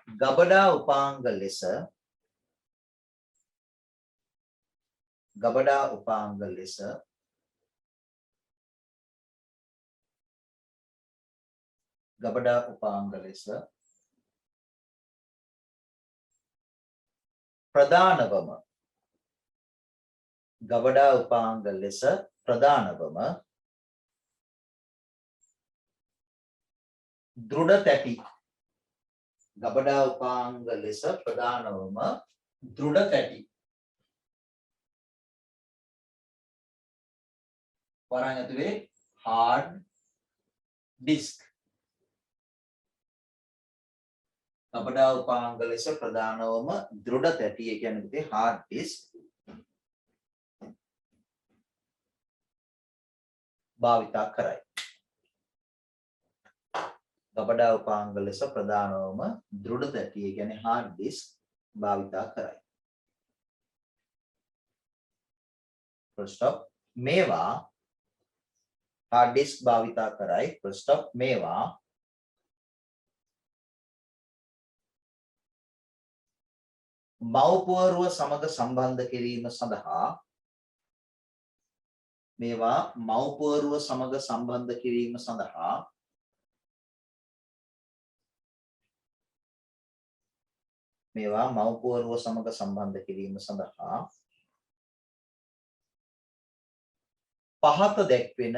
ගබඩා උපාංග ලෙස ගබඩා උපාංග ලෙස ප්‍රධානවම ගබඩා උපාංග ලෙස ප්‍රධානවම දෘඩ තැටි ගබඩා උපාංග ලෙස ප්‍රධානවම දෘඪ තැටි. වරන් ඇතුලේ hard disk. අපඩා උපාංග ලෙස ප්‍රධානවම දෘಢ තැටිය කියන්නේ පුතේ hard disk භාවිතා කරයි. අපඩා උපාංග ලෙස ප්‍රධානවම දෘಢ තැටිය කියන්නේ hard disk භාවිතා කරයි. full stop. මේවා hard disk භාවිතා කරයි. full stop. මේවා මව්පුවරුව සමග සම්බන්ධ කිරීම සඳහා මේවා මව්පුවරුව සමග සම්බන්ධ කිරීම සඳහා මේවා මව්පුවරුව සමග සම්බන්ධ කිරීම සඳහා පහත දැක්වෙන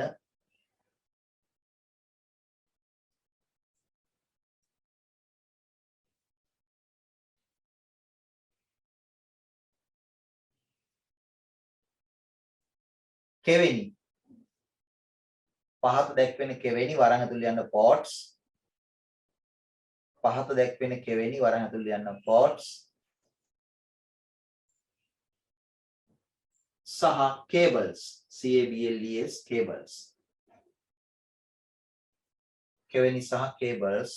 කෙවෙනි පහත දැක්වෙන කෙවෙනි වරන් ඇතුළේ යන ports පහත දැක්වෙන කෙවෙනි වරන් ඇතුළේ යන ports සහ cables cables කෙවෙනි සහ cables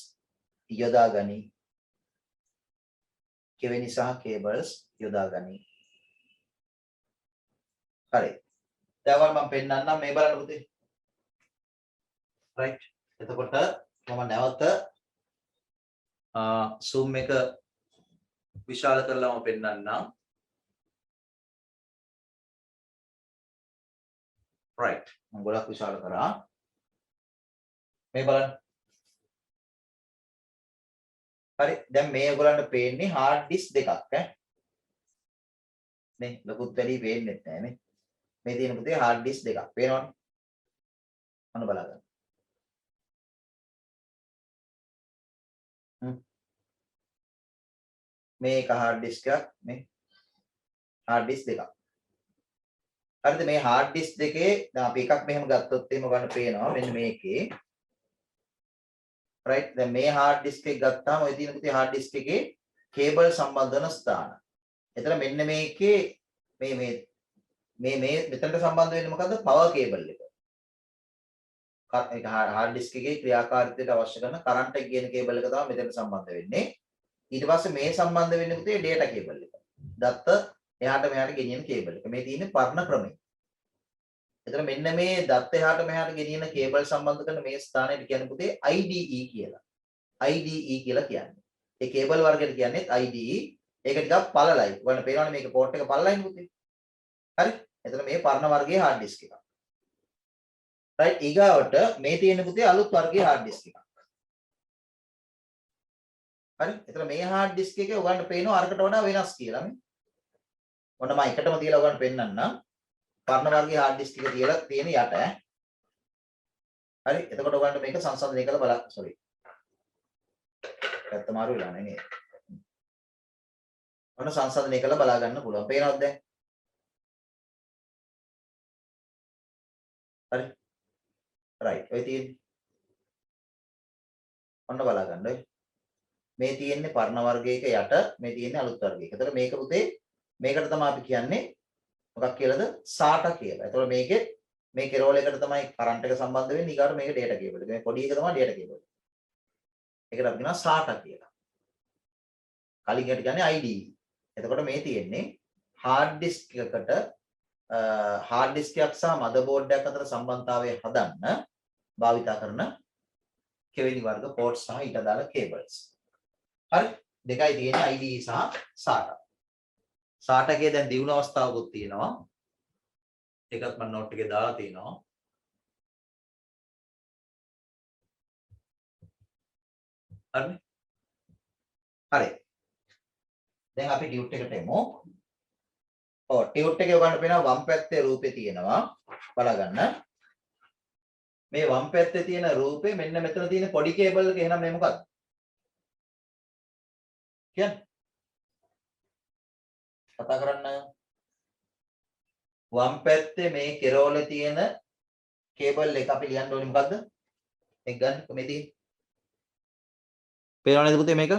යොදා ගනි කෙවෙනි සහ cables යොදා ගනි. හරි. දැන් මම පෙන්නන්නම් මේ බලන්න පුතේ. right. එතකොට මම නැවත zoom එක විශාල කරලාම පෙන්නන්නම්. right. මම ගොඩක් විශාල කරා. මේ බලන්න. හරි. දැන් මේ ඔයගොල්ලන්ට පේන්නේ hard disk දෙකක් ඈ. නේ ලොකුත් වැඩි පේන්නේ නැහැ නේ. මේ තියෙන පුතේ hard disk දෙකක් පේනවනේ. අන්න බලන්න. මේක hard disk එකක් නේ. hard disk දෙකක්. හරිද? මේ hard disk දෙකේ දැන් අපි එකක් මෙහෙම ගත්තොත් එහෙම ගන්න පේනවා මෙන්න මේකේ. right. දැන් මේ hard disk එක ගත්තාම ඔය තියෙන පුතේ hard disk එකේ cable සම්බන්ධ වෙන ස්ථාන. එතන මෙන්න මේකේ මේ මෙතනට සම්බන්ධ වෙන්නේ මොකද්ද? power cable එක. ඒක hard disk එකේ ක්‍රියාකාරීත්වයට අවශ්‍ය කරන current එක කියන cable එක තමයි මෙතනට සම්බන්ධ වෙන්නේ. ඊට පස්සේ මේ සම්බන්ධ වෙන්නේ පුතේ data cable එක. දත්ත එහාට මෙහාට ගෙනියන cable එක. මේ තියෙන්නේ පරණ ක්‍රමය. එතන මෙන්න මේ දත්ත එහාට මෙහාට ගෙනියන cable සම්බන්ධ කරන මේ ස්ථානයට කියන්නේ පුතේ IDE කියලා. IDE කියලා කියන්නේ. ඒ cable වර්ගයට කියන්නේ IDE. ඒක ටිකක් පළලයි. ඔයාලට පේනවනේ මේක port එක පළලයිනේ පුතේ. හරි. එතන මේ පරණ වර්ගයේ hard disk එකක්. right. ඊගාවට මේ තියෙන පුතේ අලුත් වර්ගයේ hard disk එකක්. හරි. එතන මේ hard disk එකේ ඔයගොල්ලන්ට පේනවා අරකට වඩා වෙනස් කියලා නේ. ඔන්න මම එකටම තියලා ඔයගොල්ලන්ට පෙන්නන්නම්. පරණ වර්ගයේ hard disk එක තියලා තියෙන යට ඈ. හරි. එතකොට ඔයගොල්ලන්ට මේක සංසන්දනය කරලා බලන්න. sorry. පැත්ත මාරු වෙලා නේ නේද? ඔන්න සංසන්දනය කරලා බලා ගන්න පුළුවන්. පේනවද දැන්? හරි. right. ඔය තියෙන්නේ. ඔන්න බලා ගන්න ඔය. මේ තියෙන්නේ පරණ වර්ගයක යට, මේ තියෙන්නේ අලුත් වර්ගයක. එතකොට මේක පුතේ මේකට තමයි අපි කියන්නේ මොකක් කියලාද? SATA කියලා. එතකොට මේකේ මේ කෙරෝල් එකට තමයි කරන්ට් එක සම්බන්ධ වෙන්නේ. ඊගාට මේක data cable එක. මේ පොඩි එක තමයි data cable. ඒකට අපි කියනවා SATA කියලා. කලින් එකට කියන්නේ IDE. එතකොට මේ තියෙන්නේ hard disk එකකට hard disk එකක් සහ motherboard එකක් අතර සම්බන්ධතාවය හදන්න භාවිතා කරන කෙවෙනි වර්ග ports සහ ඊට අදාළ cables. හරි. දෙකයි තියෙන්නේ IDE සහ SATA. SATA එකේ දැන් දියුණු අවස්ථාවකුත් තියෙනවා. ඒකත් මම note එකේ දාලා තියෙනවා. හරිනේ. හරි. දැන් අපි ටියුට් එකට එමු. ඔව් ටියුට් එකේ ඔයගොල්ලන්ට පේනවා වම් පැත්තේ රූපේ තියෙනවා. බලගන්න. මේ වම් පැත්තේ තියෙන රූපේ මෙන්න මෙතන තියෙන පොඩි කේබල් එක එහෙනම් මේ මොකක්ද? කියන්නේ කතා කරන්න. වම් පැත්තේ මේ කෙරෝලේ තියෙන කේබල් එක අපි ලියන්න ඕනේ මොකද්ද? එක ගන්න මේ තියෙන්නේ. පේනවද නේද පුතේ මේක?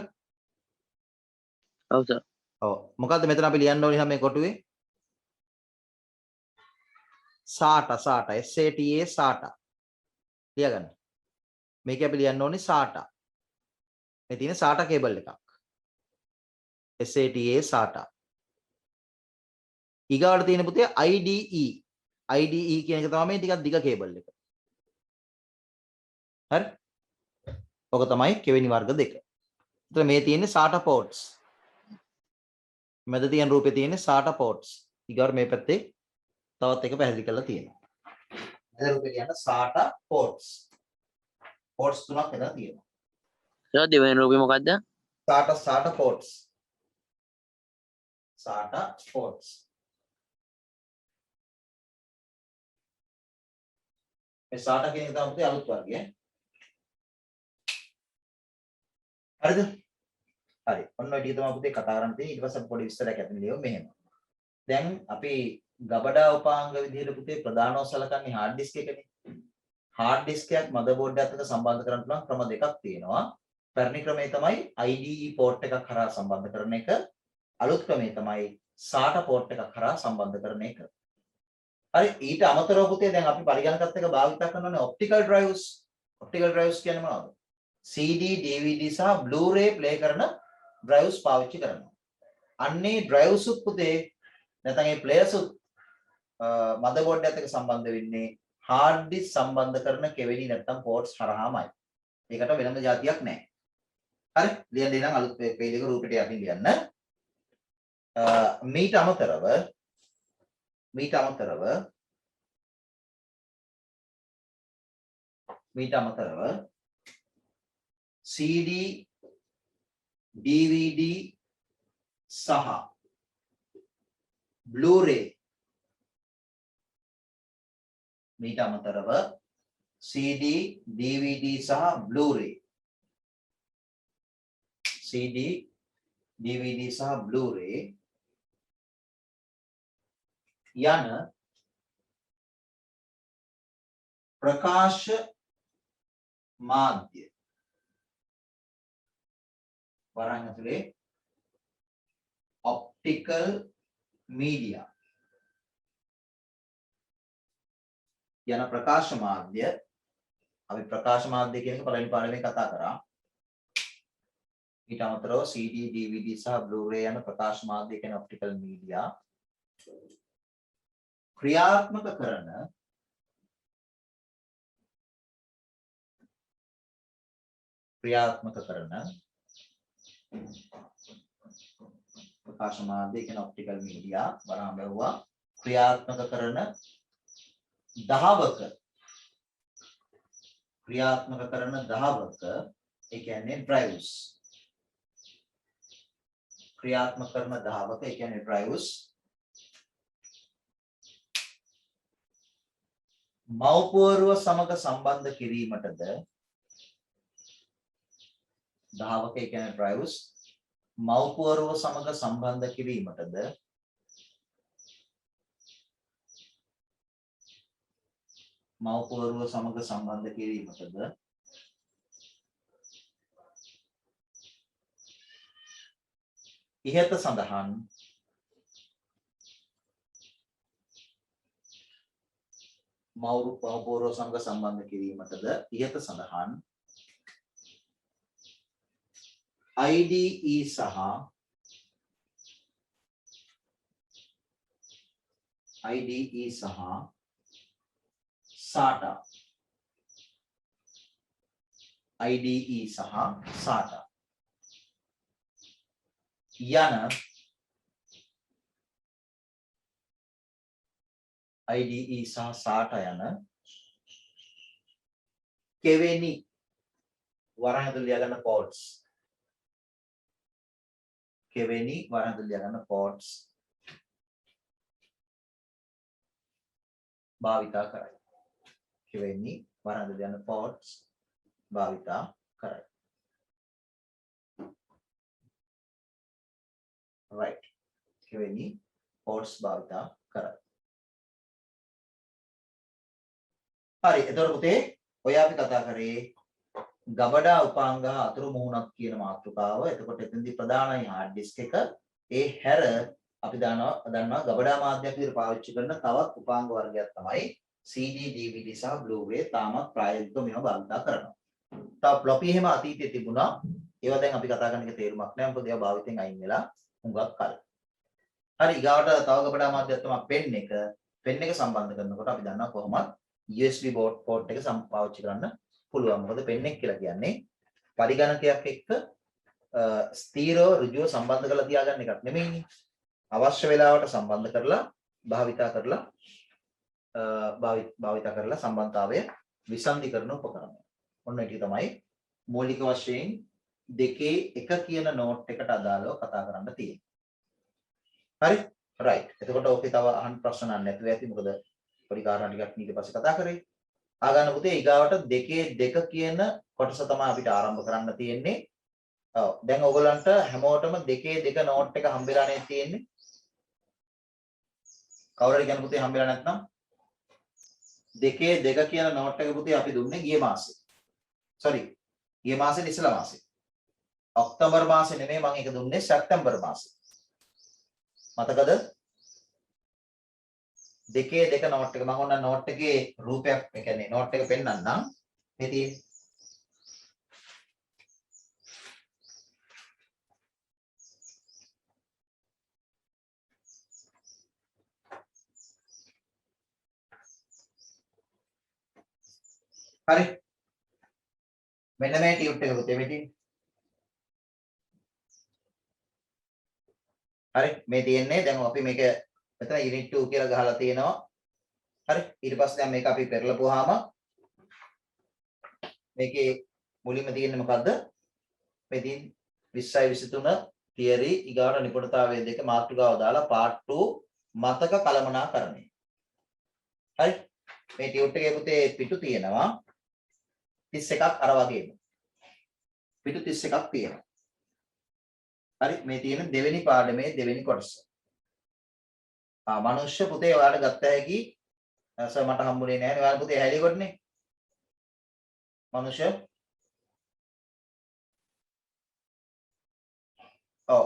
ඔව් සර්. ඔව්. මොකද්ද මෙතන අපි ලියන්න ඕනේ මේ කොටුවේ? SATA SATA. ලියගන්න. මේක අපි ලියන්න ඕනේ SATA. මේ තියෙන SATA කේබල් එකක්. SATA. ඊගාවට තියෙන පුතේ IDE. IDE කියන එක තමයි මේ ටිකක් දිග කේබල් එක. හරි? ඔක තමයි කෙවෙනි වර්ග දෙක. එතන මේ තියෙන්නේ SATA ports. මැද තියෙන රූපේ තියෙන්නේ SATA ports. ඊගාවට මේ පැත්තේ තවත් එක පැහැදිලි කරලා තියෙනවා. මැද රූපේ කියන SATA ports. ports තුනක් එතන තියෙනවා. සර් දෙවෙනි රූපේ මොකද්ද? SATA ports. SATA ports. මේ SATA කියන එක තමයි අලුත් වර්ගය. හරිද? හරි. ඔන්න ඔය ටික තමයි පුතේ කතා කරන්න තියෙන්නේ. ඊට පස්සේ අපි පොඩි විස්තරයක් අතන ලියමු මෙහෙම. දැන් අපි ගබඩා උපාංග විදිහට පුතේ ප්‍රධානව සලකන්නේ hard disk එකනේ. hard disk එකක් motherboard එකත් එක්ක සම්බන්ධ කරන්න පුළුවන් ක්‍රම දෙකක් තියෙනවා. පැරණි ක්‍රමය තමයි IDE port එකක් කරා සම්බන්ධ කරන එක. අලුත් ක්‍රමය තමයි SATA port එකක් කරා සම්බන්ධ කරන එක. හරි ඊට අමතරව පුතේ දැන් අපි පරිගණකත් එක භාවිත කරනවානේ optical drives. optical drives කියන්නේ මොනවද? CD, DVD සහ Blu-ray play කරන drives පාවිච්චි කරනවා. අන්නේ drives උත් පුතේ නැත්නම් ඒ players උත් motherboard එකත් එක්ක සම්බන්ධ වෙන්නේ hard disk සම්බන්ධ කරන කෙවෙනි නැත්නම් ports හරහාමයි. ඒකට වෙනම જાතියක් නැහැ. හරි ලියන්න නම් අලුත් page එක රූපෙට යටින් ලියන්න. මීට අමතරව CD, DVD සහ Blu-ray මීට අමතරව CD, DVD සහ Blu-ray CD, DVD සහ Blu-ray යන ප්‍රකාශ මාධ්‍ය වරන් ඇතුලේ optical media යන ප්‍රකාශ මාධ්‍ය අපි ප්‍රකාශ මාධ්‍ය කියන එක පළවෙනි පාඩමේ කතා කරා. ඊට අමතරව CD, DVD සහ Blu-ray යන ප්‍රකාශ මාධ්‍ය කියන optical media ක්‍රියාත්මක කරන ප්‍රකාශ මාධ්‍ය කියන optical media වරහන් බැලුවා ක්‍රියාත්මක කරන දහවක ඒ කියන්නේ drives ක්‍රියාත්මක කරන දහවක ඒ කියන්නේ drives මව්පුවරුව සමග සම්බන්ධ කිරීමටද දහවක ඒ කියන්නේ drives මව්පුවරුව සමග සම්බන්ධ කිරීමටද ඉහත සඳහන් මව්පුවරුව සමග සම්බන්ධ කිරීමටද ඉහත සඳහන් IDE සහ SATA යන කෙවෙනි වරන් ඇතුළේ ලියාගන්න ports භාවිතා කරයි. කෙවෙනි වරන් ඇතුළේ යන ports භාවිතා කරයි. right වෙනි කෝඩ්ස් භාවිත කරයි. හරි එතකොට පුතේ ඔය අපි කතා කරේ ගබඩා උපාංග අතුරු මුහුණක් කියන මාතෘකාව. එතකොට එතෙන්දී ප්‍රධානයි hard disk එක. ඒ හැර අපි දන්නවා ගබඩා මාධ්‍යයක් විදිහට පාවිච්චි කරන තවත් උපාංග වර්ගයක් තමයි CD, DVD සහ Blu-ray. තාමත් ප්‍රායෝගිකව මේවා භාවිත කරනවා. තව floppy එහෙම අතීතයේ තිබුණා. ඒවා දැන් අපි කතා කරන එක තේරුමක් නැහැ. මොකද ඒවා භාවිතෙන් අයින් වෙලා හුඟක් කල. හරි ඊගාවට තව ගබඩා මාධ්‍යයක් තමයි pen එක. pen එක සම්බන්ධ කරනකොට අපි දන්නවා කොහොමද USB port එක පාවිච්චි කරන්න පුළුවන්. මොකද pen එක කියලා කියන්නේ පරිගණකයක් එක්ක ස්ථීරව ඍජුව සම්බන්ධ කරලා තියාගන්න එකක් නෙමෙයිනේ. අවශ්‍ය වෙලාවට සම්බන්ධ කරලා භාවිතා කරලා සම්බන්ධතාවය විසන්ධි කරන උපකරණය. ඔන්න ඒක තමයි මූලික වශයෙන් දෙකේ එක කියන නෝට් එකට අදාළව කතා කරන්න තියෙන්නේ. හරි? රයිට්. එතකොට ඕකේ තව අහන්න ප්‍රශ්න නැතුව ඇති. මොකද පොඩි කාරණා ටිකක් ඊට පස්සේ කතා කරේ. ආගන්න පුතේ ඊගාවට දෙකේ දෙක කියන කොටස තමයි අපිට ආරම්භ කරන්න තියෙන්නේ. ඔව් දැන් ඔයගලන්ට හැමෝටම දෙකේ දෙක නෝට් එක හම්බෙලානේ තියෙන්නේ. කවුරුහරි කියන පුතේ හම්බෙලා නැත්නම් දෙකේ දෙක කියන නෝට් එක පුතේ අපි දුන්නේ ගිය මාසේ. ගිය මාසේ ඉස්සලා මාසේ. ඔක්තෝබර් මාසේ නෙමෙයි මම ඒක දුන්නේ සැප්තැම්බර් මාසේ. මතකද? දෙකේ දෙක නෝට් එක මම ඔන්න නෝට් එකේ රූපයක් ඒ කියන්නේ නෝට් එක පෙන්නන්නම්. මේ තියෙන්නේ හරි මෙන්න මේ ටියුට් එක පුතේ මේ තියෙන්නේ. හරි මේ තියෙන්නේ දැන් අපි මේක මෙතන unit 2 කියලා ගහලා තියෙනවා. හරි ඊට පස්සේ දැන් මේක අපි පෙරලපුවාම මේකේ මුලින්ම තියෙන්නේ මොකද්ද? මේ තියෙන්නේ 2023 theory ඊගාට නිපුණතාවය දෙක මාතෘකාව දාලා part 2 මතක කළමනාකරණය. හරි මේ ටියුට් එකේ පුතේ පිටු තියෙනවා 31ක් අර වගේම. පිටු 31ක් තියෙනවා. හරි මේ තියෙන දෙවෙනි පාඩමේ දෙවෙනි කොටස. මනුෂ්‍ය පුතේ ඔයාලට ගත්ත හැකි සර් මට හම්බුනේ නැහැ නේ. ඔයාලා පුතේ හැලී කොටනේ. මනුෂ්‍ය ඔව්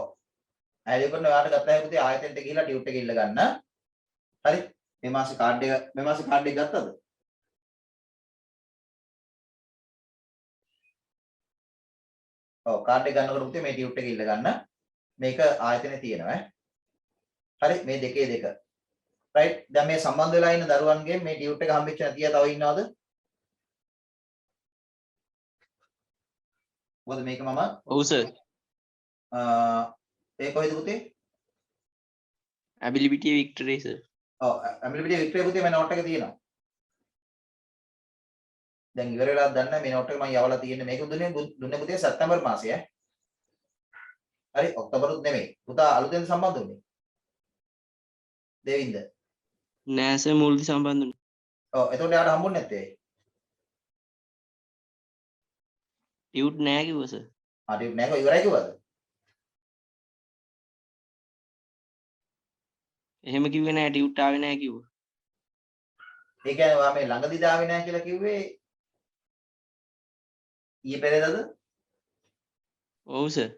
හැලී කොටන ඔයාලට ගත්ත හැකි පුතේ ආයතනයට ගිහිල්ලා ටියුට් එක ඉල්ල ගන්න. හරි මේ මාසේ කාඩ් එක ගත්තද? ඔව් කාඩ් එක ගන්නකොට පුතේ මේ ටියුට් එක ඉල්ල ගන්න. මේක ආයතනයේ තියෙනවා ඈ. හරි මේ දෙකේ දෙක. රයිට් දැන් මේ සම්බන්ධ වෙලා ඉන්න දරුවන්ගේ මේ ටියුට් එක හම්බෙච්ච නැතිය තව ඉන්නවද? මොකද මේක මම ඔව් සර් ඒ කොහෙද පුතේ? ඇබිලිබිටි වික්ටරි සර්. ඔව් ඇබිලිබිටි වික්ටරි පුතේ මේ නෝට් එක තියෙනවා. දැන් ඉවර වෙලාද දන්නේ නැහැ මේ නෝට් එක මම යවලා තියෙන්නේ. මේක දුන්නේ පුතේ සැප්තැම්බර් මාසේ ඈ. හරි ඔක්තෝබරුත් නෙමෙයි. පුතා අලුතෙන් සම්බන්ධ වුණේ. දෙවින්ද? නෑ සර් මුල්දි සම්බන්ධ වුණා. ඔව් එතකොට යාට හම්බුනේ නැත්තේ. ටියුට් නෑ කිව්වා සර්. ටියුට් නෑ කො ඉවරයි කිව්වද? එහෙම කිව්වේ නෑ ටියුට් ආවේ නෑ කිව්වා. ඒ කියන්නේ ඔයා මේ ළඟදී දාවේ නෑ කියලා කිව්වේ ඊයේ පෙරේදද? ඔව් සර්.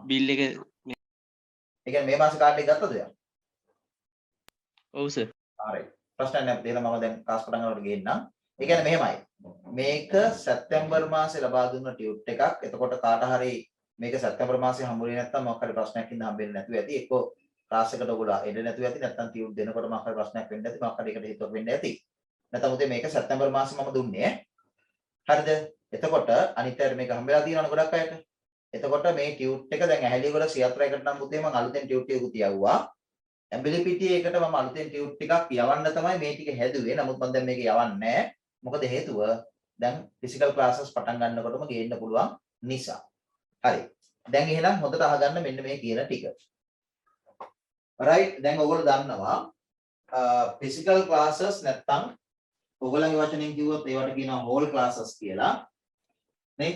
බිල් එක ඒ කියන්නේ මේ මාසේ කාඩ් එක ගත්තද ඔයා? ඔව් සර්. හරි. ප්‍රශ්නයක් නැහැ. එහෙනම් මම දැන් ක්ලාස් පටන් ගන්නකොට ගේන්නම්. ඒ කියන්නේ මෙහෙමයි. මේක සැප්තැම්බර් මාසේ ලබා දුන්න ටියුට් එකක්. එතකොට කාට හරි මේක සැප්තැම්බර් මාසේ හම්බුනේ නැත්නම් මොකක් හරි ප්‍රශ්නයක් ඉඳන් හම්බෙන්නේ නැතුව ඇති. එක්කෝ ක්ලාස් එකට ඔයගොල්ලෝ එන්නේ නැතුව ඇති. නැත්නම් ටියුට් දෙනකොට මොකක් හරි ප්‍රශ්නයක් වෙන්න ඇති. මොකක් හරි එකට හේතුවක් වෙන්න ඇති. නැත්නම් උදේ මේක සැප්තැම්බර් මාසේ මම දුන්නේ. හරිද? එතකොට අනිත් අයට මේක හම්බෙලා තියෙනවනේ ගොඩක් අයට. එතකොට මේ ටියුට් එක දැන් ඇහැලියගොඩ සියත්‍රයකට නම් පුතේ මම අලුතෙන් ටියුට් එකකුත් යවුවා. ඇබිලිපිටි එකට මම අලුතෙන් ටියුට් ටිකක් යවන්න තමයි මේ ටික හැදුවේ. නමුත් මම දැන් මේක යවන්නේ නැහැ. මොකද හේතුව දැන් ෆිසිකල් ක්ලාසස් පටන් ගන්නකොටම ගේන්න පුළුවන් නිසා. හරි. දැන් එහෙනම් හොඳට අහගන්න මෙන්න මේ කියන ටික. right දැන් ඔයගොල්ලෝ දන්නවා ෆිසිකල් ක්ලාසස් නැත්තම් ඔයගොල්ලන්ගේ වචනෙන් කිව්වොත් ඒවට කියනවා හෝල් ක්ලාසස් කියලා. නේ?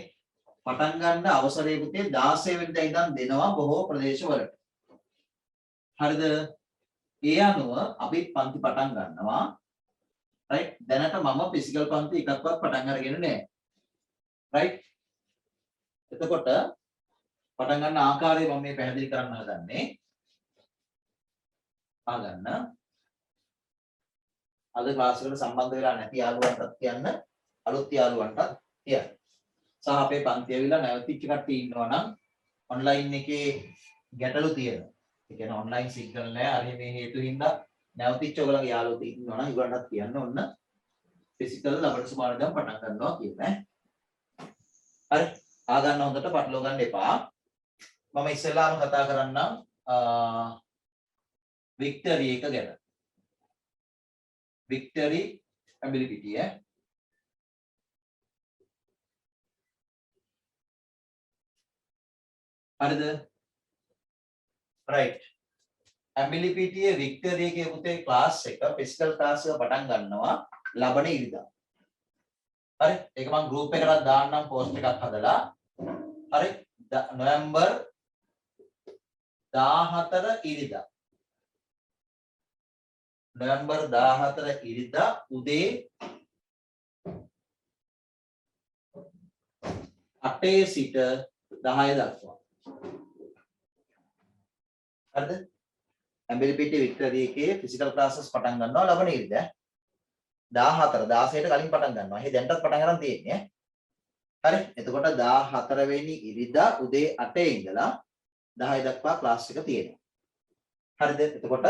පටන් ගන්න අවසරය පුතේ 16 වෙනිදා ඉඳන් දෙනවා බොහෝ ප්‍රදේශවලට. හරිද? ඒ අනුව අපි පන්ති පටන් ගන්නවා. right? දැනට මම ෆිසිකල් පන්ති එකක්වත් පටන් අරගෙන නැහැ. right? එතකොට පටන් ගන්න ආකාරය මම මේ පැහැදිලි කරන්න හදන්නේ. ආගන්න. අද ක්ලාස් එකට සම්බන්ධ වෙලා නැති යාළුවන්ටත් කියන්න, අලුත් යාළුවන්ටත් කියන්න. සහ අපේ පන්ති ඇවිල්ලා නැවතිච්ච කට්ටිය ඉන්නවා නම් ඔන්ලයින් එකේ ගැටලු තියෙනවා. ඒ කියන්නේ ඔන්ලයින් සිග්නල් නැහැ. හරි මේ හේතු හින්දා නැවතිච්ච ඔයගොල්ලන්ගේ යාළුවෝ ඉන්නවා නම් ඒගොල්ලන්ටත් කියන්න ඔන්න ෆිසිකල් ලබන සුමානදම් පටන් ගන්නවා කියන්නේ. හරි. ආගන්න හොඳට පටලව ගන්න එපා. මම ඉස්සෙල්ලාම කතා කරන්නම් වික්ටරි එක ගැන. වික්ටරි ඇබිලිටිය හරිද? right. ඇබිලිටියේ වික්ටරි එකේ පුතේ ක්ලාස් එක ෆිසිකල් ක්ලාස් එක පටන් ගන්නවා ලබන ඉරිදා. හරි. ඒක මම ගෲප් එකකට දාන්නම් පෝස්ට් එකක් හදලා. හරි. නොවැම්බර් 14 ඉරිදා. නොවැම්බර් 14 ඉරිදා උදේ 8 සිට 10 දක්වා. හරිද? ඇඹිලිපිටිය වික්ටරි එකේ ෆිසිකල් ක්ලාසස් පටන් ගන්නවා ලබන ඉරිදා 14 16ට කලින් පටන් ගන්නවා. එහෙනම් දැන්ටත් පටන් ගන්න තියෙන්නේ. හරි. එතකොට 14 වෙනි ඉරිදා උදේ 8 ඉඳලා 10 දක්වා ක්ලාස් එක තියෙනවා. හරිද? එතකොට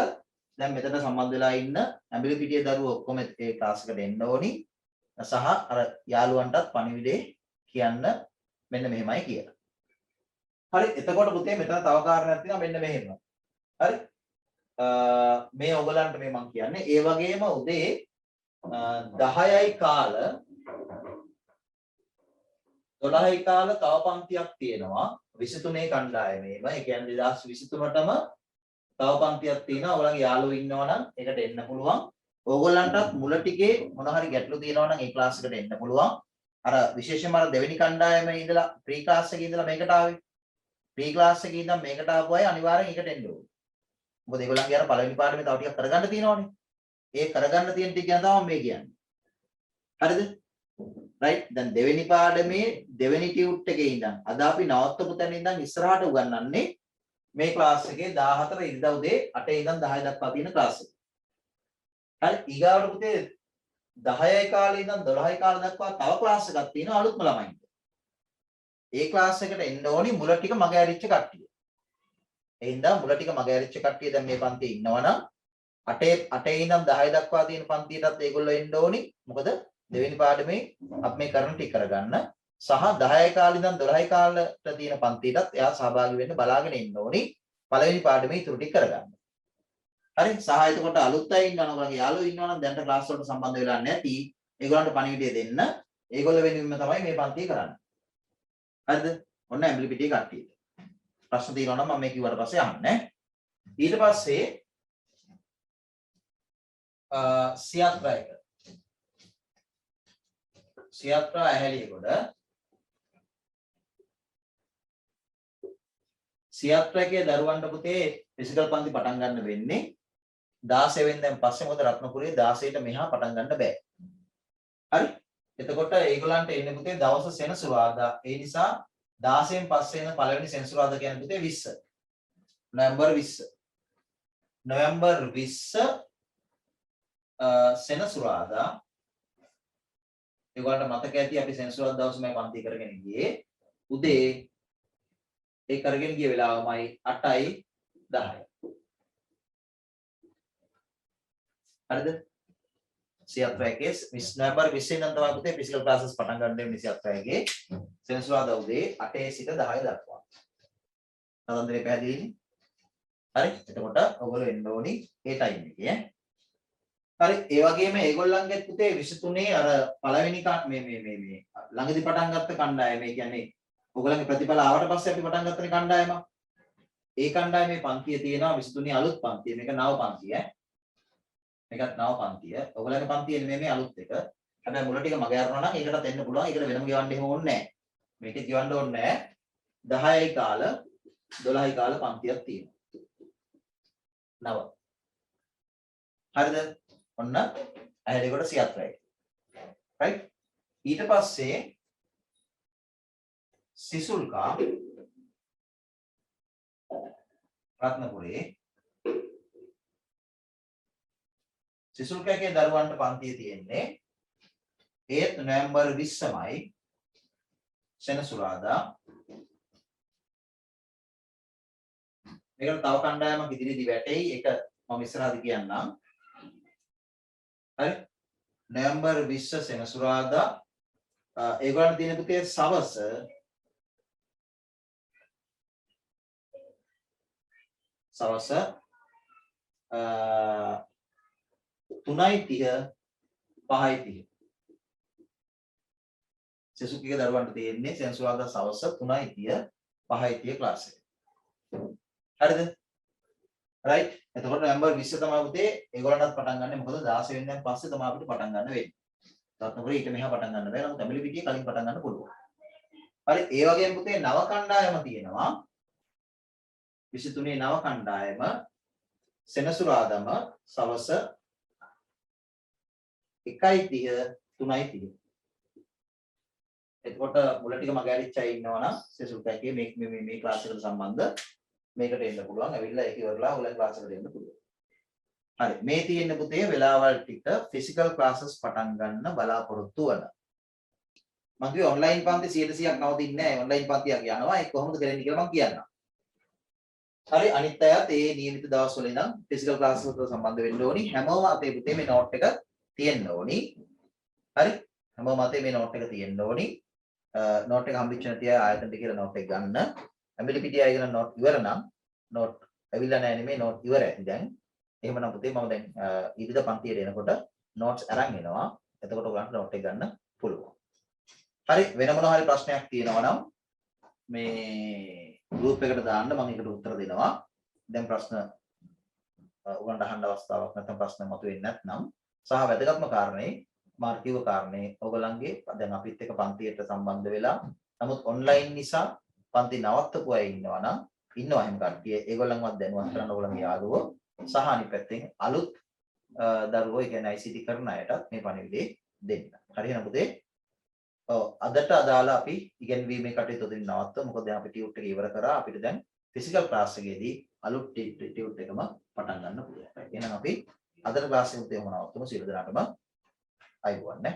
දැන් මෙතන සම්බන්ධ වෙලා ඉන්න ඇඹිලිපිටිය දරුවෝ ඔක්කොම ඒ ක්ලාස් එකට එන්න ඕනි. සහ අර යාළුවන්ටත් පණිවිඩේ කියන්න මෙන්න මෙහෙමයි කියලා. හරි. එතකොට පුතේ මෙතන තව කාරණයක් තියෙනවා මෙන්න මෙහෙම. හරි. මේ ඔයගලන්ට මේ මම කියන්නේ ඒ වගේම උදේ 10යි කාල 12යි කාල තව පන්තියක් තියෙනවා 23 කණ්ඩායමේම. ඒ කියන්නේ 2023ටම තව පන්තියක් තියෙනවා. ඔයගොල්ලන්ගේ යාළුවෝ ඉන්නවා නම් ඒකට එන්න පුළුවන්. ඕගොල්ලන්ටත් මුල ටිකේ මොන හරි ගැටලු තියෙනවා නම් ඒ ක්ලාස් එකට එන්න පුළුවන්. අර විශේෂයෙන්ම අර දෙවෙනි කණ්ඩායමේ ඉඳලා ප්‍රී ක්ලාස් එකේ ඉඳලා මේකට ආවේ. ප්‍රී ක්ලාස් එකේ ඉඳන් මේකට ආපු අය අනිවාර්යෙන් ඒකට එන්න ඕනේ. මොකද ඒගොල්ලන්ගේ අර පළවෙනි පාඩමේ තව ටිකක් කරගන්න තියෙනවනේ. ඒ කරගන්න තියෙන ටික ගැන තමයි මේ කියන්නේ. හරිද? right. දැන් දෙවෙනි පාඩමේ දෙවෙනි ටියුට් එකේ ඉඳන් අද අපි නවත්තපු තැන ඉඳන් ඉස්සරහට උගන්වන්නේ මේ ක්ලාස් එකේ 14 ඉරිදා උදේ 8 ඉඳන් 10 දක්වා තියෙන ක්ලාස් එක. හරි. ඊගාවට පුතේ 10යි කාලේ ඉඳන් 12යි කාල දක්වා තව ක්ලාස් එකක් තියෙනවා අලුත්ම ළමයින්ට. ඒ ක්ලාස් එකට එන්න ඕනි මුල ටික මග ඇරිච්ච කට්ටිය. ඒ හින්දා මුල ටික මග ඇරිච්ච කට්ටිය දැන් මේ පන්තියේ ඉන්නවනම් 8 ඉඳන් 10 දක්වා තියෙන පන්තියටත් ඒගොල්ලෝ එන්න ඕනි. මොකද දෙවෙනි පාඩමේ අපි මේ කරන ටික කරගන්න සහ 10යි කාලේ ඉඳන් 12යි කාලට තියෙන පන්තියටත් එයා සහභාගී වෙන්න බලාගෙන ඉන්න ඕනි. පළවෙනි පාඩමේ ඉතුරු ටික කරගන්න. හරි. සහ එතකොට අලුත් අය ඉන්නවා නම් ඔයගොල්ලෝ යාළුවෝ ඉන්නවා නම් දැන්ට ක්ලාස් වලට සම්බන්ධ වෙලා නැති ඒගොල්ලන්ට පණිවිඩය දෙන්න. ඒගොල්ලෝ වෙනුවෙන්ම තමයි මේ පන්තිය කරන්නේ. හරිද? ඔන්න ඇඹිලිපිටිය කට්ටියට. ප්‍රශ්න තියෙනවා නම් මම මේ කිව්වට පස්සේ අහන්න. ඊට පස්සේ සියත්‍රායක සියත්‍රා ඇහැලියගොඩ සියත්‍රාකේ දරුවන්ට පුතේ ෆිසිකල් පන්ති පටන් ගන්න වෙන්නේ 16 වෙනිදාන් පස්සේ. මොකද රත්නපුරේ 16ට මෙහා පටන් ගන්න බෑ. හරි. එතකොට ඒගොල්ලන්ට එන්නේ පුතේ දවස් සෙනසුරාදා. ඒ නිසා 16න් පස්සේ එන පළවෙනි සෙනසුරාදා කියන්නේ පුතේ 20. නොවැම්බර් 20. නොවැම්බර් 20 සෙනසුරාදා. ඒගොල්ලන්ට මතක ඇති අපි සෙනසුරාදා දවස් මේ පන්ති කරගෙන ගියේ. උදේ ඒ කරගෙන ගිය වෙලාවමයි 8යි 10යි. හරිද? සියත්‍රායකේ නොවැම්බර් 20 ඉඳන් තමයි පුතේ ෆිසිකල් ක්ලාසස් පටන් ගන්න වෙන්නේ සියත්‍රායකේ. සෙනසුරාදා උදේ 8 සිට 10 දක්වා. තවන්දරේ පැහැදිලිනේ? හරි. එතකොට ඔයගොල්ලෝ එන්න ඕනි ඒ ටයිම් එකේ. හරි. ඒ වගේම ඒගොල්ලන්ගේ පුතේ 23 අර පළවෙනි මේ ළඟදී පටන් ගත්ත කණ්ඩායම. ඒ කියන්නේ ඔයගොල්ලන්ගේ ප්‍රතිඵල ආවට පස්සේ අපි පටන් ගත්තනේ කණ්ඩායම. ඒ කණ්ඩායමේ පන්තිය තියෙනවා 23 අලුත් පන්තිය. මේක නව පන්තිය ඈ. මේකත් නව පන්තිය. ඔයගොල්ලන්ගේ පන්තිය නෙමෙයි මේ අලුත් එක. හැබැයි මුල ටික මග යනවා නම් ඒකටත් එන්න පුළුවන්. ඒකට වෙනම ගෙවන්න එහෙම ඕනේ නැහැ. මේකේ ගෙවන්න ඕනේ නැහැ. 10යි කාල 12යි කාල පන්තියක් තියෙනවා. 9. හරිද? ඔන්න ඇහැලේ කොට 34යි. right? ඊට පස්සේ සිසුල්කා රත්නපුරේ සිසුල්කාගේ දරුවන්ට පන්තිය තියෙන්නේ ඒත් නොවැම්බර් 20මයි සෙනසුරාදා. මේකට තව කණ්ඩායමක් ඉදිරියේදී වැටෙයි. ඒක මම ඉස්සරහදී කියන්නම්. හරි? නොවැම්බර් 20 සෙනසුරාදා ඒගොල්ලන් දින පුතේ සවස සවස 3:30 5:30 සෙසුකිගේ දරුවන්ට තියෙන්නේ සෙනසුරාදා සවස 3:30 5:30 ක්ලාස් එක. හරිද? right? එතකොට නොවැම්බර් 20 තමයි පුතේ ඒගොල්ලන්ටත් පටන් ගන්න. මොකද 16 වෙනිදාන් පස්සේ තමයි අපිට පටන් ගන්න වෙන්නේ. රත්නපුරේ ඊට මෙහා පටන් ගන්න බෑ. නමුත් ඇඹිලි පිටියේ කලින් පටන් ගන්න පුළුවන්. හරි, ඒ වගේම පුතේ නව කණ්ඩායම තියෙනවා. 23 නව කණ්ඩායම සෙනසුරාදාම සවස 1:30 3:30. එතකොට මුල ටික මග ඇරිච්ච අය ඉන්නවනම් සෙසුල්කගේ මේ ක්ලාස් එකට සම්බන්ධ මේකට එන්න පුළුවන්. ඇවිල්ලා ඒක ඉවරලා ඔයලා ක්ලාස් එකට එන්න පුළුවන්. හරි, මේ තියෙන පුතේ වෙලාවල් ටික ෆිසිකල් ක්ලාසස් පටන් ගන්න බලාපොරොත්තු වන. මම කිව්වේ ඔන්ලයින් පන්ති 100%ක් නවතින්නේ නැහැ. ඔන්ලයින් පන්තියක් යනවා. ඒක කොහොමද කරන්නේ කියලා මම කියන්නම්. හරි, අනිත් අයත් ඒ නියමිත දවස්වල ඉඳන් ෆිසිකල් ක්ලාස් වලට සම්බන්ධ වෙන්න ඕනි. හැමෝම අපේ පුතේ මේ නෝට් එක තියෙන්න ඕනි. හරි, හැමෝම අතේ මේ නෝට් එක තියෙන්න ඕනි. නෝට් එක හම්බෙච්ච නැති අය ආයතනට කියලා නෝට් එක ගන්න. ඇඹිලි පිටිය අයගෙන නෝට් ඉවර නම් නෝට් ඇවිල්ලා නැහැ නෙමෙයි නෝට් ඉවර ඇති දැන්. එහෙමනම් පුතේ මම දැන් ඊළඟ පන්තියට එනකොට නෝට්ස් අරන් එනවා. එතකොට ඔයගලන්ට නෝට් එක ගන්න පුළුවන්. හරි, වෙන මොනවා හරි ප්‍රශ්නයක් තියෙනවා නම් මේ ගෲප් එකට දාන්න මම ඒකට උත්තර දෙනවා. දැන් ප්‍රශ්න උගන්ට අහන්න අවස්ථාවක් නැත්නම් ප්‍රශ්න මතුවෙන්නේ නැත්නම් සහ වැදගත්ම කාරණේ මා කිව්ව කාරණේ ඔයගලන්ගේ දැන් අපිත් එක්ක පන්තියට සම්බන්ධ වෙලා නමුත් ඔන්ලයින් නිසා පන්ති නවත්තපු අය ඉන්නවා නම් ඉන්නවා එහෙම කට්ටිය. ඒගොල්ලන්වත් දැනුවත් කරන්න ඔයගලන්ගේ යාළුවෝ සහ අනිත් පැත්තෙන් අලුත් දරුවෝ ඒ කියන්නේ ICT කරන අයටත් මේ පණිවිඩය දෙන්න. හරි එහෙනම් පුතේ. ඔව් අදට අදාළ අපි ඉගෙනීමේ කටයුතු දෙන්න නවත්වමු. මොකද දැන් අපි ටියුට් එක ඉවර කරා. අපිට දැන් ෆිසිකල් ක්ලාස් එකේදී අලුත් ටියුට් එකම පටන් ගන්න පුළුවන්. එහෙනම් අපි අදට ක්ලාස් එක උදේ මොනවත්වමු සියලු දෙනාටම අයුබෝවන් නේ.